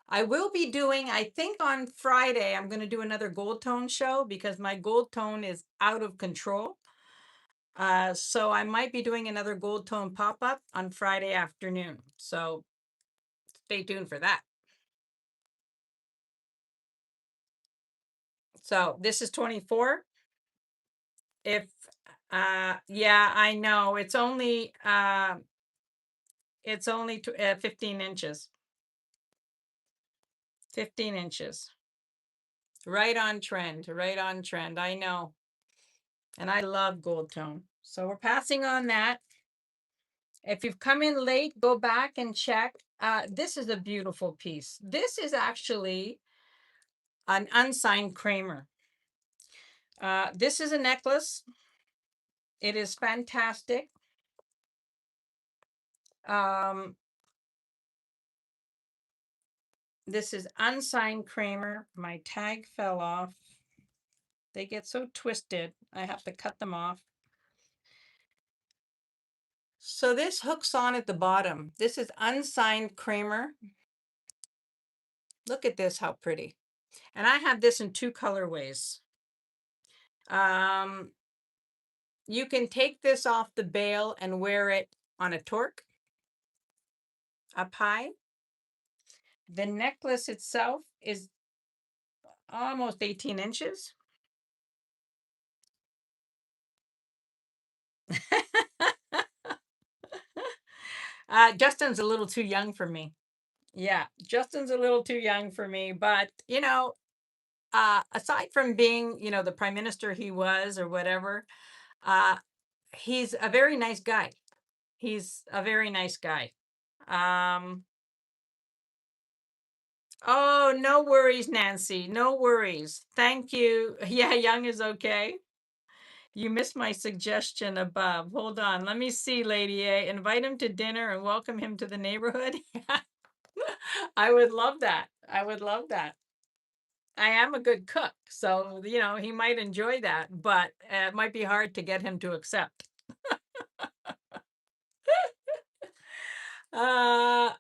I will be doing, I think on Friday, I'm going to do another gold tone show because my gold tone is out of control. So I might be doing another gold tone pop-up on Friday afternoon. So stay tuned for that. So this is 24. If yeah, I know it's only 15 inches. 15 inches. Right on trend, right on trend. I know. And I love gold tone. So we're passing on that. If you've come in late, go back and check. This is a beautiful piece. This is actually an unsigned Kramer. This is a necklace. It is fantastic. Um, this is unsigned Kramer. My tag fell off. They get so twisted, I have to cut them off. So this hooks on at the bottom. This is unsigned Kramer. Look at this, how pretty. And I have this in two colorways. Um, you can take this off the bail and wear it on a torque up high. The necklace itself is almost 18 inches. Justin's a little too young for me. Yeah, Justin's a little too young for me, but you know, aside from being, the prime minister he was or whatever, uh, he's a very nice guy. He's a very nice guy. Um, oh, no worries, Nancy. No worries. Thank you. Yeah, young is okay. You missed my suggestion above. Hold on. Let me see, Lady A. Invite him to dinner and welcome him to the neighborhood. I would love that. I would love that. I am a good cook, so he might enjoy that, but it might be hard to get him to accept. Uh,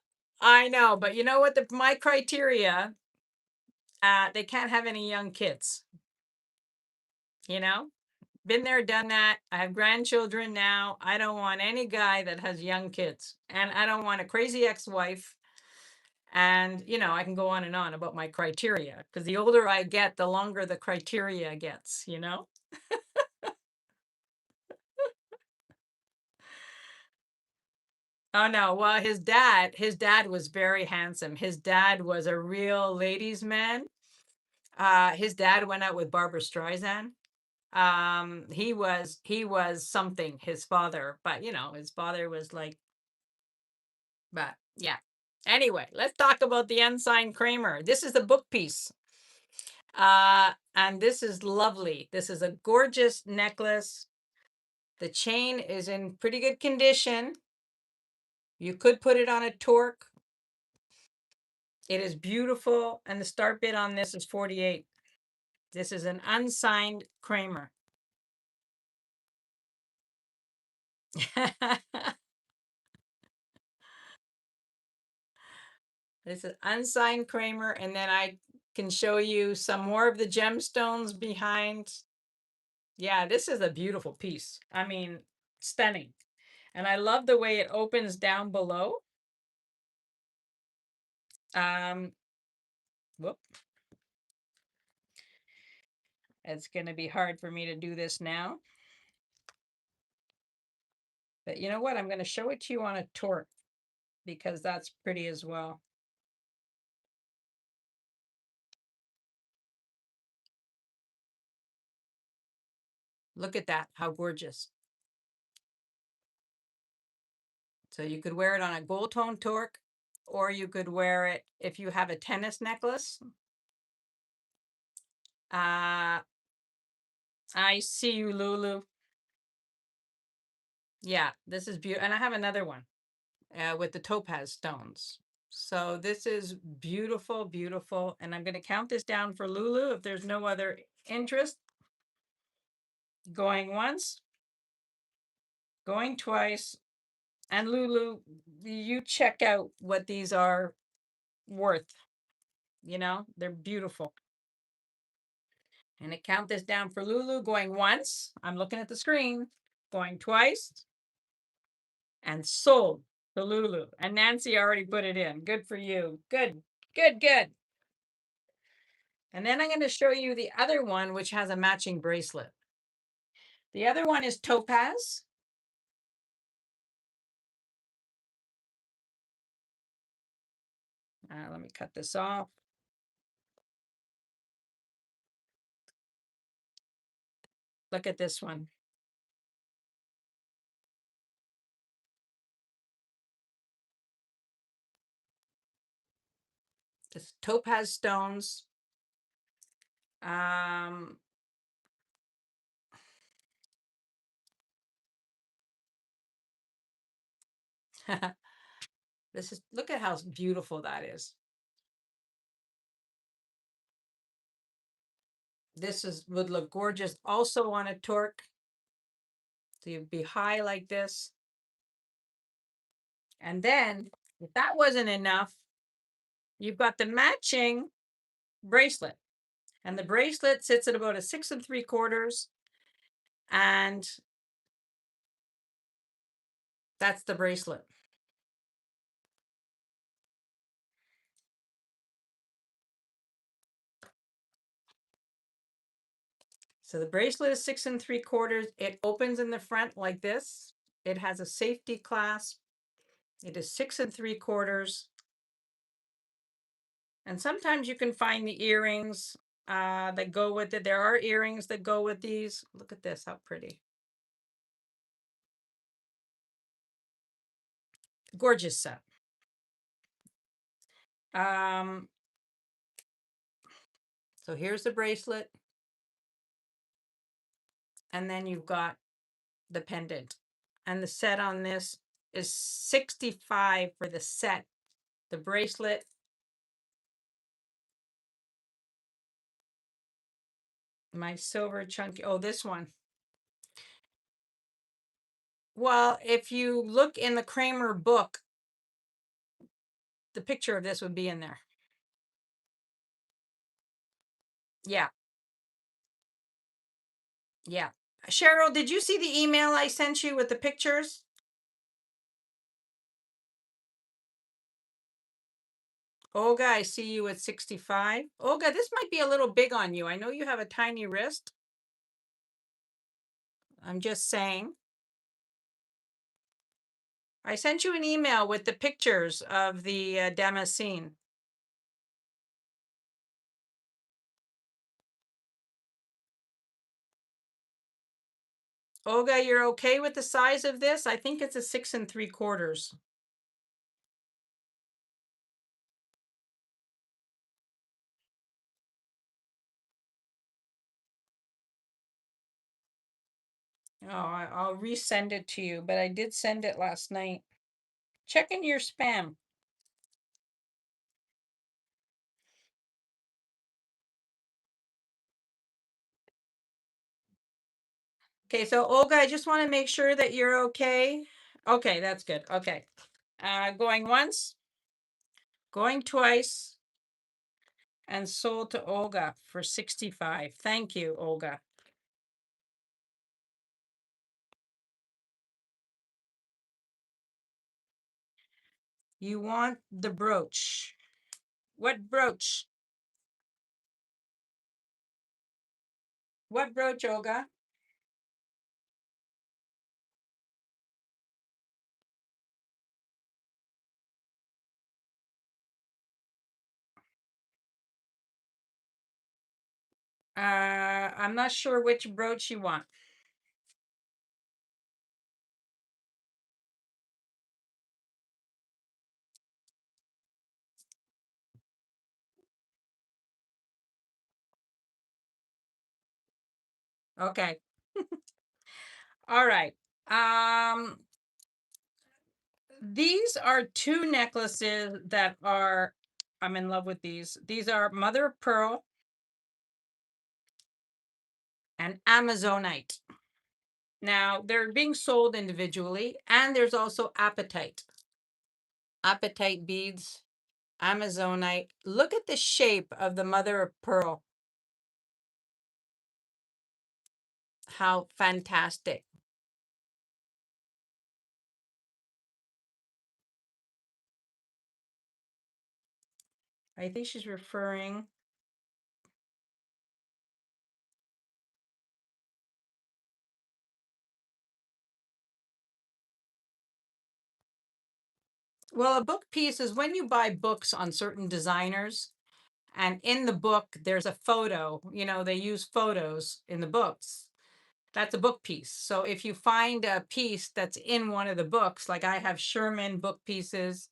I know, but you know what? My criteria, they can't have any young kids. You know, been there, done that. I have grandchildren now. I don't want any guy that has young kids, and I don't want a crazy ex-wife. And I can go on and on about my criteria because the older I get, the longer the criteria gets. Oh no, well his dad was very handsome. His dad was a real ladies man. His dad went out with Barbara Streisand. He was something, his father, but his father was like, but yeah. Anyway, let's talk about the unsigned Kramer. This is the book piece. And this is lovely. This is a gorgeous necklace. The chain is in pretty good condition. You could put it on a torque. It is beautiful, and the start bid on this is 48. This is an unsigned Kramer. This is unsigned Kramer, and then I can show you some more of the gemstones behind. Yeah, this is a beautiful piece. I mean, stunning. And I love the way it opens down below. Whoop. It's going to be hard for me to do this now. But you know what? I'm going to show it to you on a torque because that's pretty as well. Look at that. How gorgeous. So you could wear it on a gold tone torque, or you could wear it if you have a tennis necklace. I see you, Lulu. Yeah, this is beautiful. And I have another one with the topaz stones. So this is beautiful, beautiful. And I'm going to count this down for Lulu if there's no other interest. Going once, going twice. And Lulu, you check out what these are worth. They're beautiful. And I count this down for Lulu. Going once, I'm looking at the screen. Going twice, and sold to Lulu. And Nancy already put it in. Good for you. Good, good, good. And then I'm going to show you the other one, which has a matching bracelet. The other one is topaz. Let me cut this off. Look at this one. This topaz stones. Look at how beautiful that is. Would look gorgeous also on a torque. So you'd be high like this. And then, if that wasn't enough, you've got the matching bracelet. And the bracelet sits at about a 6 3/4. And that's the bracelet. So the bracelet is 6 3/4. It opens in the front like this. It has a safety clasp. It is 6 3/4. And sometimes you can find the earrings that go with it. There are earrings that go with these. Look at this, how pretty. Gorgeous set. Um, so here's the bracelet, and then you've got the pendant. And the set on this is 65 for the set. The bracelet, my silver chunky, oh, this one. Well, if you look in the Kramer book, the picture of this would be in there. Yeah, yeah. Cheryl, did you see the email I sent you with the pictures? Olga, I see you at 65. Olga, this might be a little big on you. I know you have a tiny wrist. I'm just saying. I sent you an email with the pictures of the Damascene. Olga, you're okay with the size of this? I think it's a 6 3/4. Oh, I'll resend it to you, but I did send it last night. Check in your spam. Okay, so Olga, I just want to make sure that you're okay. Okay, that's good. Okay. Going once, going twice, and sold to Olga for 65. Thank you, Olga. You want the brooch. What brooch? What brooch, Olga? I'm not sure which brooch you want. Okay. All right. These are two necklaces that are, I'm in love with these. These are mother of pearl and Amazonite. Now they're being sold individually, and there's also apatite. Apatite beads, Amazonite. Look at the shape of the mother of pearl. How fantastic. I think she's referring. Well, a book piece is when you buy books on certain designers, and in the book, there's a photo. You know, they use photos in the books. That's a book piece. So if you find a piece that's in one of the books, like I have Sherman book pieces,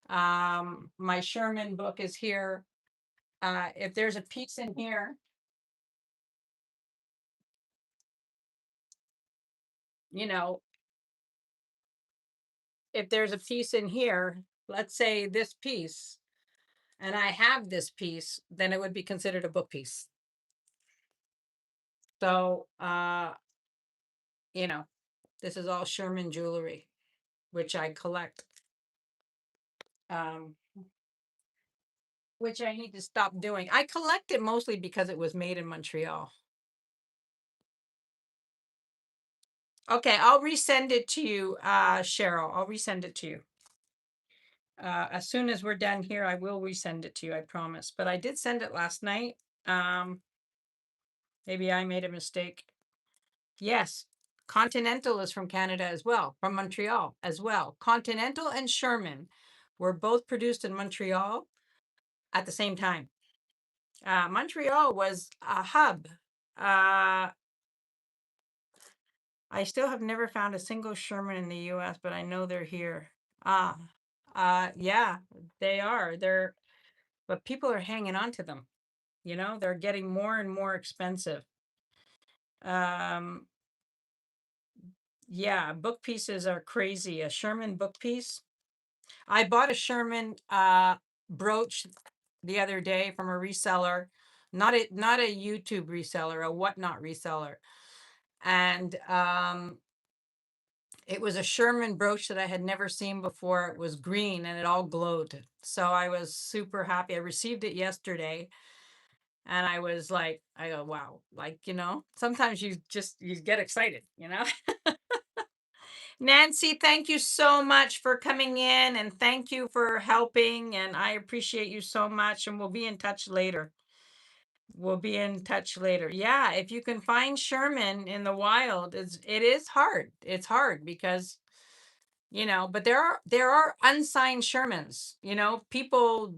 my Sherman book is here. If there's a piece in here, you know, if there's a piece in here, let's say this piece, and I have this piece, then it would be considered a book piece. So, you know, this is all Sherman jewelry, which I collect. Um, which I need to stop doing. I collect it mostly because it was made in Montreal. Okay, I'll resend it to you, Cheryl. I'll resend it to you. As soon as we're done here, I will resend it to you, I promise. But I did send it last night. Maybe I made a mistake. Yes, Continental is from Canada as well, from Montreal as well. Continental and Sherman were both produced in Montreal at the same time. Montreal was a hub. Uh, I still have never found a single Sherman in the US, but I know they're here. Ah, yeah, they are. But people are hanging on to them. They're getting more and more expensive. Um, yeah, book pieces are crazy. A Sherman book piece. I bought a Sherman brooch the other day from a reseller, not a YouTube reseller, a whatnot reseller. And it was a Sherman brooch that I had never seen before. It was green and it all glowed. So I was super happy. I received it yesterday and I was like, I go, wow. Like, sometimes you get excited. Nancy, thank you so much for coming in and thank you for helping. And I appreciate you so much. And we'll be in touch later. We'll be in touch later. Yeah, if you can find Sherman in the wild, it is hard. It's hard because but there are unsigned Shermans. People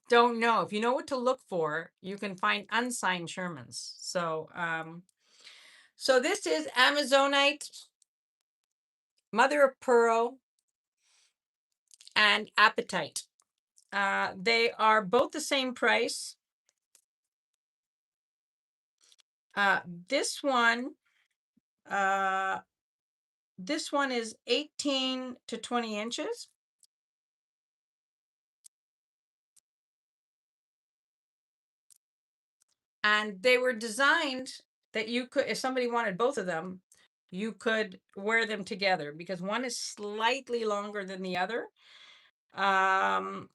don't know. If you know what to look for, you can find unsigned Shermans. So this is Amazonite, mother of pearl, and apatite. They are both the same price. Uh, this one, uh, this one is 18 to 20 inches. And they were designed that you could, if somebody wanted both of them, you could wear them together because one is slightly longer than the other. Um,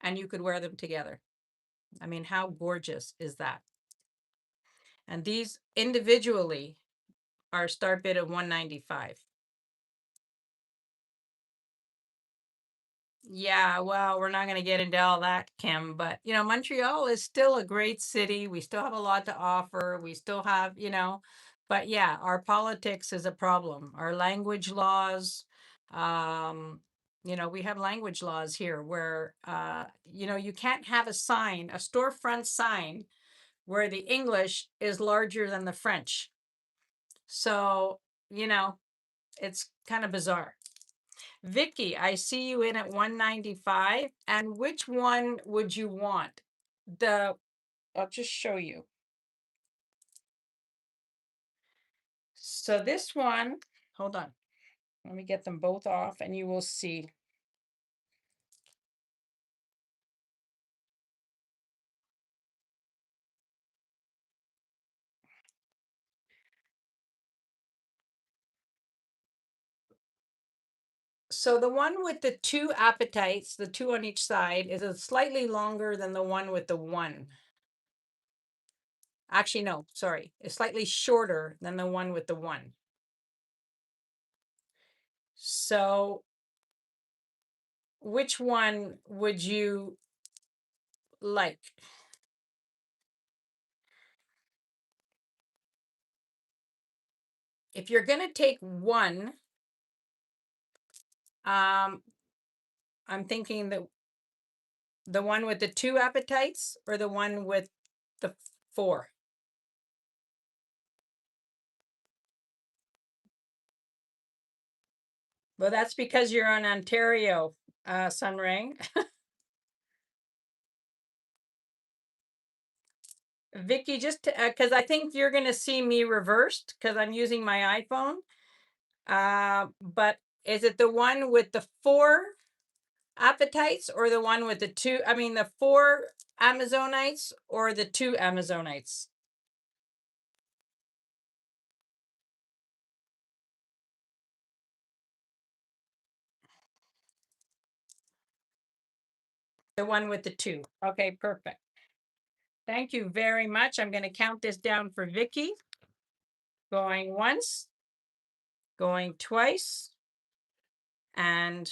and you could wear them together. I mean, how gorgeous is that? And these individually are start bid of 195. Yeah, well, we're not going to get into all that, Kim, but Montreal is still a great city. We still have a lot to offer. We still have, but yeah, our politics is a problem. Our language laws, we have language laws here where you can't have a storefront sign where the English is larger than the French. So, you know, it's kind of bizarre. Vicky, I see you in at 195. And which one would you want? I'll just show you. So this one, hold on. Let me get them both off and you will see. So the one with the two appetites, the two on each side, is a slightly longer than the one with the one. Actually, no, sorry. It's slightly shorter than the one with the one. So which one would you like? If you're going to take one, I'm thinking that the one with the two appetites or the one with the four. Well, that's because you're in Ontario, Sunray. Vicky, just because I think you're going to see me reversed because I'm using my iPhone. But is it the one with the four appetites or the one with the two? I mean, the four Amazonites or the two Amazonites? The one with the two. Okay, perfect. Thank you very much. I'm going to count this down for Vicky. Going once, going twice, and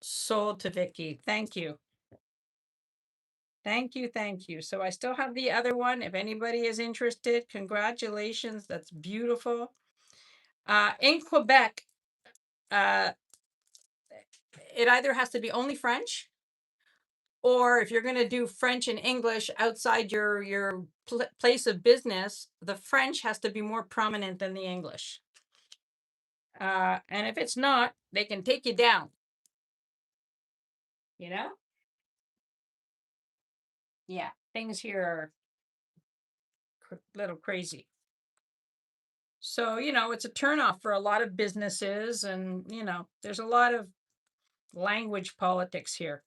sold to Vicky. Thank you. Thank you. Thank you. So I still have the other one. If anybody is interested, congratulations. That's beautiful. In Quebec, uh, it either has to be only French, or if you're going to do French and English outside your place of business, the French has to be more prominent than the English. And if it's not, they can take you down. You know? Yeah, things here are a little crazy. So, it's a turnoff for a lot of businesses, and, there's a lot of language politics here.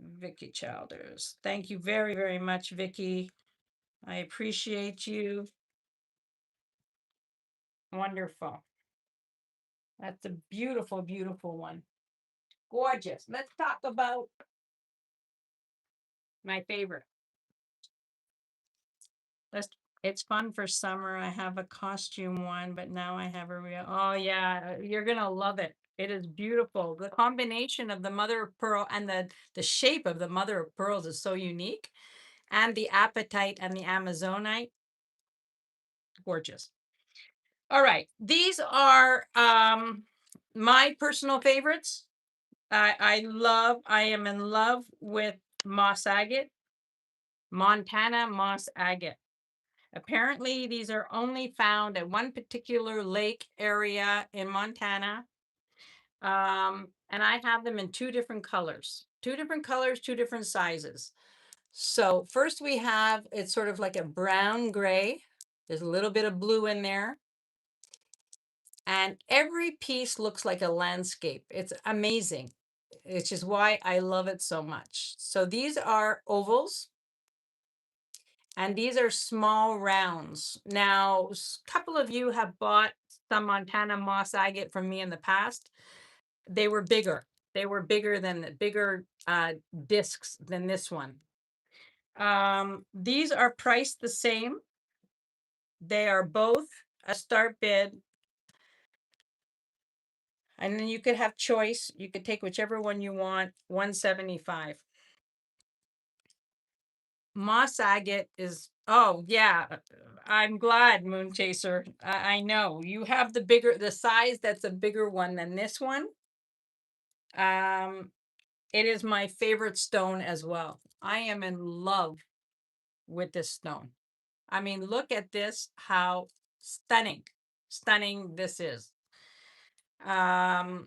Vicky Childers. Thank you very, very much, Vicky. I appreciate you. Wonderful. That's a beautiful, beautiful one. Gorgeous. Let's talk about my favorite. Let's it's fun for summer. I have a costume one, but now I have a real. Oh yeah, you're gonna love it. It is beautiful. The combination of the mother of pearl and the shape of the mother of pearls is so unique, and the apatite and the amazonite, gorgeous. All right, these are my personal favorites. I am in love with moss agate, Montana moss agate. Apparently, these are only found at one particular lake area in Montana. And I have them in two different colors, two different sizes. So first we have, it's sort of like a brown gray. There's a little bit of blue in there. And every piece looks like a landscape. It's amazing. Which is why I love it so much. So these are ovals. And these are small rounds. Now, a couple of you have bought some Montana moss agate from me in the past. They were bigger. They were bigger discs than this one. These are priced the same. They are both a start bid. And then you could have choice. You could take whichever one you want, $175. Moss agate is, oh yeah, I'm glad, Moon Chaser. I know you have the size that's a bigger one than this one. It is my favorite stone as well. I am in love with this stone. I mean, look at this, how stunning this is. I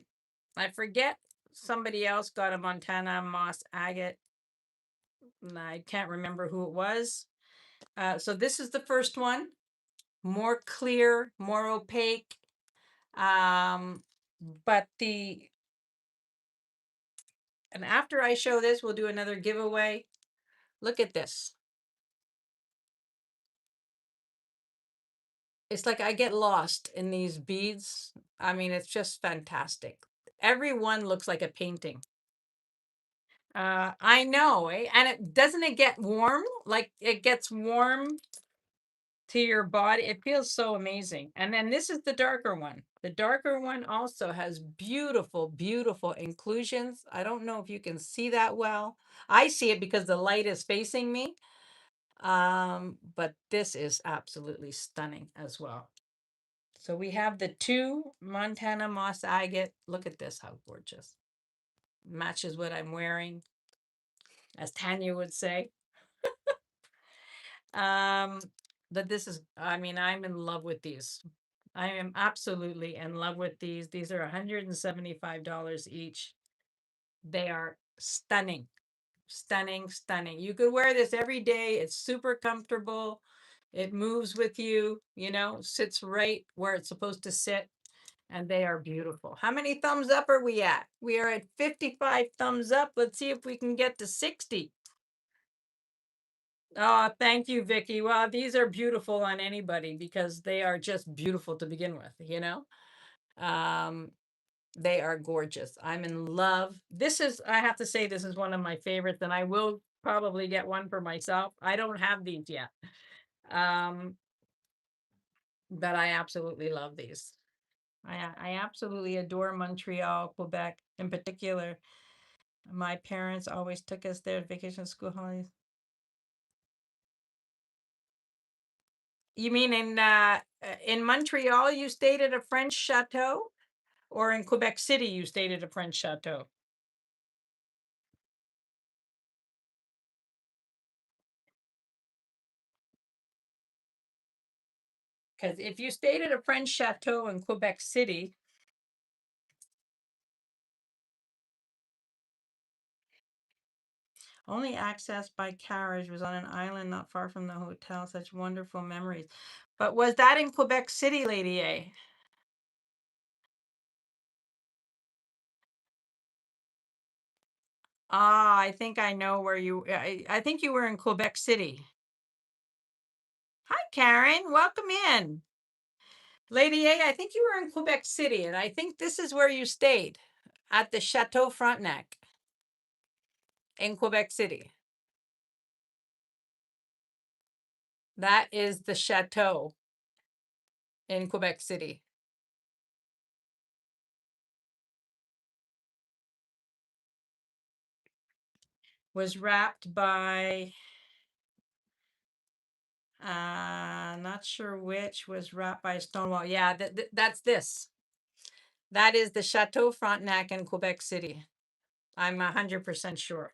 forget, somebody else got a Montana moss agate. I can't remember who it was. So this is the first one, more clear, more opaque. But and after I show this, we'll do another giveaway. Look at this. It's like I get lost in these beads. I mean, it's just fantastic. Every one looks like a painting. I know, eh? And it get warm? Like it gets warm to your body. It feels so amazing. And then this is the darker one. The darker one also has beautiful, beautiful inclusions. I don't know if you can see that well. I see it because the light is facing me. But this is absolutely stunning as well. So we have the two Montana moss agate. Look at this, how gorgeous. Matches what I'm wearing, as Tanya would say. But this is, I mean, I'm in love with these. I am absolutely in love with these. These are $175 each. They are stunning, stunning. You could wear this every day. It's super comfortable. It moves with you, sits right where it's supposed to sit. And they are beautiful. How many thumbs up are we at? We are at 55 thumbs up. Let's see if we can get to 60. Oh, thank you, Vicky. Well, these are beautiful on anybody because they are just beautiful to begin with. Um, they are gorgeous. I'm in love. I have to say, this is one of my favorites, and I will probably get one for myself. I don't have these yet. But I absolutely love these. I absolutely adore Montreal, Quebec in particular. My parents always took us there vacation school holidays. You mean in Montreal you stayed at a French chateau, or in Quebec City you stayed at a French chateau? Because if you stayed at a French chateau in Quebec City, only accessed by carriage, was on an island not far from the hotel. Such wonderful memories. But was that in Quebec City, Lady A? Ah, I think I know where you. I think you were in Quebec City. Hi, Karen. Welcome in, Lady A. I think you were in Quebec City, and I think this is where you stayed, at the Chateau Frontenac in Quebec City. That is the chateau in Quebec City. Was wrapped by not sure which, was wrapped by a stone wall. Yeah, that's this. That is the Chateau Frontenac in Quebec City. I'm 100% sure.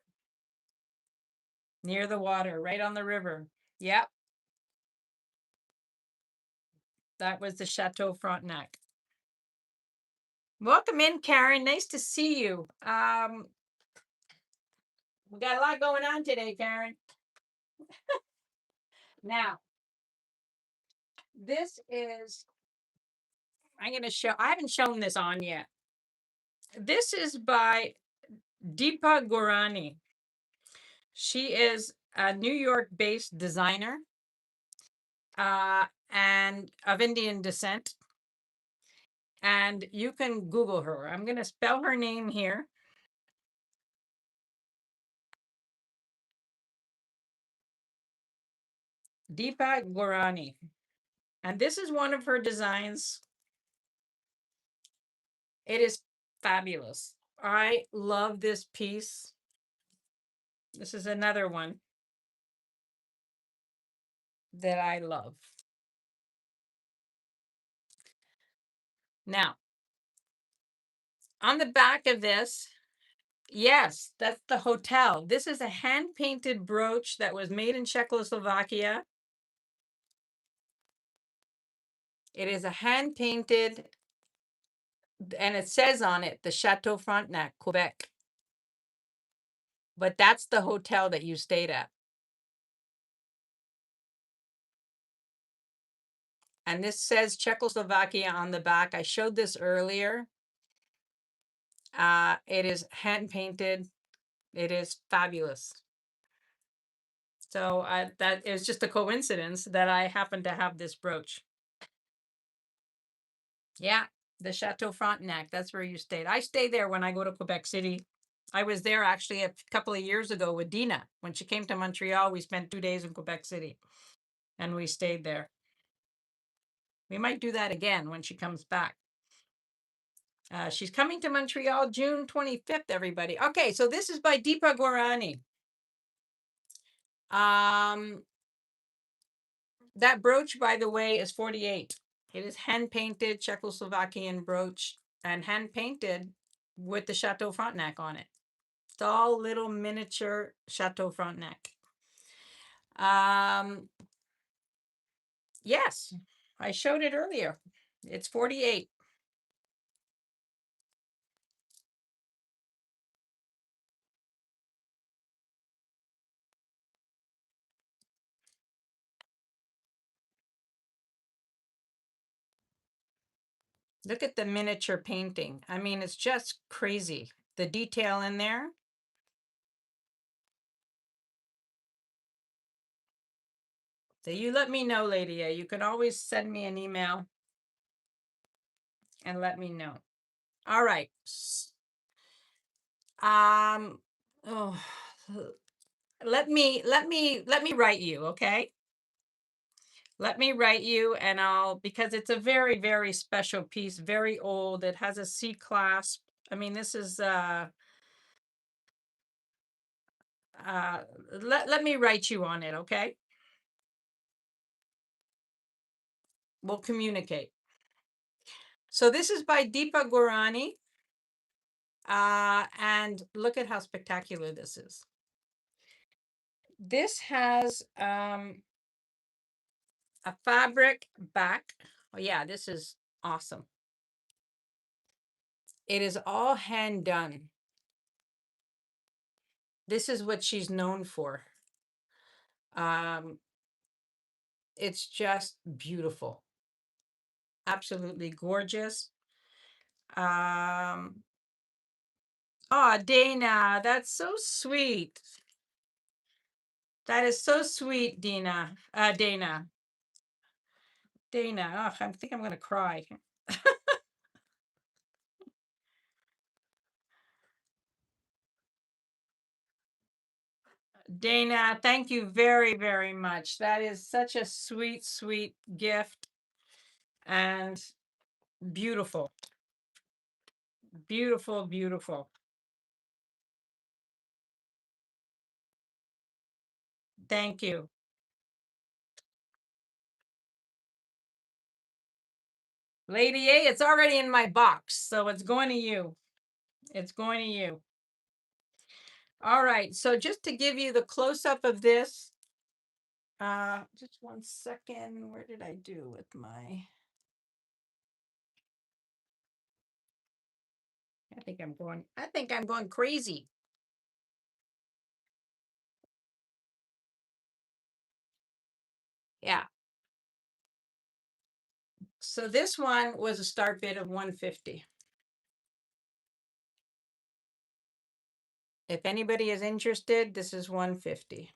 Near the water, right on the river. Yep, that was the Chateau Frontenac. Welcome in, Karen. Nice to see you. We got a lot going on today, Karen. Now, this is, I'm going to show, I haven't shown this on yet. This is by Deepa Gorani. She is a New York based designer and of Indian descent. And you can Google her. I'm going to spell her name here. Deepa Gorani. And this is one of her designs. It is fabulous. I love this piece. This is another one that I love. Now, on the back of this, yes, that's the hotel. This is a hand painted brooch that was made in Czechoslovakia. It is a hand painted, and it says on it, the Chateau Frontenac, Quebec. But that's the hotel that you stayed at. And this says Czechoslovakia on the back. I showed this earlier. It is hand painted. It is fabulous. So that is just a coincidence that I happen to have this brooch. Yeah, the Chateau Frontenac. That's where you stayed. I stay there when I go to Quebec City. I was there actually a couple of years ago with Dina. When she came to Montreal, we spent 2 days in Quebec City and we stayed there. We might do that again when she comes back. She's coming to Montreal June 25th, everybody. Okay, so this is by Deepa Gorani. That brooch, by the way, is 48. It is hand painted Czechoslovakian brooch and hand painted with the Chateau Frontenac on it. It's all little miniature Chateau Frontenac. Yes, I showed it earlier. It's 48. Look at the miniature painting. I mean, it's just crazy. The detail in there. So you let me know, Lady A. You can always send me an email and let me know. All right. Oh, let me write you, okay? Let me write you, and because it's a very, very special piece, very old. It has a C clasp. I mean, this is let me write you on it, okay? we'll communicate. So this is by Deepa Gurani. And look at how spectacular this is. This has a fabric back. Oh yeah, this is awesome. It is all hand done. This is what she's known for. It's just beautiful. Absolutely gorgeous. Oh, Dana, that's so sweet. That is so sweet, Dana. Dana. Dana. Oh, I think I'm gonna cry. Dana, thank you very, very much. That is such a sweet, sweet gift and beautiful. Beautiful, beautiful. Thank you. Lady A, it's already in my box, so it's going to you. It's going to you. All right, so just to give you the close-up of this, just 1 second. Where did I do with my? I think I'm going crazy. Yeah. So this one was a start bid of 150. If anybody is interested, this is 150.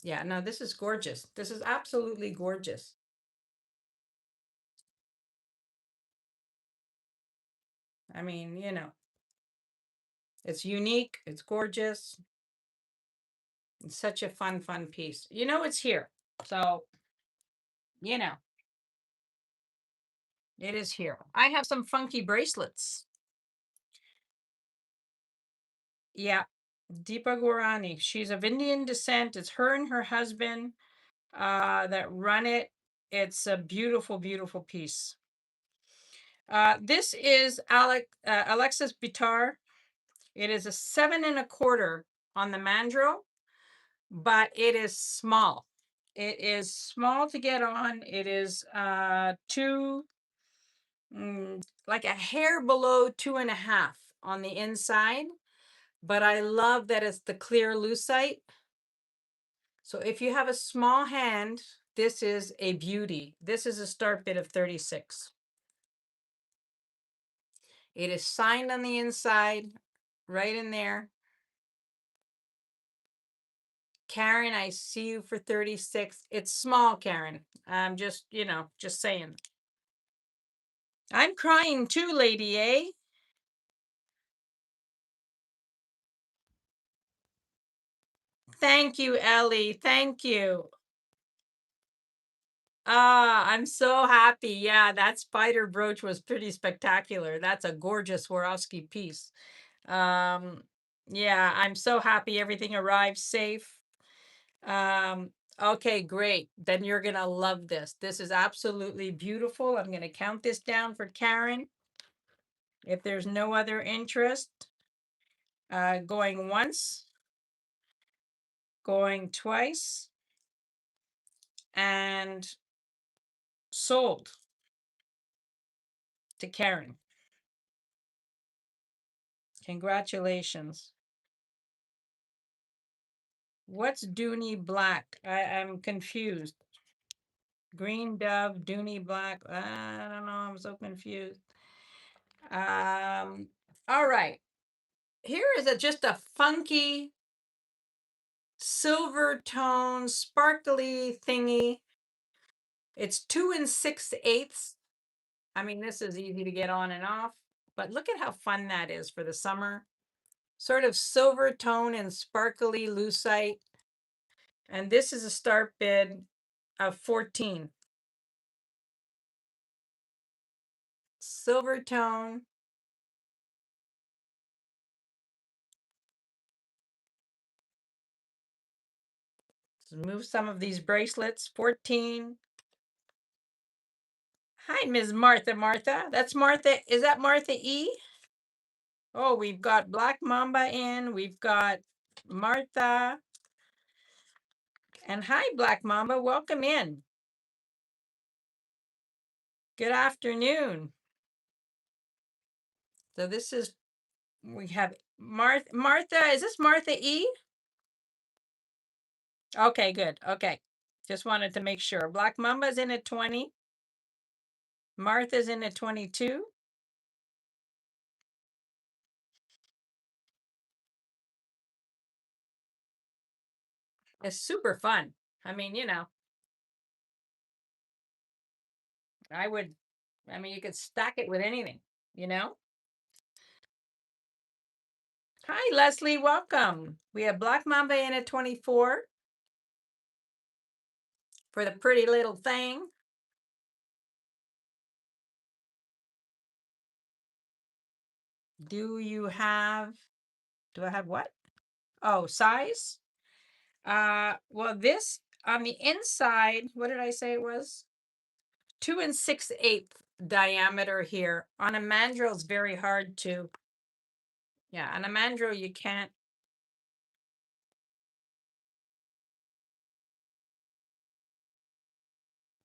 Yeah, no, this is gorgeous. This is absolutely gorgeous. I mean, it's unique, it's gorgeous. It's such a fun, fun piece. It's here. So, you know, it is here. I have some funky bracelets. Yeah, Deepa Gorani. She's of Indian descent. It's her and her husband that run it. It's a beautiful, beautiful piece. This is Alexis Bitar. It is a 7.25 on the mandrel, but it is small. It is small to get on. It is like a hair below 2.5 on the inside, but I love that it's the clear lucite. So if you have a small hand, this is a beauty. This is a start bid of 36. It is signed on the inside, right in there. Karen, I see you for 36. It's small, Karen. I'm just saying. I'm crying too, Lady A. Thank you, Ellie. Thank you. I'm so happy. Yeah, that spider brooch was pretty spectacular. That's a gorgeous Swarovski piece. Yeah, I'm so happy everything arrived safe. Okay, great. Then you're gonna love this. This is absolutely beautiful. I'm gonna count this down for Karen. If there's no other interest, going once, going twice, and sold to Karen. Congratulations. What's Dooney Black? I'm confused. Green Dove, Dooney Black. I don't know. I'm so confused. All right. Here is just a funky silver tone, sparkly thingy. It's 2 6/8. I mean, this is easy to get on and off, but look at how fun that is for the summer. Sort of silver tone and sparkly lucite. And this is a start bid of 14. Silver tone. Let's move some of these bracelets. 14. Hi, Ms. Martha. Martha. That's Martha. Is that Martha E? Oh, we've got Black Mamba in. We've got Martha. And hi, Black Mamba. Welcome in. Good afternoon. So this is, we have Martha. Martha, is this Martha E? Okay, good. Okay. Just wanted to make sure. Black Mamba's in at 20. Martha's in at 22. It's super fun. I mean, I would, I mean, you could stack it with anything, you know? Hi, Leslie. Welcome. We have Black Mamba in at 24 for the pretty little thing. Do I have what? Oh, size? Well, this on the inside, what did I say it was? 2 6/8 diameter here. On a mandrel, it's very hard to, yeah, on a mandrel, you can't.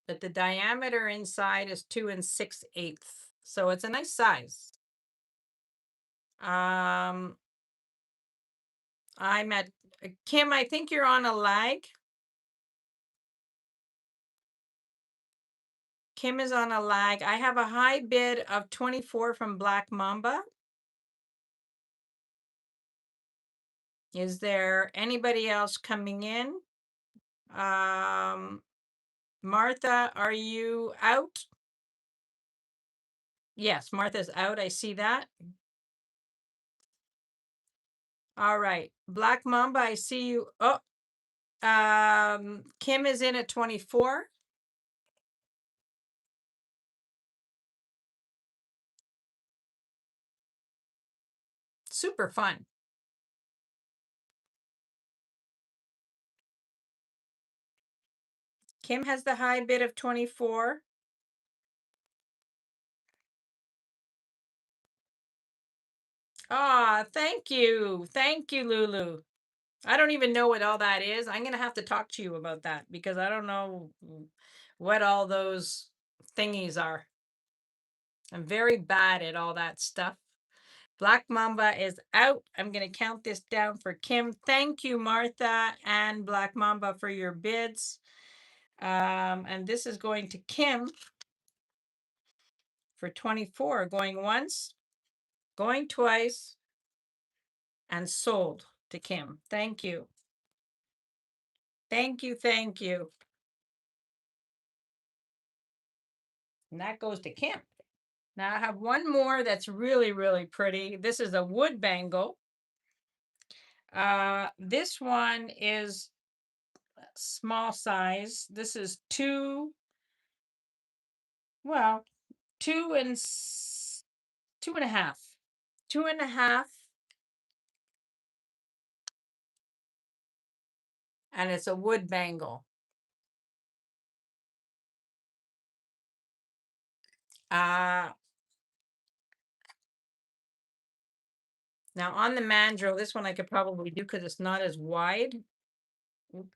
But the diameter inside is 2 6/8. So it's a nice size. I'm at Kim, I think you're on a lag. Kim is on a lag. I have a high bid of 24 from Black Mamba. Is there anybody else coming in? Martha, are you out? Yes, Martha's out. I see that. All right. Black Mamba, I see you. Oh, Kim is in at 24. Super fun. Kim has the high bid of 24. Ah, thank you. Thank you, Lulu. I don't even know what all that is. I'm going to have to talk to you about that because I don't know what all those thingies are. I'm very bad at all that stuff. Black Mamba is out. I'm going to count this down for Kim. Thank you, Martha and Black Mamba, for your bids. And this is going to Kim for 24, going once, going twice, and sold to Kim. Thank you. Thank you. Thank you. And that goes to Kim. Now I have one more that's really, really pretty. This is a wood bangle. This one is small size. This is two and 2.5. 2.5. And it's a wood bangle. Now on the mandrel, this one I could probably do because it's not as wide. Oop.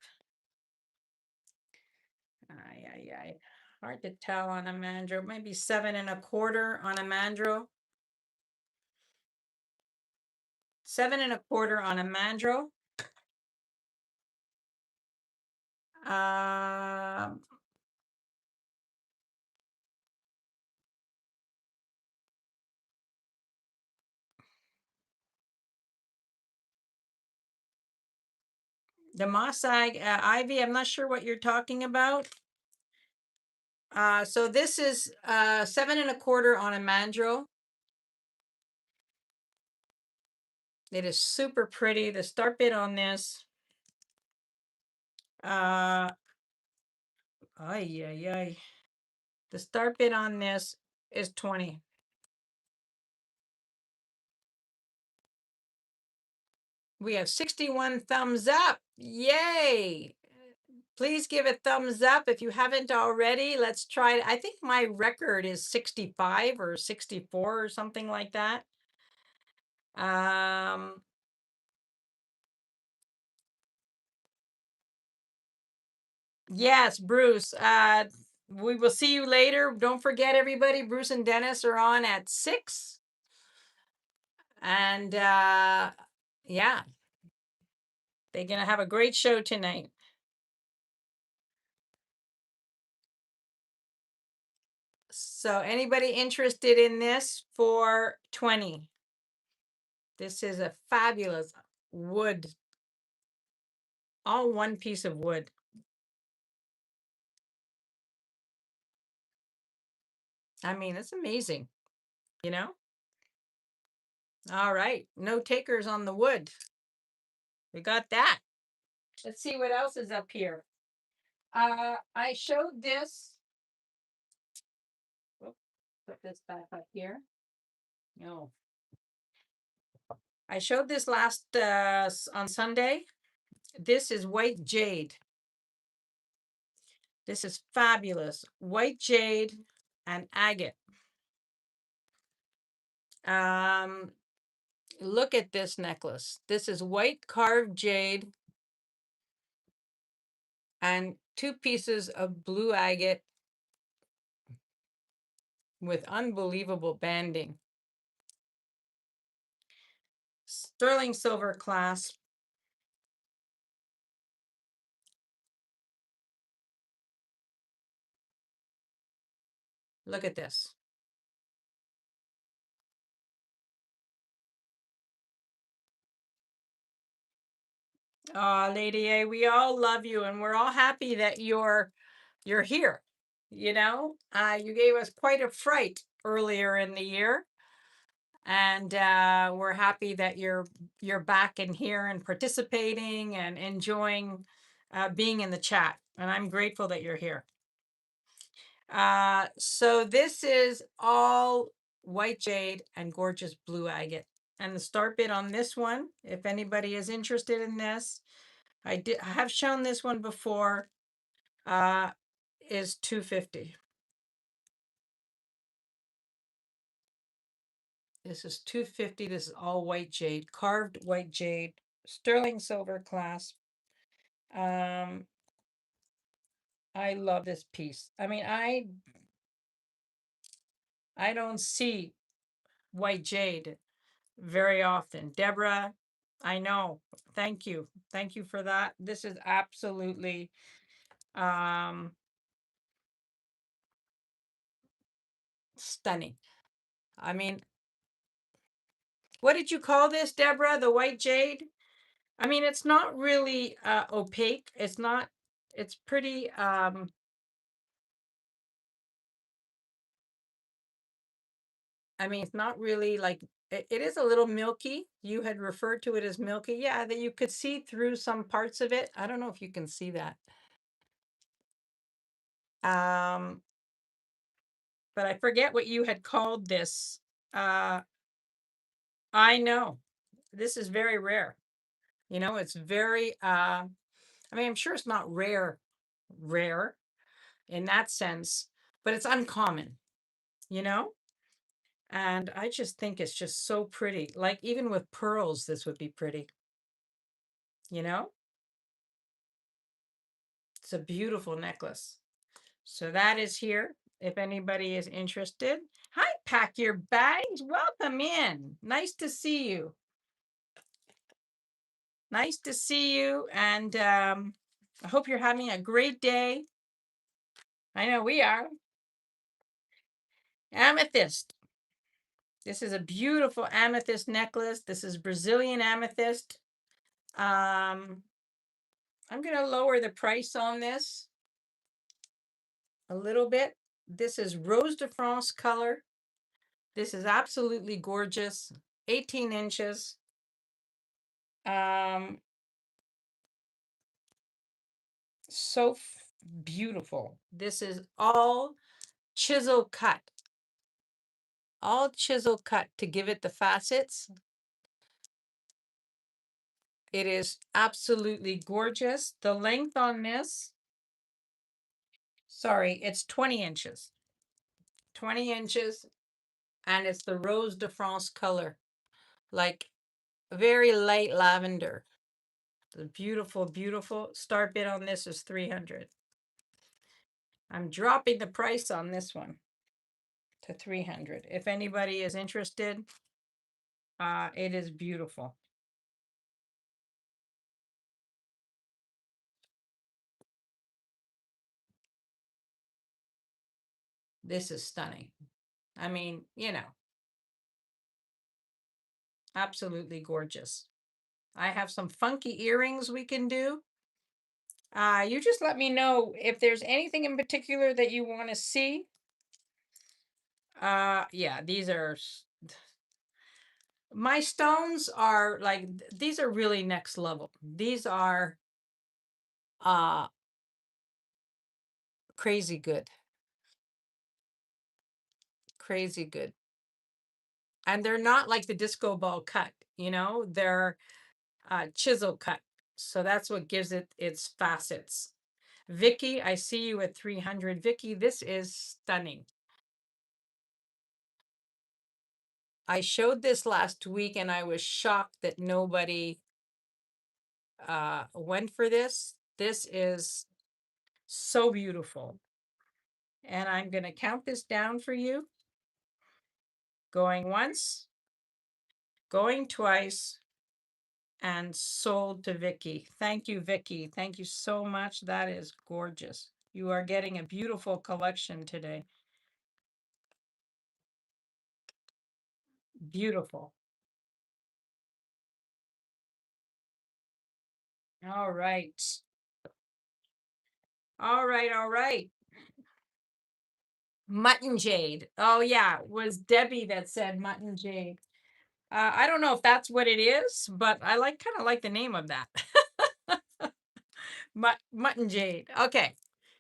Ay. Hard to tell on a mandrel. Maybe 7.25 on a mandrel. 7.25 on a mandrel. The moss ivy, I'm not sure what you're talking about. So this is 7.25 on a mandrel. It is super pretty. The start bid on this. Ay. The start bid on this is 20. We have 61 thumbs up. Yay. Please give a thumbs up if you haven't already. Let's try. I think my record is 65 or 64 or something like that. Yes, Bruce. We will see you later. Don't forget, everybody, Bruce and Dennis are on at 6. And yeah, they're going to have a great show tonight. So anybody interested in this for 20? This is a fabulous wood, all one piece of wood. I mean, it's amazing, you know? All right, no takers on the wood. We got that. Let's see what else is up here. I showed this. Oops, put this back up here. No. I showed this last on Sunday. This is white jade. This is fabulous. White jade and agate. Look at this necklace. This is white carved jade and 2 pieces of blue agate with unbelievable banding. Sterling silver clasp. Look at this. Oh, Lady A, we all love you, and we're all happy that you're here. You know, you gave us quite a fright earlier in the year, and we're happy that you're back in here and participating and enjoying being in the chat. And I'm grateful that you're here. So this is all white jade and gorgeous blue agate. And the start bid on this one, if anybody is interested in this, I have shown this one before, is $250. This is $250. This is all white jade, carved white jade, sterling silver clasp. I love this piece. I mean, I don't see white jade very often. Deborah, I know. Thank you. Thank you for that. This is absolutely stunning. I mean, what did you call this, Deborah? The white jade? I mean, it's not really opaque. It's not, it's pretty I mean, it's not really like it is a little milky. You had referred to it as milky. Yeah, that you could see through some parts of it. I don't know if you can see that. But I forget what you had called this. I know. This is very rare. You know, it's very I mean, I'm sure it's not rare in that sense, but it's uncommon, you know? And I just think it's just so pretty. Like even with pearls, this would be pretty, you know? It's a beautiful necklace. So that is here if anybody is interested. Hi, Pack Your Bags. Welcome in. Nice to see you. Nice to see you. And I hope you're having a great day. I know we are. Amethyst. This is a beautiful amethyst necklace. This is Brazilian amethyst. I'm going to lower the price on this a little bit. This is Rose de France color. This is absolutely gorgeous. 18 inches. So beautiful. This is all chisel cut. All chisel cut to give it the facets. It is absolutely gorgeous. The length on this Sorry, it's 20 inches. 20 inches, and it's the Rose de France color, like very light lavender. The beautiful, beautiful start bid on this is 300. I'm dropping the price on this one to 300. If anybody is interested, it is beautiful. This is stunning. I mean, absolutely gorgeous. I have some funky earrings we can do. You just let me know if there's anything in particular that you want to see. Yeah, my stones are like, these are really next level. These are uh crazy good. Crazy good. And they're not like the disco ball cut, they're chisel cut. So that's what gives it its facets. Vicky, I see you at 300. Vicky, this is stunning. I showed this last week and I was shocked that nobody went for this. This is so beautiful. And I'm going to count this down for you. Going once, going twice, and sold to Vicky. Thank you, Vicky. Thank you so much. That is gorgeous. You are getting a beautiful collection today. Beautiful. All right. All right. All right. Mutton Jade. Oh, yeah. It was Debbie that said Mutton Jade. I don't know if that's what it is, but I kind of like the name of that. Mutton Jade. Okay.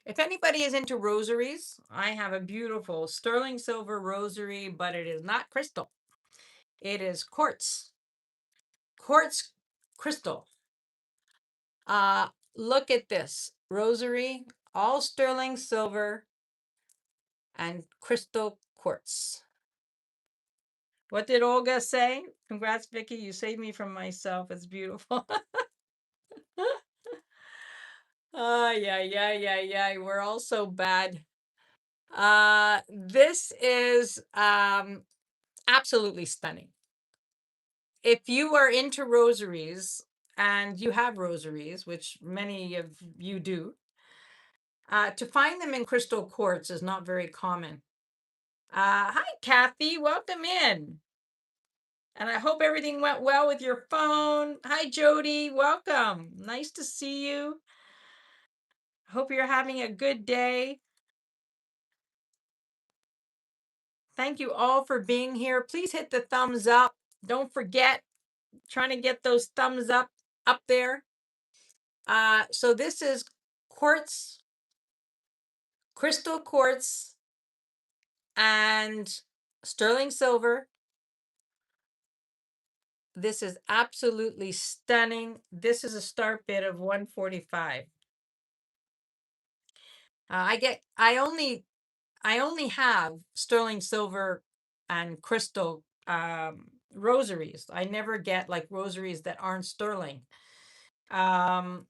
If anybody is into rosaries, I have a beautiful sterling silver rosary, but it is not crystal. It is quartz. Quartz crystal. Look at this rosary, all sterling silver and crystal quartz. What did Olga say? Congrats, Vicky. You saved me from myself. It's beautiful. Yeah. We're all so bad. This is absolutely stunning. If you are into rosaries and you have rosaries, which many of you do, to find them in crystal quartz is not very common. Hi, Kathy. Welcome in. And I hope everything went well with your phone. Hi, Jody. Welcome. Nice to see you. Hope you're having a good day. Thank you all for being here. Please hit the thumbs up. Don't forget, trying to get those thumbs up there. So this is quartz, crystal quartz, and sterling silver. This is absolutely stunning. This is a start bid of 145. I only have sterling silver and crystal rosaries. I never get like rosaries that aren't sterling. But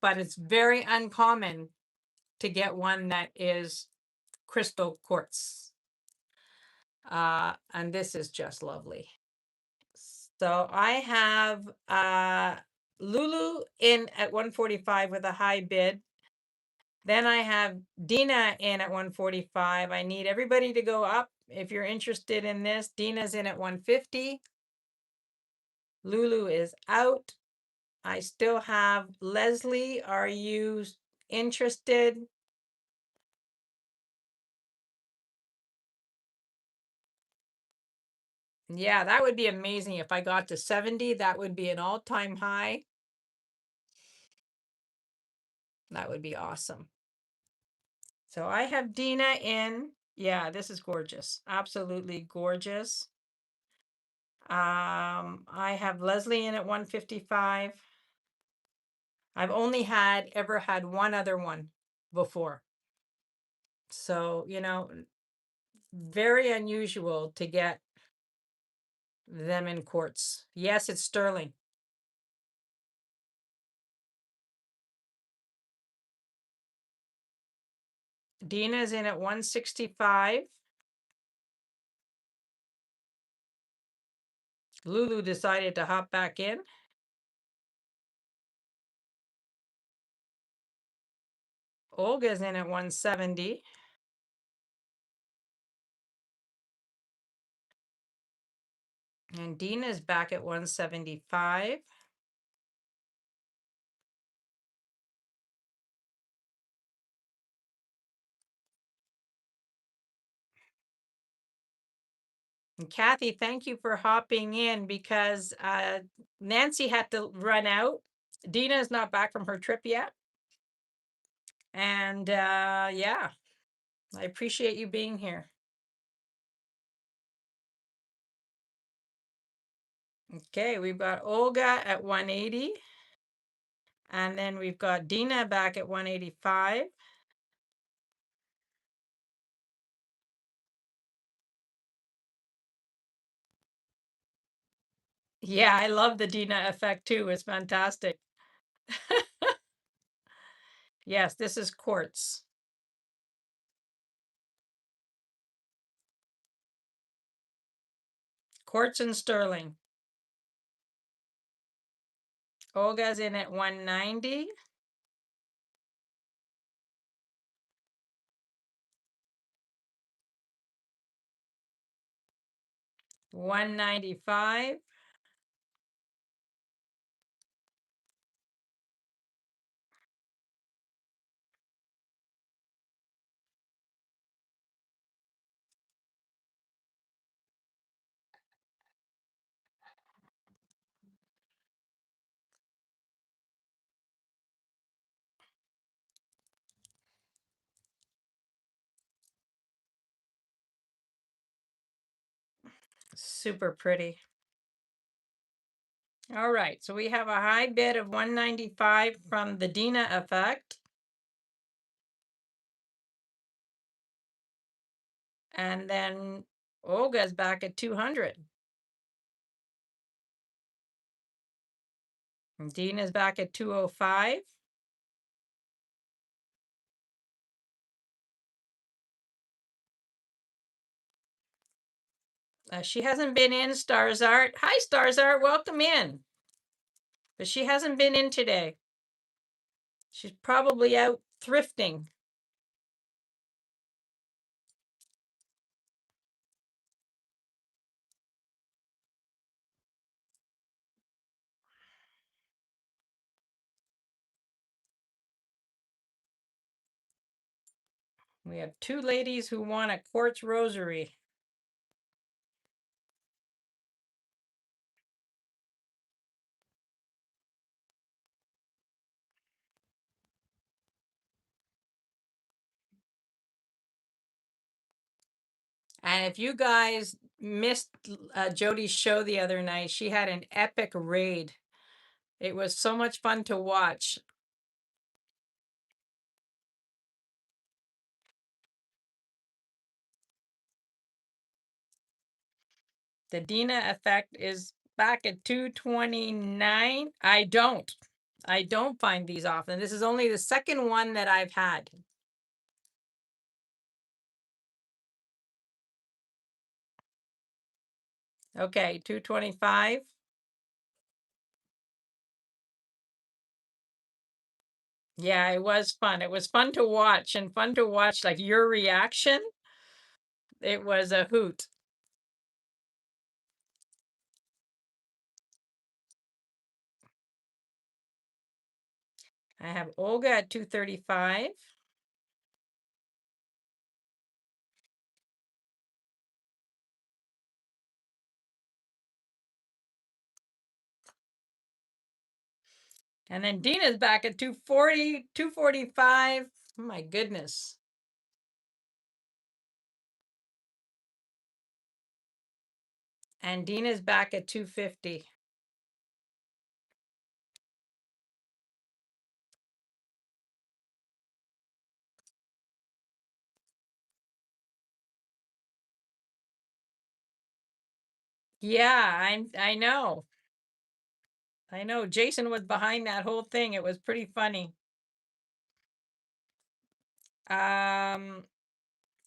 it's very uncommon to get one that is crystal quartz. And this is just lovely. So I have Lulu in at 145 with a high bid. Then I have Dina in at 145. I need everybody to go up if you're interested in this. Dina's in at 150. Lulu is out. I still have Leslie. Are you interested? Yeah, that would be amazing if I got to 70. That would be an all-time high. That would be awesome. So I have Dina in. Yeah, this is gorgeous. Absolutely gorgeous. I have Leslie in at 155. I've only ever had one other one before. So, very unusual to get them in quartz. Yes, it's sterling. Dina's in at 165. Lulu decided to hop back in. Olga's in at 170. And Dina's back at 175. And Kathy, thank you for hopping in because Nancy had to run out. Dina is not back from her trip yet. And yeah, I appreciate you being here. Okay, we've got Olga at 180. And then we've got Dina back at 185. Yeah, I love the Dina effect too. It's fantastic. Yes, this is quartz. Quartz and sterling. Olga's in at 190. $195. Super pretty. All right, so we have a high bid of 195 from the Dina effect. And then Olga's back at 200. And Dina's back at 205. She hasn't been in, Stars Art. Hi, Stars Art, welcome in. But she hasn't been in today. She's probably out thrifting. We have two ladies who want a quartz rosary. And if you guys missed Jody's show the other night, she had an epic raid. It was so much fun to watch. The Dina effect is back at 229. I don't find these often. This is only the second one that I've had. Okay, 225. Yeah, it was fun. It was fun to watch and fun to watch like your reaction. It was a hoot. I have Olga at 235. And then Dina's back at 240, 245. Oh my goodness. And Dina's back at 250. Yeah, I know. I know. Jason was behind that whole thing. It was pretty funny. Um,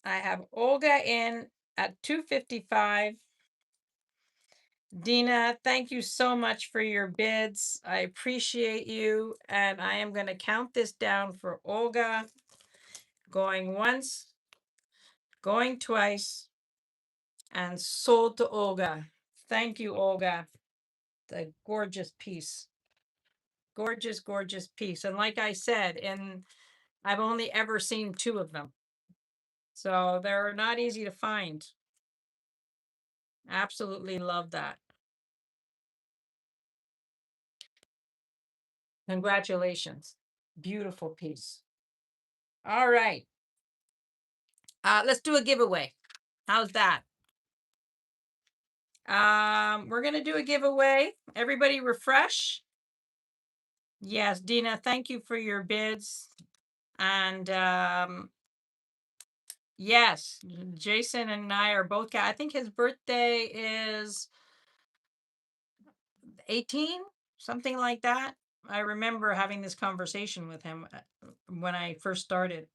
I have Olga in at 2:55. Dina, thank you so much for your bids. I appreciate you. And I am going to count this down for Olga. Going once, going twice, and sold to Olga. Thank you, Olga. The gorgeous piece. Gorgeous, gorgeous piece. And like I said, and I've only ever seen two of them. So they're not easy to find. Absolutely love that. Congratulations. Beautiful piece. All right. Let's do a giveaway. How's that? We're gonna do a giveaway. Everybody refresh. Yes, Dina, thank you for your bids. And yes, Jason and I are both. I think his birthday is 18, something like that. I remember having this conversation with him when I first started.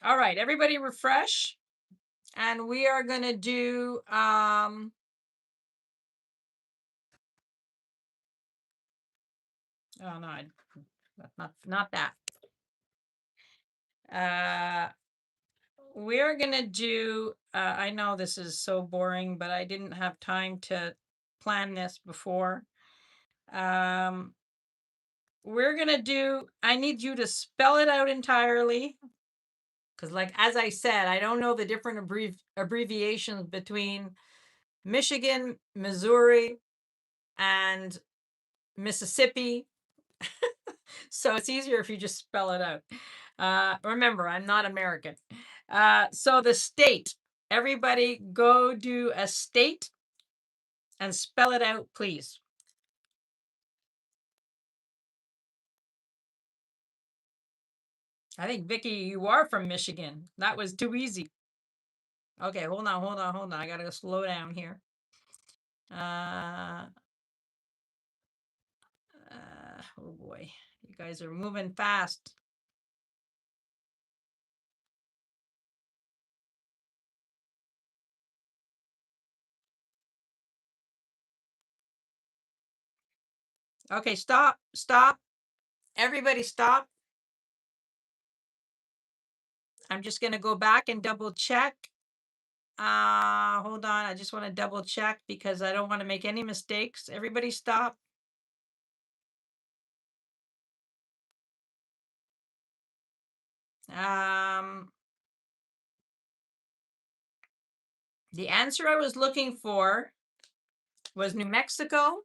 All right, everybody refresh. And we are going to do oh no, not that. We're going to do I know this is so boring, but I didn't have time to plan this before. We're going to do I need you to spell it out entirely. Because, like, as I said, I don't know the different abbreviations between Michigan, Missouri, and Mississippi. So it's easier if you just spell it out. Remember, I'm not American. So the state, everybody go do a state and spell it out, please. I think, Vicky, you are from Michigan. That was too easy. Okay, hold on. I gotta slow down here. Oh boy, you guys are moving fast. Okay, stop. Everybody stop. I'm just going to go back and double check. Hold on. I just want to double check because I don't want to make any mistakes. Everybody stop. The answer I was looking for was New Mexico.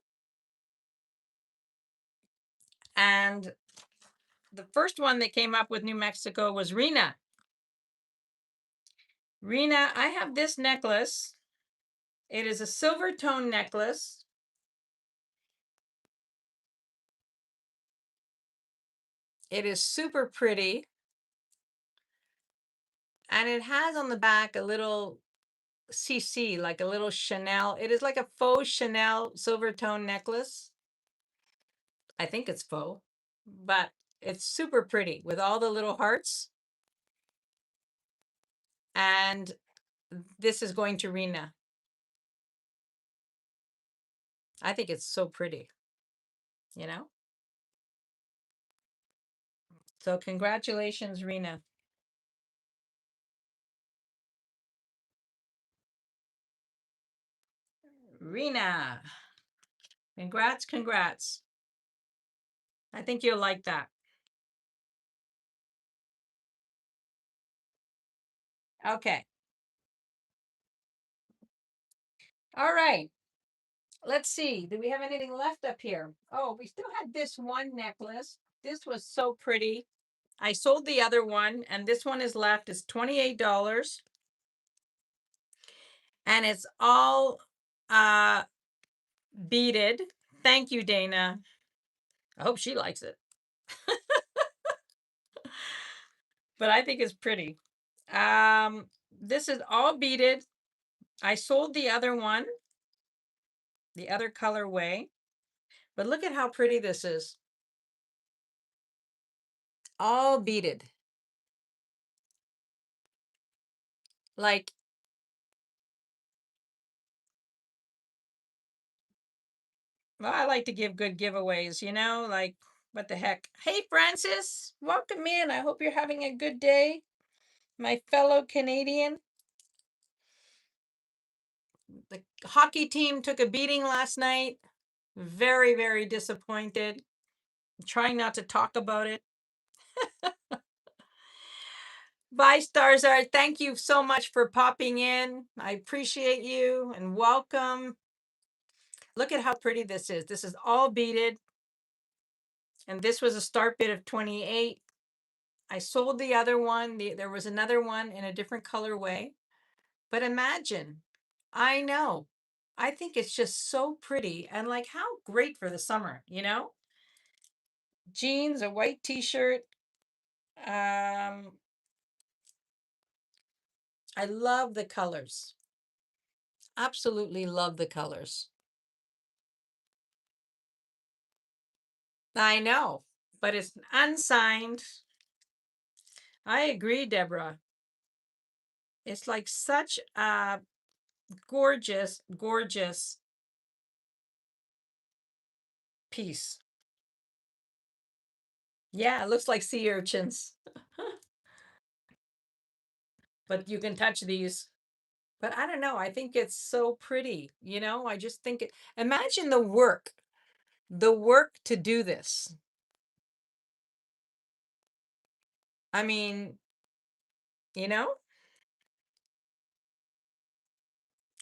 And the first one that came up with New Mexico was Rena. Rena, I have this necklace. It is a silver tone necklace. It is super pretty. And it has on the back a little CC, like a little Chanel. It is like a faux Chanel silver tone necklace. I think it's faux, but it's super pretty with all the little hearts. And this is going to Rena. I think it's so pretty, you know? So congratulations, Rena. Rena, congrats. I think you'll like that. Okay. All right. Let's see. Do we have anything left up here? Oh, we still had this one necklace. This was so pretty. I sold the other one, and this one is left. It's $28. And it's all beaded. Thank you, Dana. I hope she likes it. But I think it's pretty. This is all beaded. I sold the other one, the other colorway, but look at how pretty this is. All beaded. Like, well, I like to give good giveaways, like, what the heck. Hey, Francis, welcome in. I hope you're having a good day, my fellow Canadian. The hockey team took a beating last night. Very, very disappointed. I'm trying not to talk about it. Bye, Starzard. Thank you so much for popping in. I appreciate you and welcome. Look at how pretty this is. This is all beaded. And this was a start bid of 28. I sold the other one. There was another one in a different colorway. But imagine, I know. I think it's just so pretty and like how great for the summer, Jeans, a white t-shirt. I love the colors. Absolutely love the colors. I know, but it's unsigned. I agree, Deborah. It's like such a gorgeous, gorgeous piece. Yeah, it looks like sea urchins, but you can touch these. But I don't know. I think it's so pretty. I just think imagine the work to do this. I mean, you know,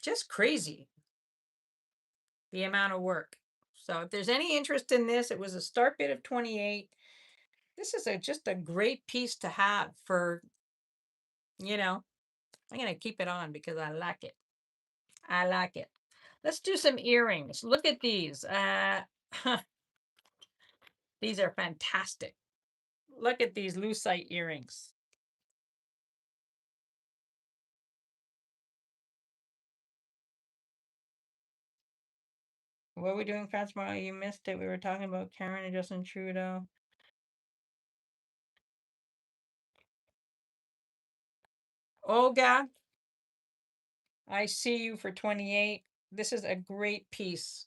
just crazy the amount of work. So if there's any interest in this, it was a start bid of 28. This is just a great piece to have for, I'm going to keep it on because I like it. I like it. Let's do some earrings. Look at these. These are fantastic. Look at these lucite earrings. What are we doing, Francois? You missed it. We were talking about Karen and Justin Trudeau. Olga, I see you for 28. This is a great piece.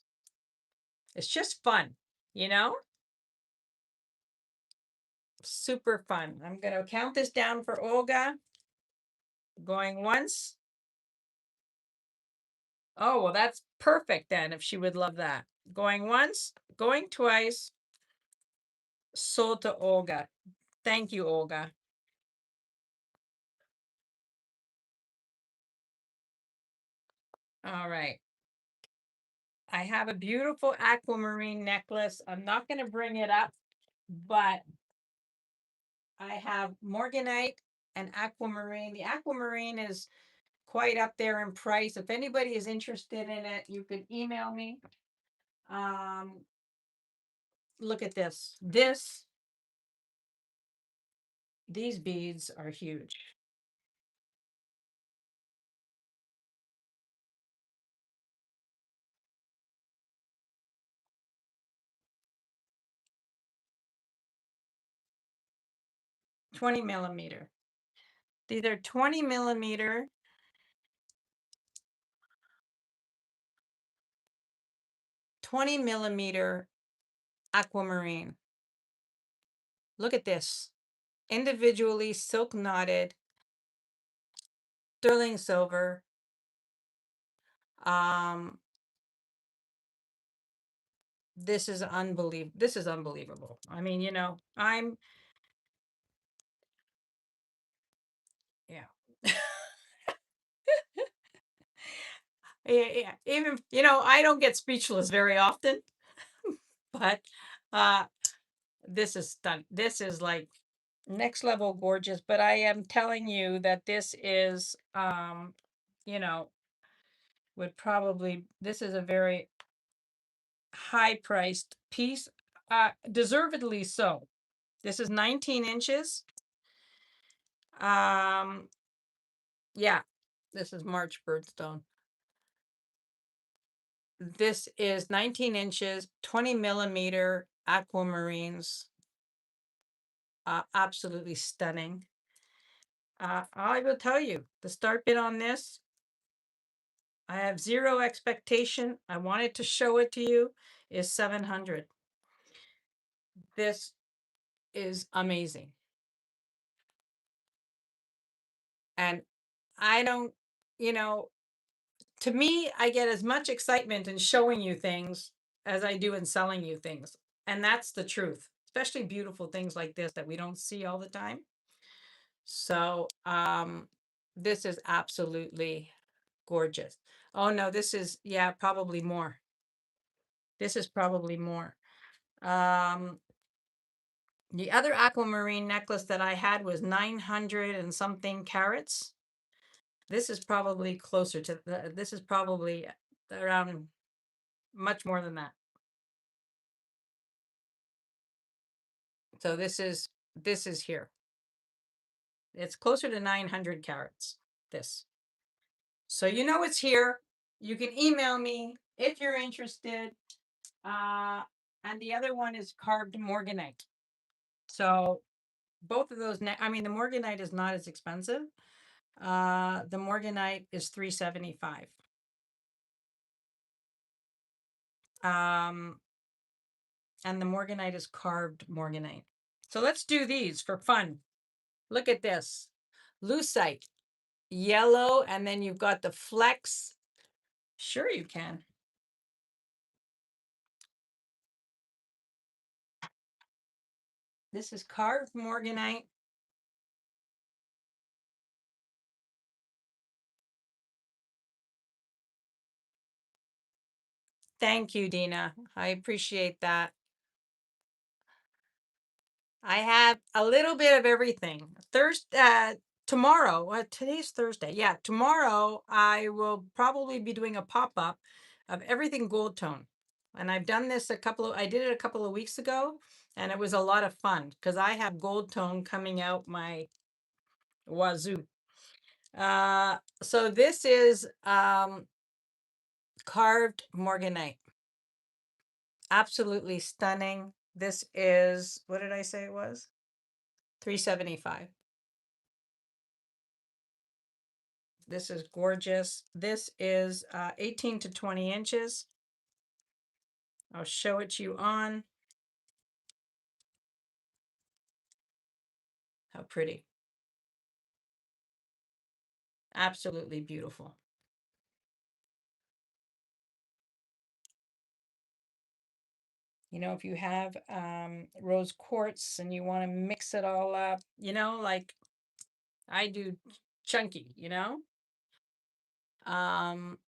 It's just fun, you know? Super fun. I'm going to count this down for Olga. Going once. Oh, well, that's perfect then if she would love that. Going once, going twice. Sold to Olga. Thank you, Olga. All right. I have a beautiful aquamarine necklace. I'm not going to bring it up, but I have morganite and aquamarine. The aquamarine is quite up there in price. If anybody is interested in it, you could email me. Look at this. These beads are huge. $20 millimeter. These are 20 millimeter. 20 millimeter aquamarine. Look at this. Individually silk knotted, sterling silver. This is unbelievable. This is unbelievable. I mean, yeah. Yeah, even I don't get speechless very often, but uh this is stunning. This is like next level gorgeous, but I am telling you that this is you know would probably this is a very high priced piece, deservedly so. This is 19 inches. Yeah, this is March birdstone. This is 19 inches, 20 millimeter aquamarines. Absolutely stunning. I will tell you, the start bid on this, I have zero expectation. I wanted to show it to you, is 700. This is amazing. And I don't, you know, to me, I get as much excitement in showing you things as I do in selling you things. And that's the truth, especially beautiful things like this that we don't see all the time. So, this is absolutely gorgeous. Oh no, this is, yeah, probably more. This is probably more. Um, the other aquamarine necklace that I had was 900 and something carats. This is probably closer to this is probably around much more than that. So this is here. It's closer to 900 carats. This. So you know it's here. You can email me if you're interested. And the other one is carved morganite. So both of those, I mean, the morganite is not as expensive. The morganite is 375. Um, and the morganite is carved morganite. So let's do these for fun. Look at this. Lucite, yellow, and then you've got the flex. Sure you can. This is carved morganite. Thank you, Dina. I appreciate that. I have a little bit of everything. Tomorrow, today's Thursday. Yeah, tomorrow I will probably be doing a pop-up of everything gold tone. And I've done this I did it a couple of weeks ago, and it was a lot of fun because I have gold tone coming out my wazoo. So this is carved morganite. Absolutely stunning. This is, what did I say it was? 375. This is gorgeous. This is 18 to 20 inches. I'll show it to you on. How pretty. Absolutely beautiful. You know, if you have rose quartz and you want to mix it all up, you know, like I do chunky, you know, um,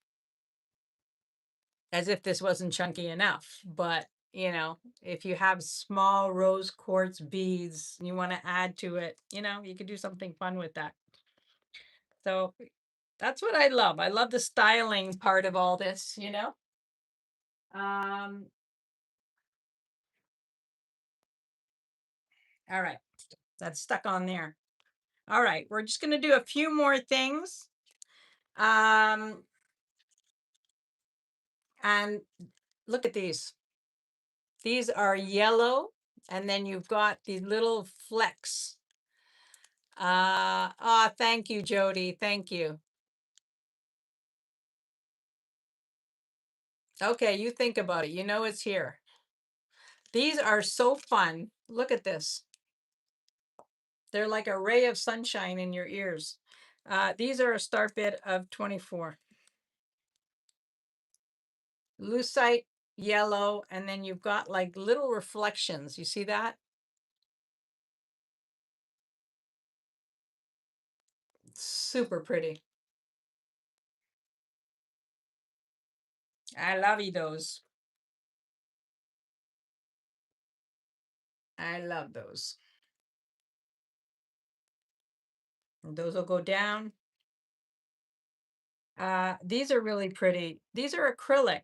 as if this wasn't chunky enough. But, you know, if you have small rose quartz beads and you want to add to it, you know, you could do something fun with that. So that's what I love. I love the styling part of all this, you know. Um, all right. That's stuck on there. All right, we're just going to do a few more things. And look at these. These are yellow, and then you've got these little flecks. Thank you, Jody. Thank you. Okay, you think about it. You know it's here. These are so fun. Look at this. They're like a ray of sunshine in your ears. These are a start bid of 24. Lucite, yellow, and then you've got like little reflections. You see that? Super pretty. I love those. I love those. Those will go down. These are really pretty. These are acrylic,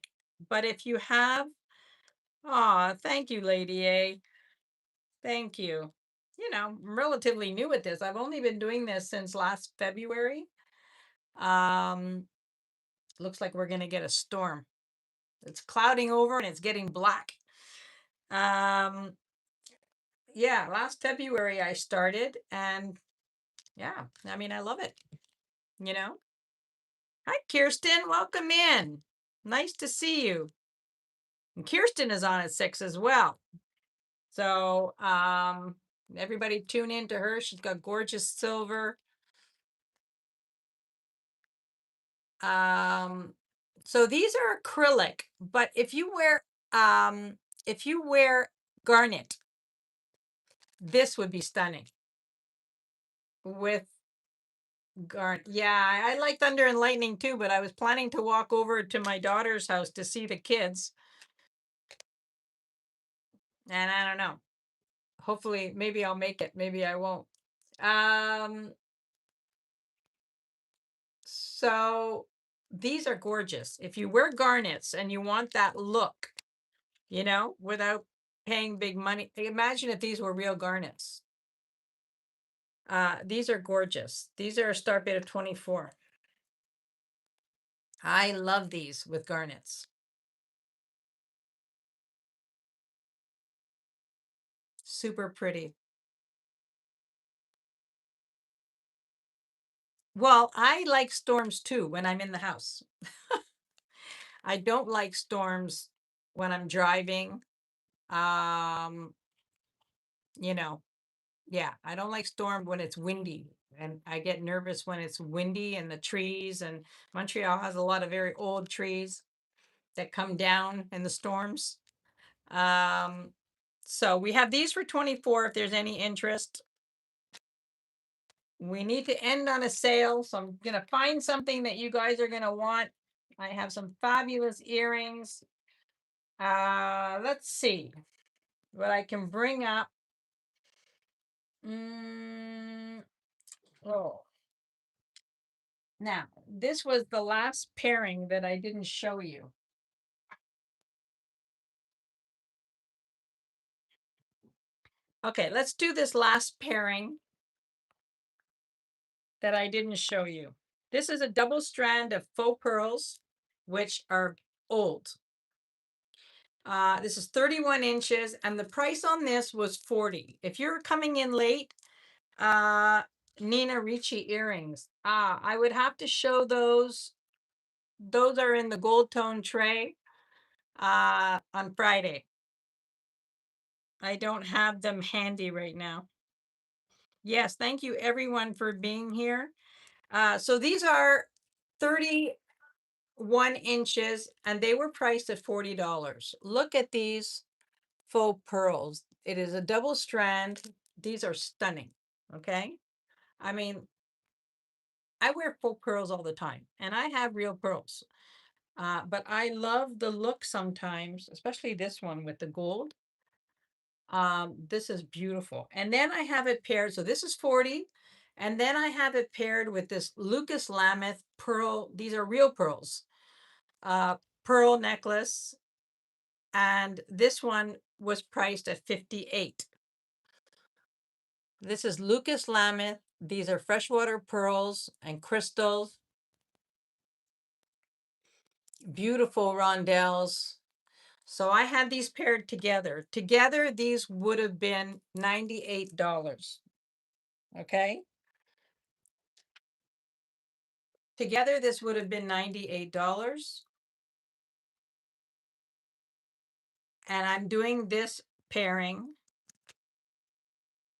but if you have, thank you, Lady A. Thank you. You know, I'm relatively new at this. I've only been doing this since last February. Um, looks like we're gonna get a storm. It's clouding over and it's getting black. Um, yeah, last February I started, and yeah, I mean, I love it, you know. Hi, Kirsten, welcome in. Nice to see you. And Kirsten is on at 6 as well. So, everybody tune in to her. She's got gorgeous silver. Um, so these are acrylic, but if you wear garnet, this would be stunning with garnet. Yeah, I like Thunder and Lightning too, but I was planning to walk over to my daughter's house to see the kids. And I don't know. Hopefully, maybe I'll make it. Maybe I won't. Um, so these are gorgeous. If you wear garnets and you want that look, without paying big money. Imagine if these were real garnets. These are gorgeous. These are a start bid of 24. I love these with garnets. Super pretty. Well, I like storms too when I'm in the house. I don't like storms when I'm driving. Um, you know, yeah, I don't like storm when it's windy. And I get nervous when it's windy and the trees, and Montreal has a lot of very old trees that come down in the storms. Um, so we have these for 24 if there's any interest. We need to end on a sale, so I'm gonna find something that you guys are gonna want. I have some fabulous earrings. Let's see what I can bring up. Mm, oh, now this was the last pairing that I didn't show you. Okay, let's do this last pairing that I didn't show you. This is a double strand of faux pearls, which are old. This is 31 inches, and the price on this was 40. If you're coming in late, Nina Ricci earrings. I would have to show those. Those are in the gold tone tray on Friday. I don't have them handy right now. Yes, thank you everyone for being here. So these are 31 inches, and they were priced at $40. Look at these faux pearls. It is a double strand. These are stunning. Okay. I mean, I wear faux pearls all the time, and I have real pearls. But I love the look sometimes, especially this one with the gold. This is beautiful. And then I have it paired. So this is 40. And then I have it paired with this Lucas Lameth pearl. These are real pearls. Pearl necklace. And this one was priced at 58. This is Lucas Lameth. These are freshwater pearls and crystals. Beautiful rondelles. So I had these paired together. Together, these would have been $98. Okay. Together, this would have been $98. And I'm doing this pairing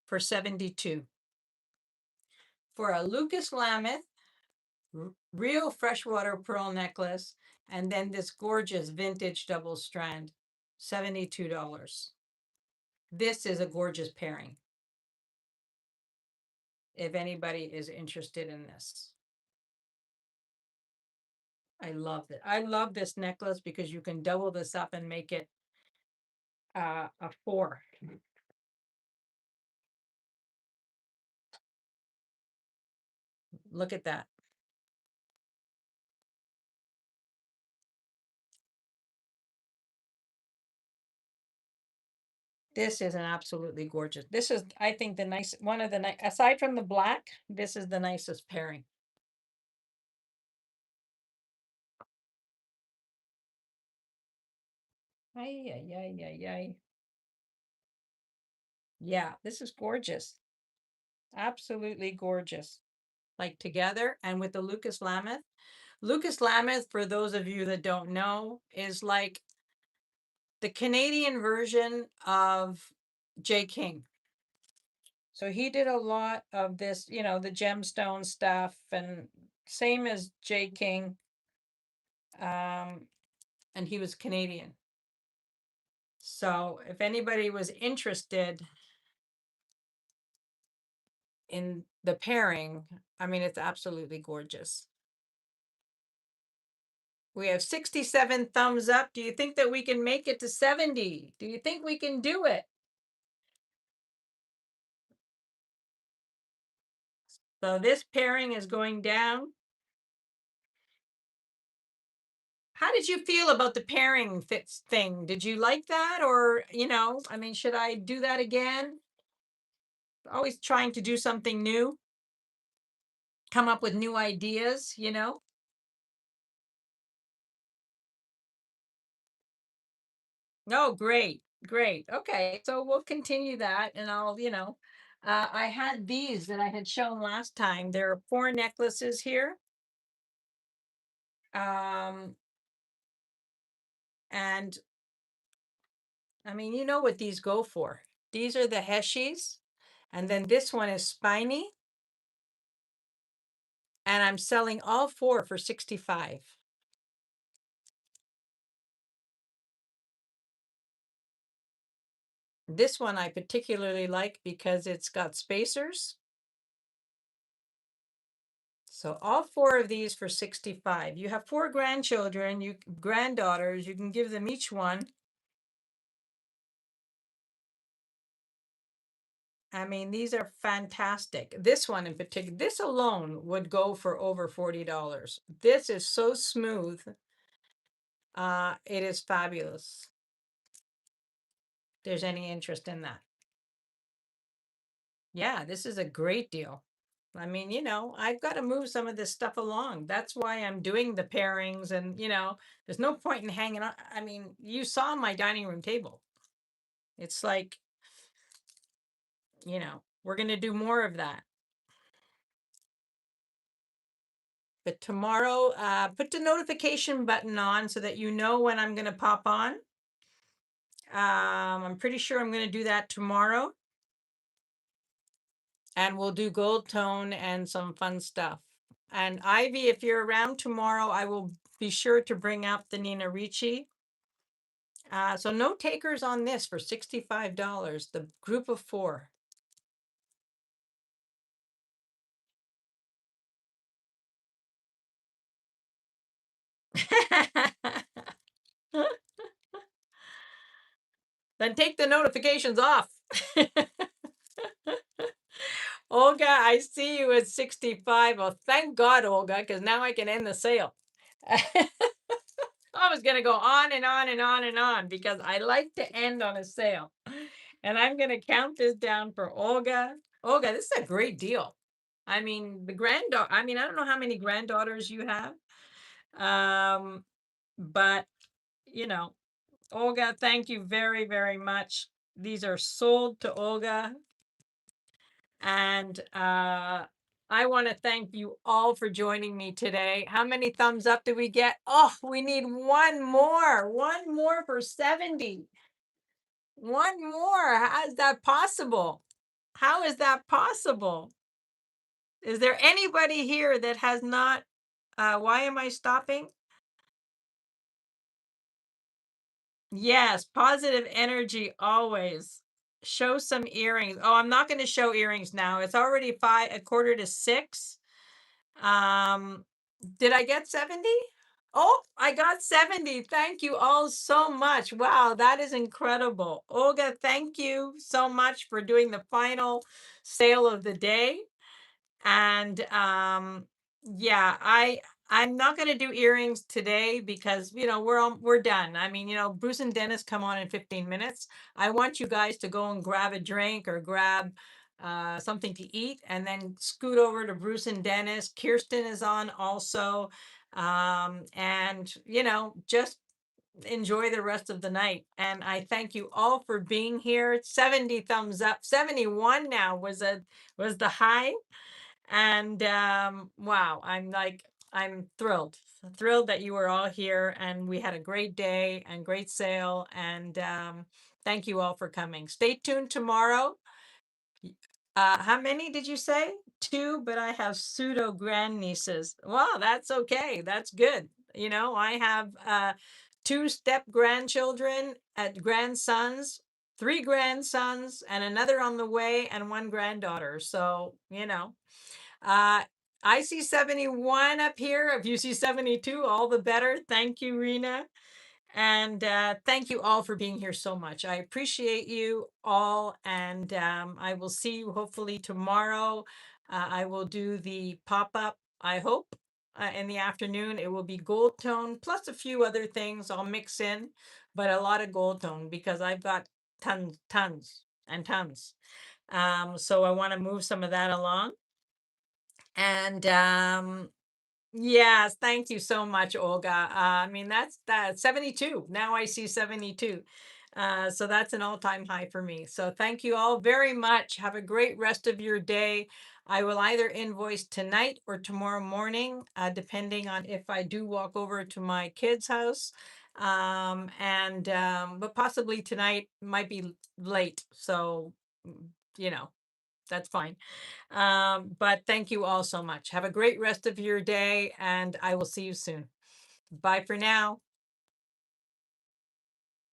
for 72. For a Lucas Lameth, real freshwater pearl necklace, and then this gorgeous vintage double strand, $72. This is a gorgeous pairing. If anybody is interested in this. I love it. I love this necklace because you can double this up and make it a 4. Look at that. This is an absolutely gorgeous. This is, I think, the nice one of the nice, aside from the black, this is the nicest pairing. Ay, ay, ay, ay, ay. Yeah, this is gorgeous. Absolutely gorgeous. Like together and with the Lucas Lameth. Lucas Lameth, for those of you that don't know, is like the Canadian version of J. King. So he did a lot of this, the gemstone stuff, and same as J. King. Um, and he was Canadian. So if anybody was interested in the pairing, I mean, it's absolutely gorgeous. We have 67 thumbs up. Do you think that we can make it to 70? Do you think we can do it? So this pairing is going down. How did you feel about the pairing fits thing? Did you like that? Or, I mean, should I do that again? Always trying to do something new, come up with new ideas. Oh, great, great. Okay, so we'll continue that, and I had these that I had shown last time. There are 4 necklaces here. Um, and I mean, you know what these go for. These are the Heshis, and then this one is spiny, and I'm selling all 4 for 65. This one I particularly like because it's got spacers. So all 4 of these for 65. You have 4 grandchildren, granddaughters, you can give them each one. I mean, these are fantastic. This one in particular, this alone would go for over $40. This is so smooth. It is fabulous. There's any interest in that. Yeah, this is a great deal. I mean, I've got to move some of this stuff along. That's why I'm doing the pairings and, there's no point in hanging on. I mean, you saw my dining room table. It's like, we're going to do more of that. But tomorrow, put the notification button on so that you know when I'm going to pop on. I'm pretty sure I'm going to do that tomorrow. And we'll do gold tone and some fun stuff. And Ivy, if you're around tomorrow, I will be sure to bring up the Nina Ricci. So no takers on this for $65, the group of 4. Then take the notifications off. Olga, I see you at 65. Well, thank God, Olga, because now I can end the sale. I was going to go on and on and on and on because I like to end on a sale. And I'm going to count this down for Olga. Olga, this is a great deal. I mean, I don't know how many granddaughters you have. But, Olga, thank you very, very much. These are sold to Olga. And I want to thank you all for joining me today. How many thumbs up did we get? Oh, we need one more. One more for 70. One more. How is that possible? How is that possible? Is there anybody here that has not? Why am I stopping? Yes, positive energy always. Show some earrings. Oh, I'm not going to show earrings now. It's already 5:45 to 6. Did I get 70? Oh, I got 70. Thank you all so much. Wow, that is incredible. Olga, thank you so much for doing the final sale of the day. And yeah, I'm not going to do earrings today because we're done. I mean, Bruce and Dennis come on in 15 minutes. I want you guys to go and grab a drink or grab something to eat and then scoot over to Bruce and Dennis. Kirsten is on also. And just enjoy the rest of the night. And I thank you all for being here. 70 thumbs up. 71 now was the high. And wow, I'm thrilled that you were all here, and we had a great day and great sale. And thank you all for coming. Stay tuned tomorrow. How many did you say? Two, but I have pseudo grandnieces. Well, that's okay. That's good. I have two step grandchildren, grandsons, three grandsons, and another on the way, and one granddaughter. So, uh, I see 71 up here. If you see 72, all the better. Thank you, Rena. And thank you all for being here so much. I appreciate you all. And I will see you hopefully tomorrow. I will do the pop up, I hope, in the afternoon. It will be gold tone plus a few other things I'll mix in, but a lot of gold tone because I've got tons and tons. So I want to move some of that along. And yes, thank you so much, Olga. I mean, that's that 72. Now I see 72. So that's an all-time high for me. So thank you all very much. Have a great rest of your day. I will either invoice tonight or tomorrow morning, depending on if I do walk over to my kids' house. And but possibly tonight might be late. So, mm, you know, that's fine. But thank you all so much. Have a great rest of your day, and I will see you soon. Bye for now.